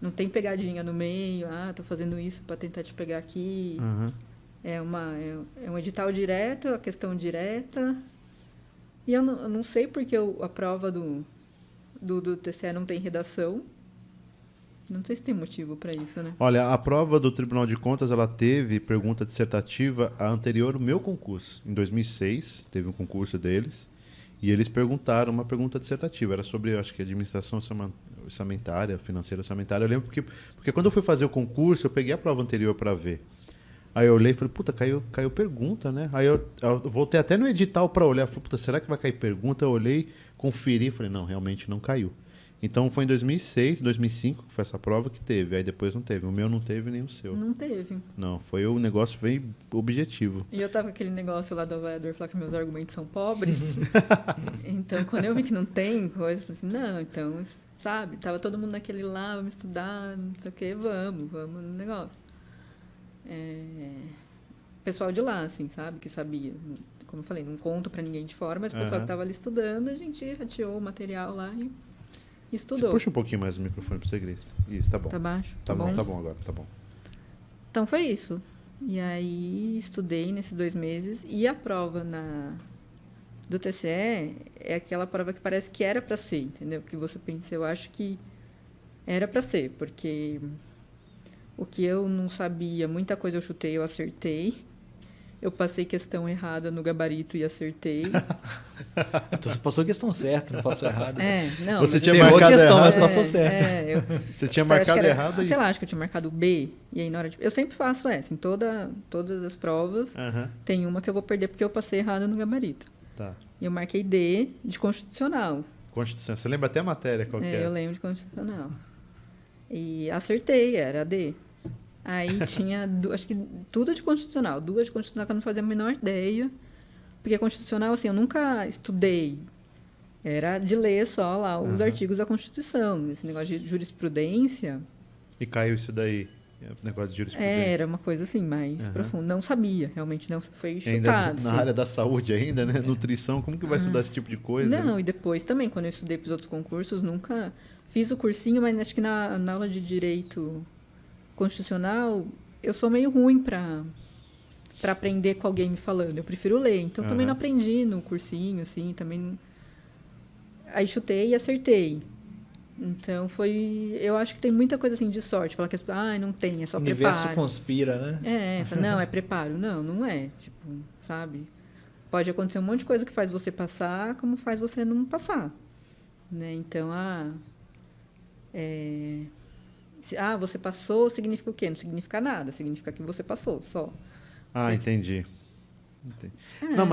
Não tem pegadinha no meio. Tô fazendo isso para tentar te pegar aqui. É um edital direto, a questão direta. E eu não sei porque a prova do TCE não tem redação. Não sei se tem motivo para isso, né? Olha, a prova do Tribunal de Contas, ela teve pergunta dissertativa a anterior ao meu concurso. Em 2006, teve um concurso deles, e eles perguntaram uma pergunta dissertativa. Era sobre, acho que, administração orçamentária, financeira orçamentária. Eu lembro porque quando eu fui fazer o concurso, eu peguei a prova anterior para ver. Aí eu olhei e falei, puta, caiu pergunta, né? Aí eu voltei até no edital para olhar. Falei, puta, será que vai cair pergunta? Eu olhei, conferi e falei, não, realmente não caiu. Então foi em 2006, 2005 que foi essa prova que teve. Aí depois não teve. O meu não teve, nem o seu. Não teve. Não, foi um negócio bem objetivo. E eu tava com aquele negócio lá do avaliador falar que meus argumentos são pobres. Então, quando eu vi que não tem coisa, eu falei assim, não, então, sabe? Tava todo mundo naquele lá, vamos estudar, não sei o quê, vamos no negócio. Pessoal de lá, assim, sabe? Que sabia. Como eu falei, não conto pra ninguém de fora, mas o pessoal que tava ali estudando, a gente rateou o material lá e estudou. Você puxa um pouquinho mais o microfone pra você, Grace. Isso, tá bom. Tá baixo? Tá bom agora, tá bom. Então foi isso. E aí estudei nesses 2 meses. E a prova do TCE é aquela prova que parece que era para ser, entendeu? Que você pensa, eu acho que era para ser, porque o que eu não sabia, muita coisa eu chutei, eu acertei. Eu passei questão errada no gabarito e acertei. Então você passou a questão certa, não passou errado. Não. Você mas tinha Você errou a marcado questão, errado. mas passou certo. Você tinha acho que marcado era, errado sei aí. lá, acho que eu tinha marcado B. E aí na hora de... Eu sempre faço essa. Em todas as provas, tem uma que eu vou perder porque eu passei errado no gabarito. Tá. E eu marquei D de constitucional. Constituição. Você lembra até a matéria qual que Eu é? lembro de constitucional. E acertei, era a D. Aí tinha, acho que tudo de constitucional. Duas de constitucional que eu não fazia a menor ideia. Porque constitucional, assim, eu nunca estudei. Era de ler só lá os artigos da Constituição. Esse negócio de jurisprudência. E caiu isso daí, negócio de jurisprudência. Era uma coisa assim, mais profunda. Não sabia, realmente não. Foi Ainda chutado. na assim. área da saúde ainda, né? Nutrição, como que vai estudar esse tipo de coisa? Não, né? e depois também, quando eu estudei para os outros concursos, nunca fiz o cursinho, mas acho que na aula de direito constitucional, eu sou meio ruim para aprender com alguém me falando. Eu prefiro ler. Então, também não aprendi no cursinho, assim, também... Aí chutei e acertei. Então, eu acho que tem muita coisa assim de sorte. Falar que não tem, é só O universo preparo. conspira, né? Não, é preparo. Não, não é. Tipo, sabe? Pode acontecer um monte de coisa que faz você passar, como faz você não passar. Né? Então, você passou, significa o quê? Não significa nada. Significa que você passou, só. Ah, entendi. Não,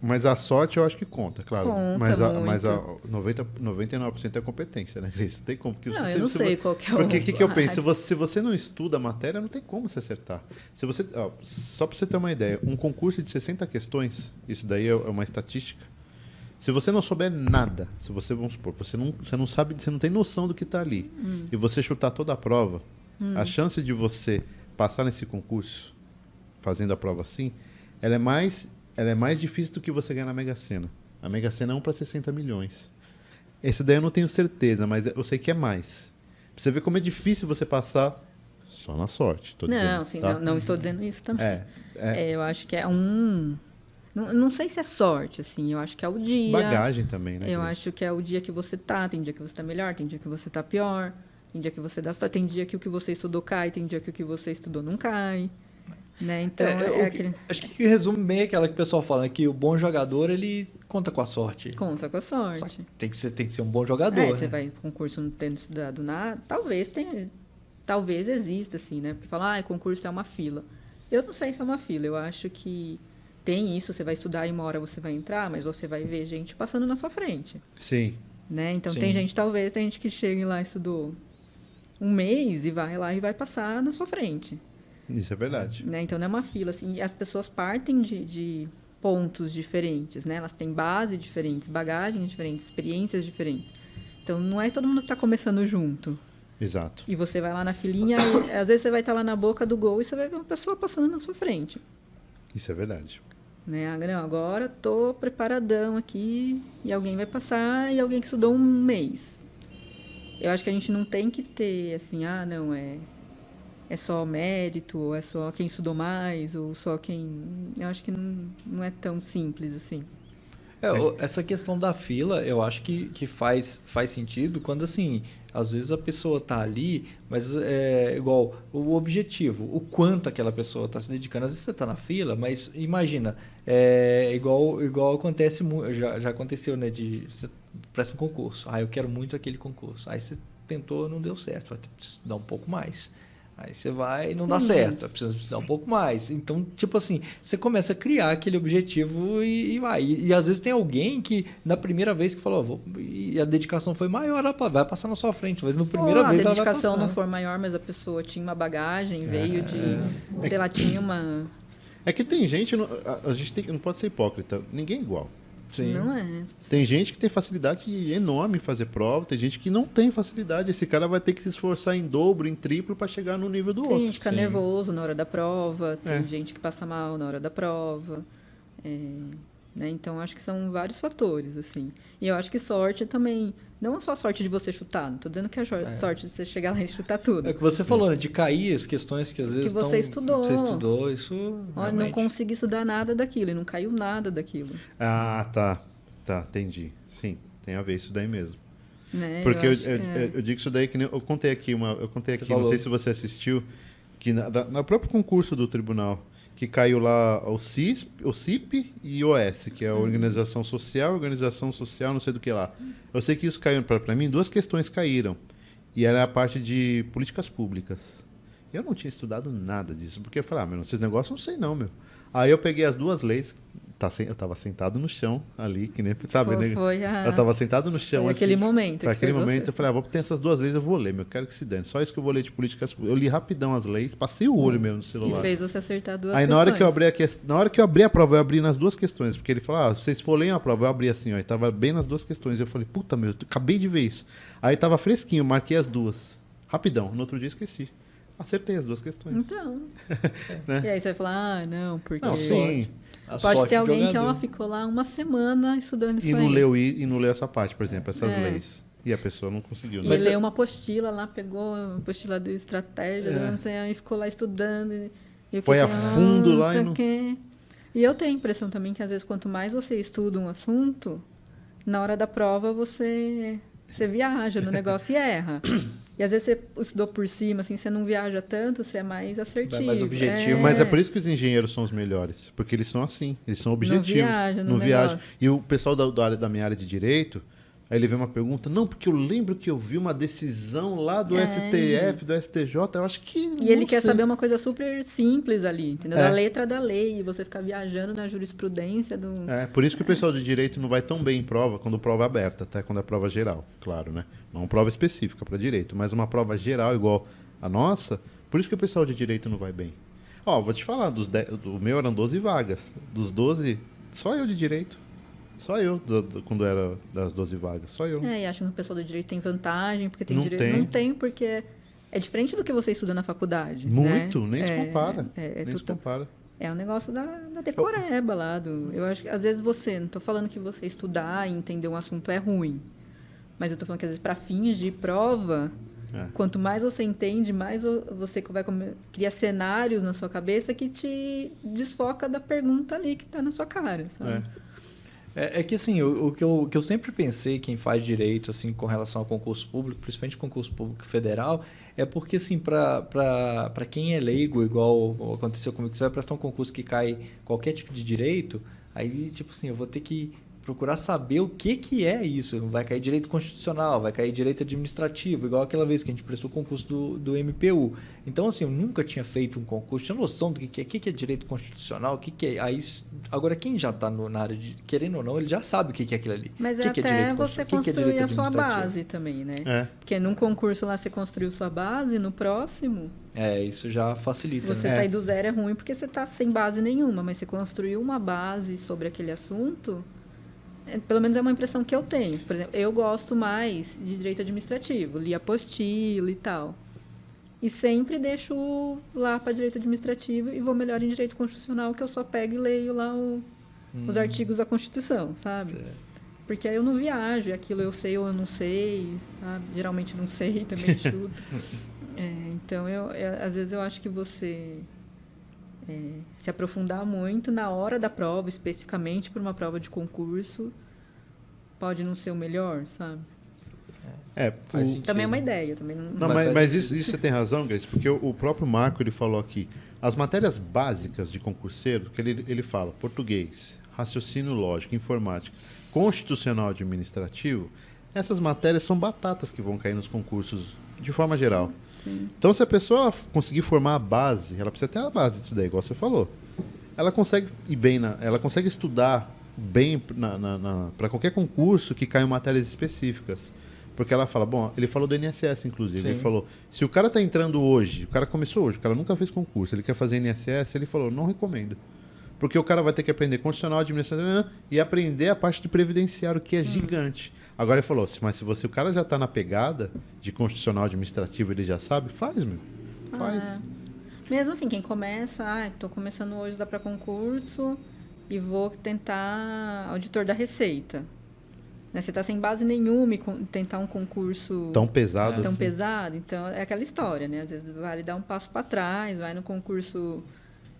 mas a sorte eu acho que conta, claro. Conta mas a muito. 99% é competência, né, Grace? Não tem como. Porque Não, eu não sei qual que é Porque o que eu a penso? Se você não estuda a matéria, não tem como você acertar. Só para você ter uma ideia, um concurso de 60 questões, isso daí é uma estatística. Se você não souber nada, se você, vamos supor, você não sabe, você não tem noção do que está ali, e você chutar toda a prova, a chance de você passar nesse concurso, fazendo a prova assim, ela é mais difícil do que você ganhar na Mega Sena. A Mega Sena é 1 para 60 milhões. Esse daí eu não tenho certeza, mas eu sei que é mais. Pra você ver como é difícil você passar só na sorte. Tô dizendo, Sim, tá? não estou dizendo isso também. É. Eu acho que é não sei se é sorte, assim. Eu acho que é o dia. Bagagem também, né? Eu Grace? acho que é o dia que você tá. Tem dia que você tá melhor, tem dia que você tá pior. Tem dia que você dá sorte, tem dia que o que você estudou cai, tem dia que o que você estudou não cai. Né? Então, Acho que resume bem aquela que o pessoal fala, né, que o bom jogador, ele conta com a sorte. Conta com a Só sorte. que tem que ser um bom jogador, né? Você vai para concurso não tendo estudado nada, talvez exista, assim, né? Porque fala, concurso é uma fila. Eu não sei se é uma fila, eu acho que tem isso, você vai estudar e uma hora você vai entrar, mas você vai ver gente passando na sua frente. Sim. Né? Então, Sim. tem gente que chega lá, estudou um mês e vai lá e vai passar na sua frente. Isso é verdade. Né? Então, não é uma fila. Assim, e as pessoas partem de pontos diferentes, né? Elas têm base diferentes, bagagens diferentes, experiências diferentes. Então, não é todo mundo que está começando junto. Exato. E você vai lá na filinha e, às vezes, você vai estar lá na boca do gol e você vai ver uma pessoa passando na sua frente. Isso é verdade. Né? Não, agora estou preparadão aqui e alguém vai passar e alguém que estudou um mês. Eu acho que a gente não tem que ter, assim, é só mérito, ou é só quem estudou mais, ou só quem... Eu acho que não é tão simples assim. Essa questão da fila, eu acho que faz sentido quando, assim, às vezes a pessoa está ali, mas é igual o objetivo, o quanto aquela pessoa está se dedicando. Às vezes você está na fila, mas imagina, igual acontece, já aconteceu, né, de você presta um concurso, eu quero muito aquele concurso, aí você tentou, não deu certo, vai ter que estudar um pouco mais. Aí você vai e não dá certo, precisa estudar um pouco mais. Então, tipo assim, você começa a criar aquele objetivo e vai. E às vezes tem alguém que, na primeira vez que falou, e a dedicação foi maior, ela vai passar na sua frente. Mas na primeira vez ela vai passar. A dedicação não for maior, mas a pessoa tinha uma bagagem, veio sei lá, tinha uma... É que tem gente, a gente não pode ser hipócrita, ninguém é igual. Sim. Não é. Tem gente que tem facilidade enorme em fazer prova, tem gente que não tem facilidade. Esse cara vai ter que se esforçar em dobro, em triplo para chegar no nível do Tem outro. gente que fica nervoso na hora da prova, tem gente que passa mal na hora da prova. Né? Então, acho que são vários fatores, assim. E eu acho que sorte também... Não só a sorte de você chutar, não estou dizendo que é sorte de você chegar lá e chutar tudo. É o que você falou, né? De cair as questões que às vezes que você estudou. Você estudou, isso Olha, não consegui estudar nada daquilo, e não caiu nada daquilo. Ah, tá, entendi. Sim, tem a ver isso daí mesmo. Né? Porque eu digo isso daí que eu contei aqui, não sei se você assistiu, que no próprio concurso do tribunal, que caiu lá o CIP e o OS, que é a Organização Social, não sei do que lá. Eu sei que isso caiu, para mim, 2 questões caíram. E era a parte de políticas públicas. Eu não tinha estudado nada disso, porque eu falei, esses negócios eu não sei não, meu. Aí eu peguei as 2 leis, Eu tava sentado no chão ali, que nem, sabe, né? Foi Eu tava sentado no chão. Foi aquele momento. Foi aquele momento, eu falei, vou ter essas 2 leis, eu vou ler, meu, eu quero que se dane. Só isso que eu vou ler de políticas. Eu li rapidão as leis, passei o olho mesmo no celular. E fez você acertar 2 Aí questões. na hora que eu abri a prova, eu abri nas 2 questões, porque ele falou, se vocês for ler a prova, eu abri assim, ó, e tava bem nas 2 questões. Eu falei, puta, meu, eu acabei de ver isso. Aí tava fresquinho, eu marquei as 2. Rapidão, no outro dia esqueci. Acertei as 2 questões. Então. Né? E aí você vai falar, não, porque... Não, sim. Pode ter alguém que ficou lá 1 semana estudando isso E não leu essa parte, por exemplo, essas leis. E a pessoa não conseguiu. E leu uma apostila lá, pegou a apostila de estratégia, não sei, aí ficou lá estudando. E eu foi a fundo lá e não sei. E eu tenho a impressão também que, às vezes, quanto mais você estuda um assunto, na hora da prova você viaja no negócio e erra. E às vezes você estudou por cima, assim, você não viaja tanto, você é mais assertivo. É mais objetivo. Mas é por isso que os engenheiros são os melhores. Porque eles são assim, eles são objetivos. Não viaja. E o pessoal da minha área de direito, aí ele vê uma pergunta, não, porque eu lembro que eu vi uma decisão lá do STF, do STJ, eu acho que... E ele quer saber uma coisa super simples ali, entendeu? Da letra da lei, e você ficar viajando na jurisprudência do... Por isso que o pessoal de direito não vai tão bem em prova quando prova é aberta, até quando é prova geral, claro, né? Não uma prova específica para direito, mas uma prova geral igual a nossa, por isso que o pessoal de direito não vai bem. Ó, vou te falar, o meu eram 12 vagas, dos 12, só eu de direito. Só eu, quando era das 12 vagas, só eu. E acham que o pessoal do direito tem vantagem, porque tem Não direito. tem. Não tem, porque é diferente do que você estuda na faculdade. Muito, né? nem se compara. Nem tudo, se compara. É um negócio da decoreba lá. Eu acho que às vezes não estou falando que você estudar e entender um assunto é ruim. Mas eu estou falando que às vezes para fins de prova, quanto mais você entende, mais você vai criar cenários na sua cabeça que te desfoca da pergunta ali que está na sua cara, sabe? É que assim, o que eu sempre pensei, quem faz direito assim com relação ao concurso público, principalmente concurso público federal, é porque assim, para quem é leigo, igual aconteceu comigo, você vai prestar um concurso que cai qualquer tipo de direito, aí tipo assim, eu vou ter que procurar saber o que é isso. Vai cair direito constitucional, vai cair direito administrativo, igual aquela vez que a gente prestou o concurso do MPU. Então, assim, eu nunca tinha feito um concurso, tinha noção do que é direito constitucional, o que é. Aí, agora, quem já está na área de, querendo ou não, ele já sabe o que é aquilo ali. Mas que até você construir a sua base também, né? Porque num concurso lá você construiu sua base, no próximo... isso já facilita. Você sair do zero é ruim porque você está sem base nenhuma, mas você construiu uma base sobre aquele assunto... Pelo menos é uma impressão que eu tenho. Por exemplo, eu gosto mais de direito administrativo, li apostila e tal. E sempre deixo lá para direito administrativo e vou melhor em direito constitucional, que eu só pego e leio lá os artigos da Constituição, sabe? Certo. Porque aí eu não viajo, e aquilo eu sei ou eu não sei, sabe? Geralmente não sei, também chuto. Então, às vezes eu acho que você... se aprofundar muito na hora da prova, especificamente para uma prova de concurso, pode não ser o melhor, sabe? Também é uma ideia. Também não mas isso você tem razão, Grace, porque o próprio Marco ele falou aqui, as matérias básicas de concurseiro, que ele fala, português, raciocínio lógico, informática, constitucional administrativo, essas matérias são batatas que vão cair nos concursos de forma geral. Sim. Então, se a pessoa conseguir formar a base, ela precisa ter a base disso daí, igual você falou. Ela consegue ir bem, ela consegue estudar bem para qualquer concurso que caiam matérias específicas. Porque ela fala, ele falou do INSS, inclusive. Sim. Ele falou, se o cara está entrando hoje, o cara começou hoje, o cara nunca fez concurso, ele quer fazer INSS, ele falou, não recomendo. Porque o cara vai ter que aprender constitucional, administrativo e aprender a parte de previdenciário, que é gigante. Agora ele falou, mas se o cara já está na pegada de constitucional administrativo, ele já sabe, faz, meu. Faz. Mesmo assim, quem começa, estou começando hoje, dá para concurso e vou tentar auditor da Receita. Né? Você está sem base nenhuma e tentar um concurso tão pesado assim. Pesado, então é aquela história, né? Às vezes vale dar um passo para trás, vai no concurso,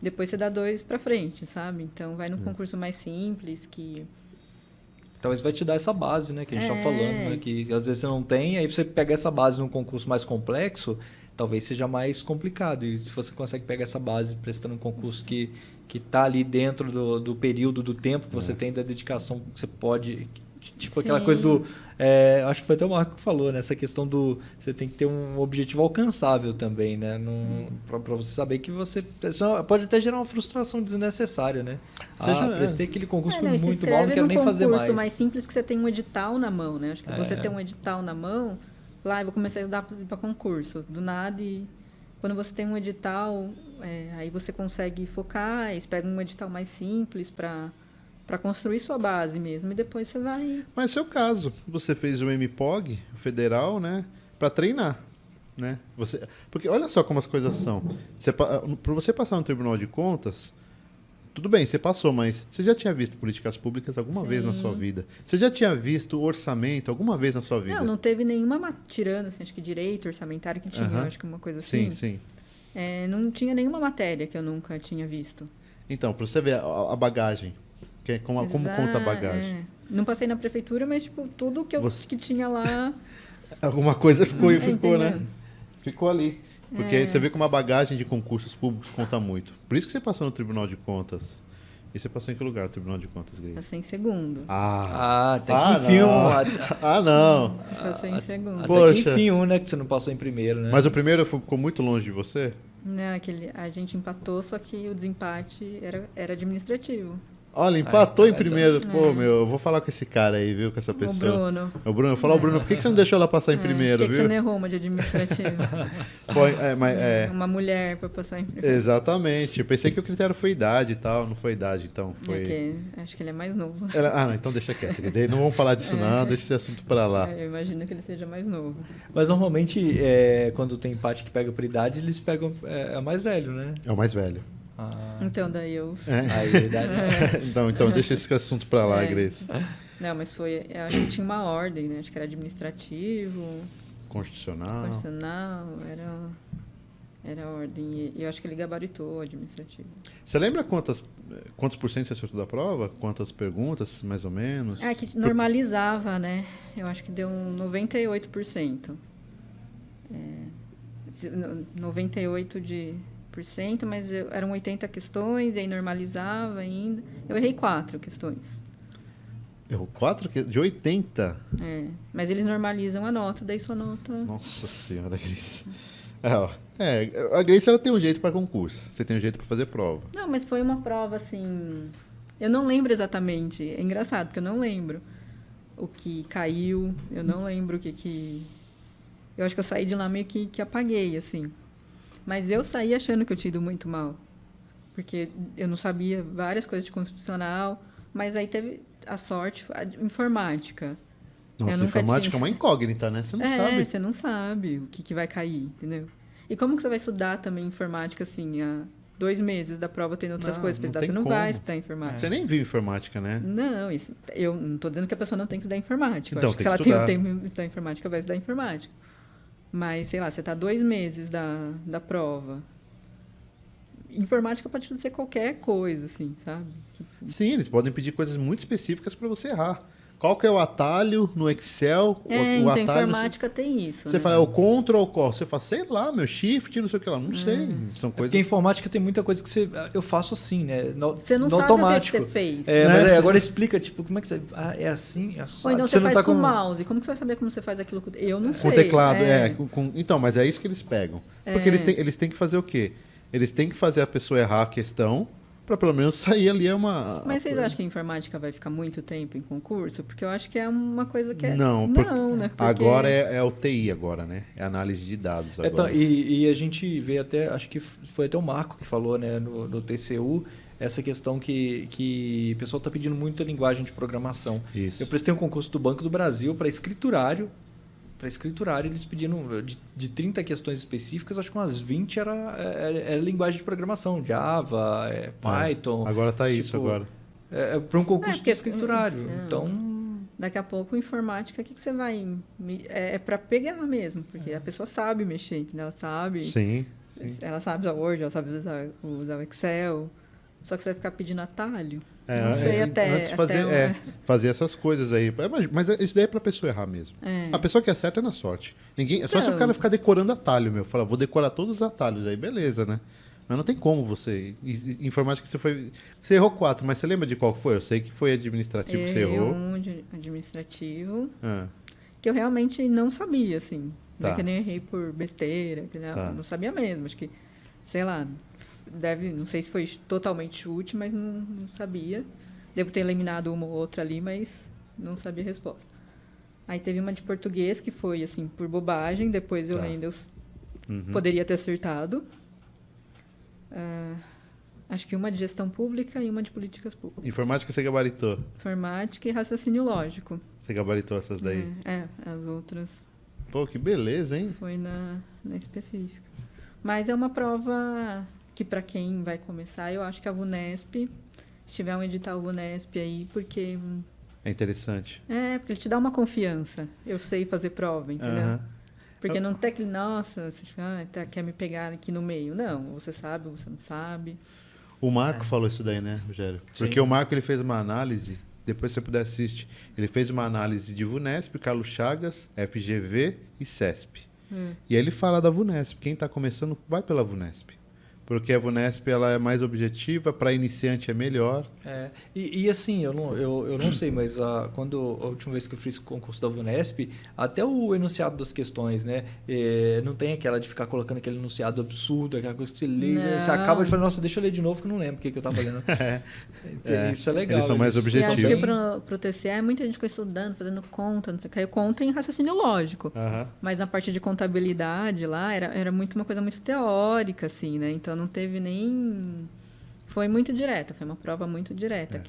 depois você dá 2 para frente, sabe? Então vai no concurso mais simples que... Talvez vai te dar essa base, né, que a gente está falando, né, que às vezes você não tem, aí você pega essa base num concurso mais complexo, talvez seja mais complicado. E se você consegue pegar essa base prestando um concurso que está ali dentro do período, do tempo que você tem, da dedicação que você pode... Tipo aquela coisa Acho que foi até o Marco que falou, né? Essa questão do... Você tem que ter um objetivo alcançável também, né? Para você saber que você... Pode até gerar uma frustração desnecessária, né? Prestei aquele concurso, foi muito mal, não quero nem fazer mais. É um concurso mais simples que você tem um edital na mão, né? Acho que você tem um edital na mão, lá eu vou começar a estudar para concurso. Do nada, e quando você tem um edital, aí você consegue focar, e pega um edital mais simples para construir sua base mesmo, e depois você vai... Mas seu caso, você fez o MPOG, o federal, né, para treinar, né? Porque olha só como as coisas são. Para você passar no Tribunal de Contas, tudo bem, você passou, mas você já tinha visto políticas públicas alguma vez na sua vida? Você já tinha visto orçamento alguma vez na sua vida? Não teve nenhuma, tirando, assim, acho que direito orçamentário que tinha, acho que uma coisa assim. Sim. Não tinha nenhuma matéria que eu nunca tinha visto. Então, para você ver a bagagem, como conta a bagagem. Não passei na prefeitura, mas tipo, tudo que tinha lá... Alguma coisa ficou, né? Ficou ali. Porque você vê como a bagagem de concursos públicos conta muito. Por isso que você passou no Tribunal de Contas. E você passou em que lugar no Tribunal de Contas, Grace? Passei em segundo. Até que enfim não. Passei em segundo. Até que enfim né? Que você não passou em primeiro, né? Mas o primeiro ficou muito longe de você? Não, a gente empatou, só que o desempate era administrativo. Olha, empatou em primeiro. Pô, eu vou falar com esse cara aí, viu? Com essa pessoa. O Bruno. Eu falo, Bruno, por que você não deixou ela passar em primeiro, viu? Por que você não errou uma de administrativo? Uma mulher para passar em primeiro. Exatamente. Eu pensei que o critério foi idade e tal. Não foi idade, então. Foi... Acho que ele é mais novo. Não, então deixa quieto. Não vamos falar disso não, deixa esse assunto para lá. Eu imagino que ele seja mais novo. Mas normalmente, quando tem empate que pega por idade, eles pegam a mais velho, né? É o mais velho. Então daí eu... Então deixa esse assunto para lá, Grace. Não, mas eu acho que tinha uma ordem, né? Acho que era administrativo... Constitucional, era a ordem. E eu acho que ele gabaritou o administrativo. Você lembra quantos por cento você acertou da prova? Quantas perguntas, mais ou menos? Que normalizava, né? Eu acho que deu 98%. 98%, mas eram 80 questões, e aí normalizava ainda. Eu errei 4 questões. Errou 4 de 80? Mas eles normalizam a nota, daí sua nota... Nossa Senhora, Grace. A Grace, ela tem um jeito para concurso. Você tem um jeito para fazer prova. Não, mas foi uma prova, assim... Eu não lembro exatamente. É engraçado, porque eu não lembro o que caiu. Eu não lembro o que... Eu acho que eu saí de lá meio que apaguei, assim. Mas eu saí achando que eu tinha ido muito mal. Porque eu não sabia várias coisas de constitucional. Mas aí teve a sorte, a informática. Nossa, informática é uma incógnita, né? Você não sabe. Você não sabe o que vai cair, entendeu? E como que você vai estudar também informática, assim, há 2 meses da prova tendo outras coisas para estudar? Você não vai estudar informática. Você nem viu informática, né? Não, eu não estou dizendo que a pessoa não tem que estudar informática. Então, acho que se ela tem o tempo de estudar informática, vai estudar informática. Mas, sei lá, você está 2 meses da prova. Informática pode ser qualquer coisa, assim, sabe? Sim, eles podem pedir coisas muito específicas para você errar. Qual que é o atalho no Excel? O atalho informática tem isso. Você fala, o Ctrl ou qual? Você fala, sei lá, meu Shift, não sei o que lá. Não sei. São coisas... Porque informática tem muita coisa que eu faço assim, né? Você não sabe automático. O que você fez. Agora explica, tipo, como é que você... é assim, é assim. Ou então você faz com o mouse. Como que você vai saber como você faz aquilo? Eu não sei. Com teclado, Então, mas é isso que eles pegam. Porque eles têm que fazer o quê? Eles têm que fazer a pessoa errar a questão... para pelo menos sair ali Mas vocês acham que a informática vai ficar muito tempo em concurso? Porque eu acho que é uma coisa que é... Não, né? Porque... Agora é o TI agora, né? É análise de dados agora. E a gente vê até, acho que foi até o Marco que falou, né, no TCU, essa questão que o pessoal está pedindo muito a linguagem de programação. Isso. Eu prestei um concurso do Banco do Brasil para escriturário. Eles pediram de 30 questões específicas, acho que umas 20 era linguagem de programação, Java, Python. Agora está isso agora. Para um concurso de escriturário. Então... Daqui a pouco, informática, o que você vai... É para pegar mesmo, porque a pessoa sabe mexer, entendeu? Ela sabe... Sim. Ela sabe usar Word, ela sabe usar o Excel. Só que você vai ficar pedindo atalho. Não sei antes fazer essas coisas aí. Mas isso daí é pra pessoa errar mesmo. A pessoa que acerta é na sorte. Só se o cara ficar decorando atalho, Fala, vou decorar todos os atalhos aí, beleza, né? Mas não tem como você... Informática, você errou 4, mas você lembra de qual foi? Eu sei que foi administrativo que você errou. Um administrativo. que eu realmente não sabia, assim. Não Tá. é que nem errei por besteira, que Tá. não sabia mesmo. Acho que, sei lá, não sei se foi totalmente chute, mas não sabia. Devo ter eliminado uma ou outra ali, mas não sabia a resposta. Aí teve uma de português que foi, assim, por bobagem. Depois eu Tá. lendo, eu Uhum. poderia ter acertado. Acho que uma de gestão pública e uma de políticas públicas. Informática você gabaritou. Informática e raciocínio lógico. Você gabaritou essas daí. As outras Pô, que beleza, hein? foi na específica. Mas é uma prova que, para quem vai começar, eu acho que a VUNESP, se tiver um edital VUNESP aí, porque É interessante. porque ele te dá uma confiança. Eu sei fazer prova, entendeu? Aham. Porque não tem aquele, nossa, você quer me pegar aqui no meio. Não, você sabe, você não sabe. O Marco falou isso daí, né, Rogério? Porque Sim. o Marco ele fez uma análise, depois se você puder assistir, ele fez uma análise de VUNESP, Carlos Chagas, FGV e CESP. E aí ele fala da VUNESP. Quem está começando, vai pela VUNESP. Porque a VUNESP ela é mais objetiva, para iniciante é melhor. E assim, eu não sei, mas quando a última vez que eu fiz o concurso da VUNESP, até o enunciado das questões, né? Não tem aquela de ficar colocando aquele enunciado absurdo, aquela coisa que você lê, você acaba de falar, nossa, deixa eu ler de novo que eu não lembro o que eu estava fazendo. Isso é legal. Eles são mais E acho objetivos. que pro TCE, muita gente ficou estudando, fazendo conta, não sei o que. Conta em raciocínio lógico. Aham. Mas na parte de contabilidade lá, era muito uma coisa muito teórica, assim, né? Então não teve nem... Foi muito direta, foi uma prova muito direta.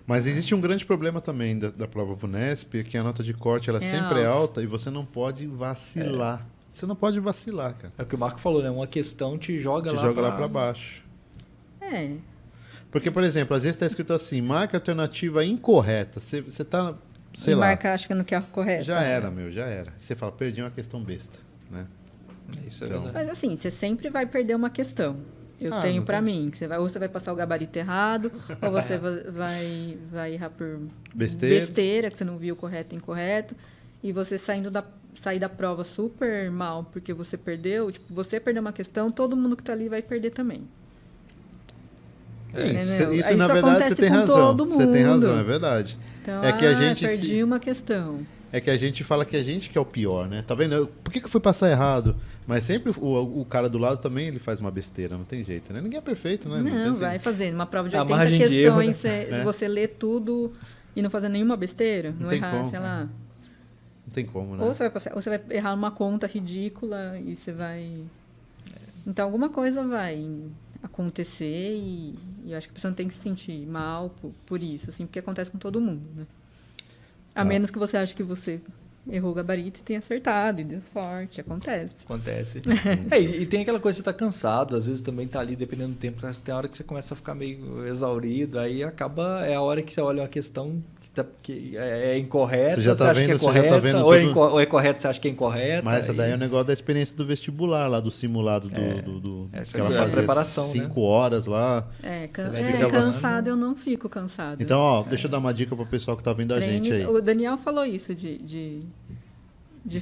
Mas existe um grande problema também da prova VUNESP, que a nota de corte ela sempre é alta e você não pode vacilar. Você não pode vacilar, cara. É o que o Marco falou, né? Uma questão te joga lá para baixo. É. Porque, por exemplo, às vezes está escrito assim, marca alternativa incorreta. Você tá, sei lá, marcar, acho que não quer correto. já era. Você fala, perdi uma questão besta, né? Isso é Então, verdade. Mas assim, você sempre vai perder uma questão. Eu tenho não pra tem- mim, que ou você vai passar o gabarito errado, ou você vai errar por Besteira. que você não viu correto e incorreto, e você sair da prova super mal porque você perdeu, tipo, você perdeu uma questão, todo mundo que tá ali vai perder também. Entendeu? Isso Aí na isso verdade acontece você tem com razão. todo Você tem razão, mundo. é verdade. Então, É que a gente perdi uma questão. É que a gente fala que a gente que é o pior, né? Tá vendo? Por que eu fui passar errado? Mas sempre o cara do lado também ele faz uma besteira, não tem jeito, né? Ninguém é perfeito, né? Não, tem- vai fazendo. Uma prova de A 80 margem de erro, questões, né? se você lê tudo e não fazer nenhuma besteira, não tem errar, como, sei lá. Não tem como, né? Ou você vai errar uma conta ridícula e você vai... Então, alguma coisa vai acontecer e eu acho que a pessoa não tem que se sentir mal por isso, assim, porque acontece com todo mundo, né? A menos que você ache que você errou o gabarito e tenha acertado, e deu sorte, acontece. Acontece. E tem aquela coisa, você tá cansado, às vezes também tá ali, dependendo do tempo, tem hora que você começa a ficar meio exaurido, aí é a hora que você olha uma questão que é incorreta, Você já tá acha vendo- que é você já tá correta, vendo tudo- ou é correto, você acha que é incorreta. Mas essa daí é o e- negócio da experiência do vestibular, lá do simulado do Essa que ela é a fazia preparação, 5 horas lá. fica Cansado, eu não fico cansado. Então, ó, deixa eu dar uma dica pro pessoal que tá vendo a gente aí. O Daniel falou isso de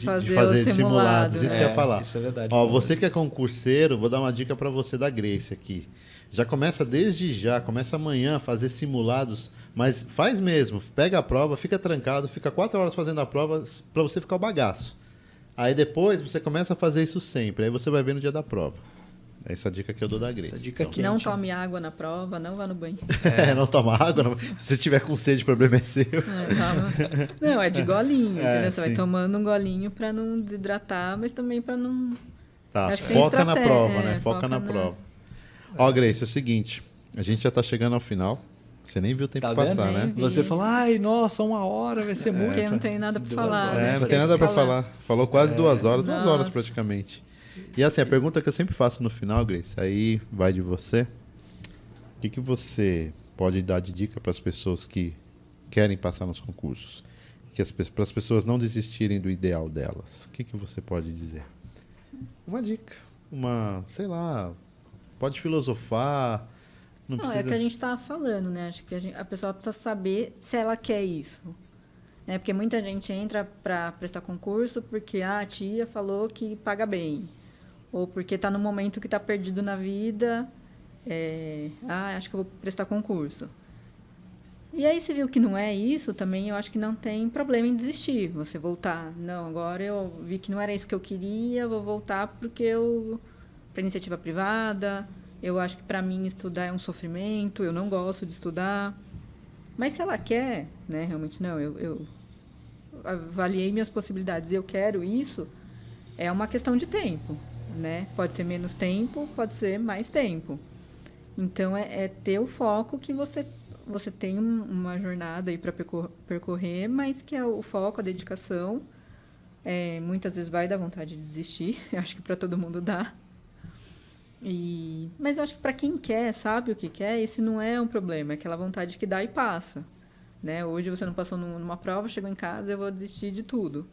fazer, fazer o simulado. simulados, isso que eu ia falar. Isso é verdade. Ó, você que é concurseiro, vou dar uma dica para você da Grace aqui. Já começa desde já, começa amanhã a fazer simulados, mas faz mesmo. Pega a prova, fica trancado, fica 4 horas fazendo a prova para você ficar o bagaço. Aí depois você começa a fazer isso sempre, aí você vai ver no dia da prova. Essa dica que eu dou da Grace. Essa dica aqui. Não tome água na prova, não vá no banheiro. Não toma água. Se você tiver com sede, o problema é seu. Não, é de golinho, entendeu? Você vai sim. tomando um golinho para não desidratar, mas também para não... Tá, Acho que tem foca na estratégia, prova, né? Foca na prova. Ó, Grace, é o seguinte, a gente já tá chegando ao final. Você nem viu o tempo Tá passar, vendo? né? Vi. Você fala, ai, nossa, 1 hora vai ser muito. Porque não tem nada para 2 falar. horas. Não tem nada pra falar. Falou quase 2 horas, 2 horas Nossa. praticamente. E assim, a pergunta que eu sempre faço no final, Grace, aí vai de você. O que você pode dar de dica para as pessoas que querem passar nos concursos? Para as pessoas não desistirem do ideal delas. O que você pode dizer? Uma dica. Sei lá, pode filosofar. Não Não, precisa... é o que a gente estava falando, né? Acho que a pessoa precisa saber se ela quer isso. Né? Porque muita gente entra para prestar concurso porque a tia falou que paga bem. Ou porque está no momento que está perdido na vida. Acho que eu vou prestar concurso. E aí, se viu que não é isso, também eu acho que não tem problema em desistir. Você voltar. Não, agora eu vi que não era isso que eu queria, vou voltar porque eu... para iniciativa privada. Eu acho que, para mim, estudar é um sofrimento. Eu não gosto de estudar. Mas se ela quer, né? Realmente, não. Eu avaliei minhas possibilidades e eu quero isso. É uma questão de tempo, né? Pode ser menos tempo, pode ser mais tempo. Então, é ter o foco que você tem uma jornada aí para percorrer, mas que é o foco, a dedicação. Muitas vezes vai dar vontade de desistir. Eu acho que para todo mundo dá. Mas eu acho que para quem quer, sabe o que quer, esse não é um problema. É aquela vontade que dá e passa. Né? Hoje você não passou numa prova, chegou em casa, eu vou desistir de tudo.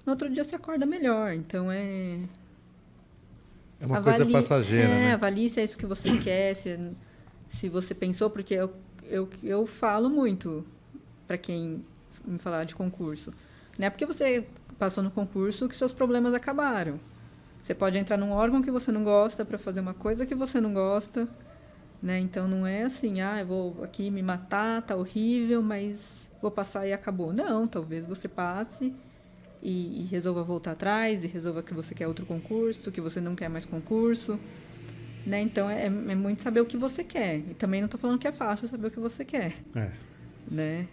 No outro dia você acorda melhor. Então, É uma coisa passageira, né? Avalie se é isso que você quer, se você pensou, porque eu falo muito para quem me falar de concurso. Não é porque você passou no concurso que seus problemas acabaram. Você pode entrar num órgão que você não gosta para fazer uma coisa que você não gosta, né? Então, não é assim, eu vou aqui me matar, tá horrível, mas vou passar e acabou. Não, talvez você passe e resolva voltar atrás, e resolva que você quer outro concurso, que você não quer mais concurso, né? Então, é muito saber o que você quer. E também não estou falando que é fácil saber o que você quer. Né?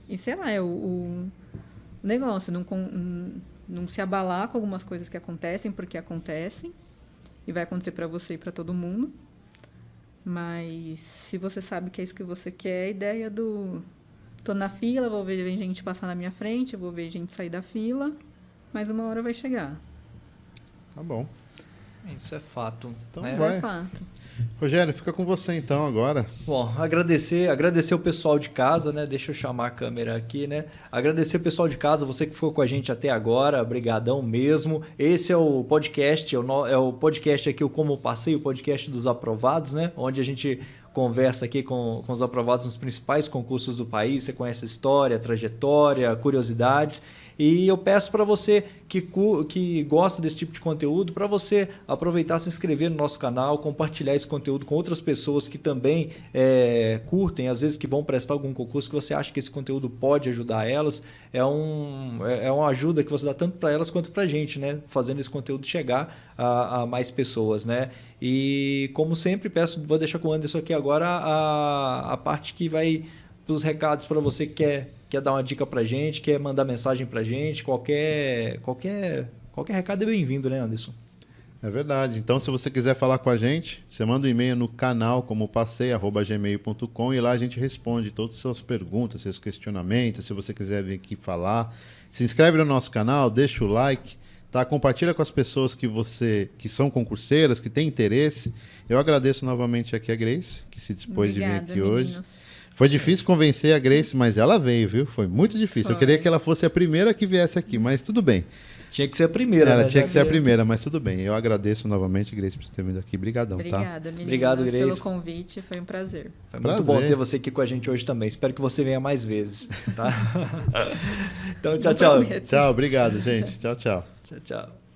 E, sei lá, o negócio, não se abalar com algumas coisas que acontecem, porque acontecem, e vai acontecer para você e para todo mundo. Mas, se você sabe que é isso que você quer, a ideia do... Tô na fila, vou ver gente passar na minha frente, vou ver gente sair da fila, mas uma hora vai chegar. Tá bom. Isso é fato. Então Isso é fato. Rogério, fica com você então agora. Bom, agradecer o pessoal de casa, né? Deixa eu chamar a câmera aqui, né? Agradecer o pessoal de casa, você que ficou com a gente até agora, brigadão mesmo. Esse é o podcast, é o podcast aqui, o Como Passei, o podcast dos aprovados, né? Onde a gente conversa aqui com os aprovados nos principais concursos do país, você conhece a história, a trajetória, curiosidades. E eu peço para você que gosta desse tipo de conteúdo, para você aproveitar, se inscrever no nosso canal, compartilhar esse conteúdo com outras pessoas que também curtem, às vezes que vão prestar algum concurso, que você acha que esse conteúdo pode ajudar elas. É uma ajuda que você dá tanto para elas quanto para a gente, né? Fazendo esse conteúdo chegar a mais pessoas, né? E como sempre, vou deixar com o Anderson aqui agora a parte que vai dos recados para você que quer dar uma dica pra gente, quer mandar mensagem pra gente, qualquer recado é bem-vindo, né, Anderson? É verdade. Então, se você quiser falar com a gente, você manda um e-mail no canal comopassei@gmail.com e lá a gente responde todas as suas perguntas, seus questionamentos, se você quiser vir aqui falar. Se inscreve no nosso canal, deixa o like, tá? Compartilha com as pessoas que são concurseiras, que têm interesse. Eu agradeço novamente aqui a Grace, que se dispôs de vir aqui hoje. Foi difícil convencer a Grace, mas ela veio, viu? Foi muito difícil. Eu queria que ela fosse a primeira que viesse aqui, mas tudo bem. Tinha que ser a primeira, Ela né? tinha que ser a primeira, mas tudo bem. Eu agradeço novamente, Grace, por você ter vindo aqui. Obrigadão, Obrigada, tá? meninas, Obrigado, Grace, pelo convite. Foi um prazer. Foi muito bom ter você aqui com a gente hoje também. Espero que você venha mais vezes, tá? Então, tchau, tchau. Tchau, obrigado, gente. Tchau, tchau. Tchau, tchau.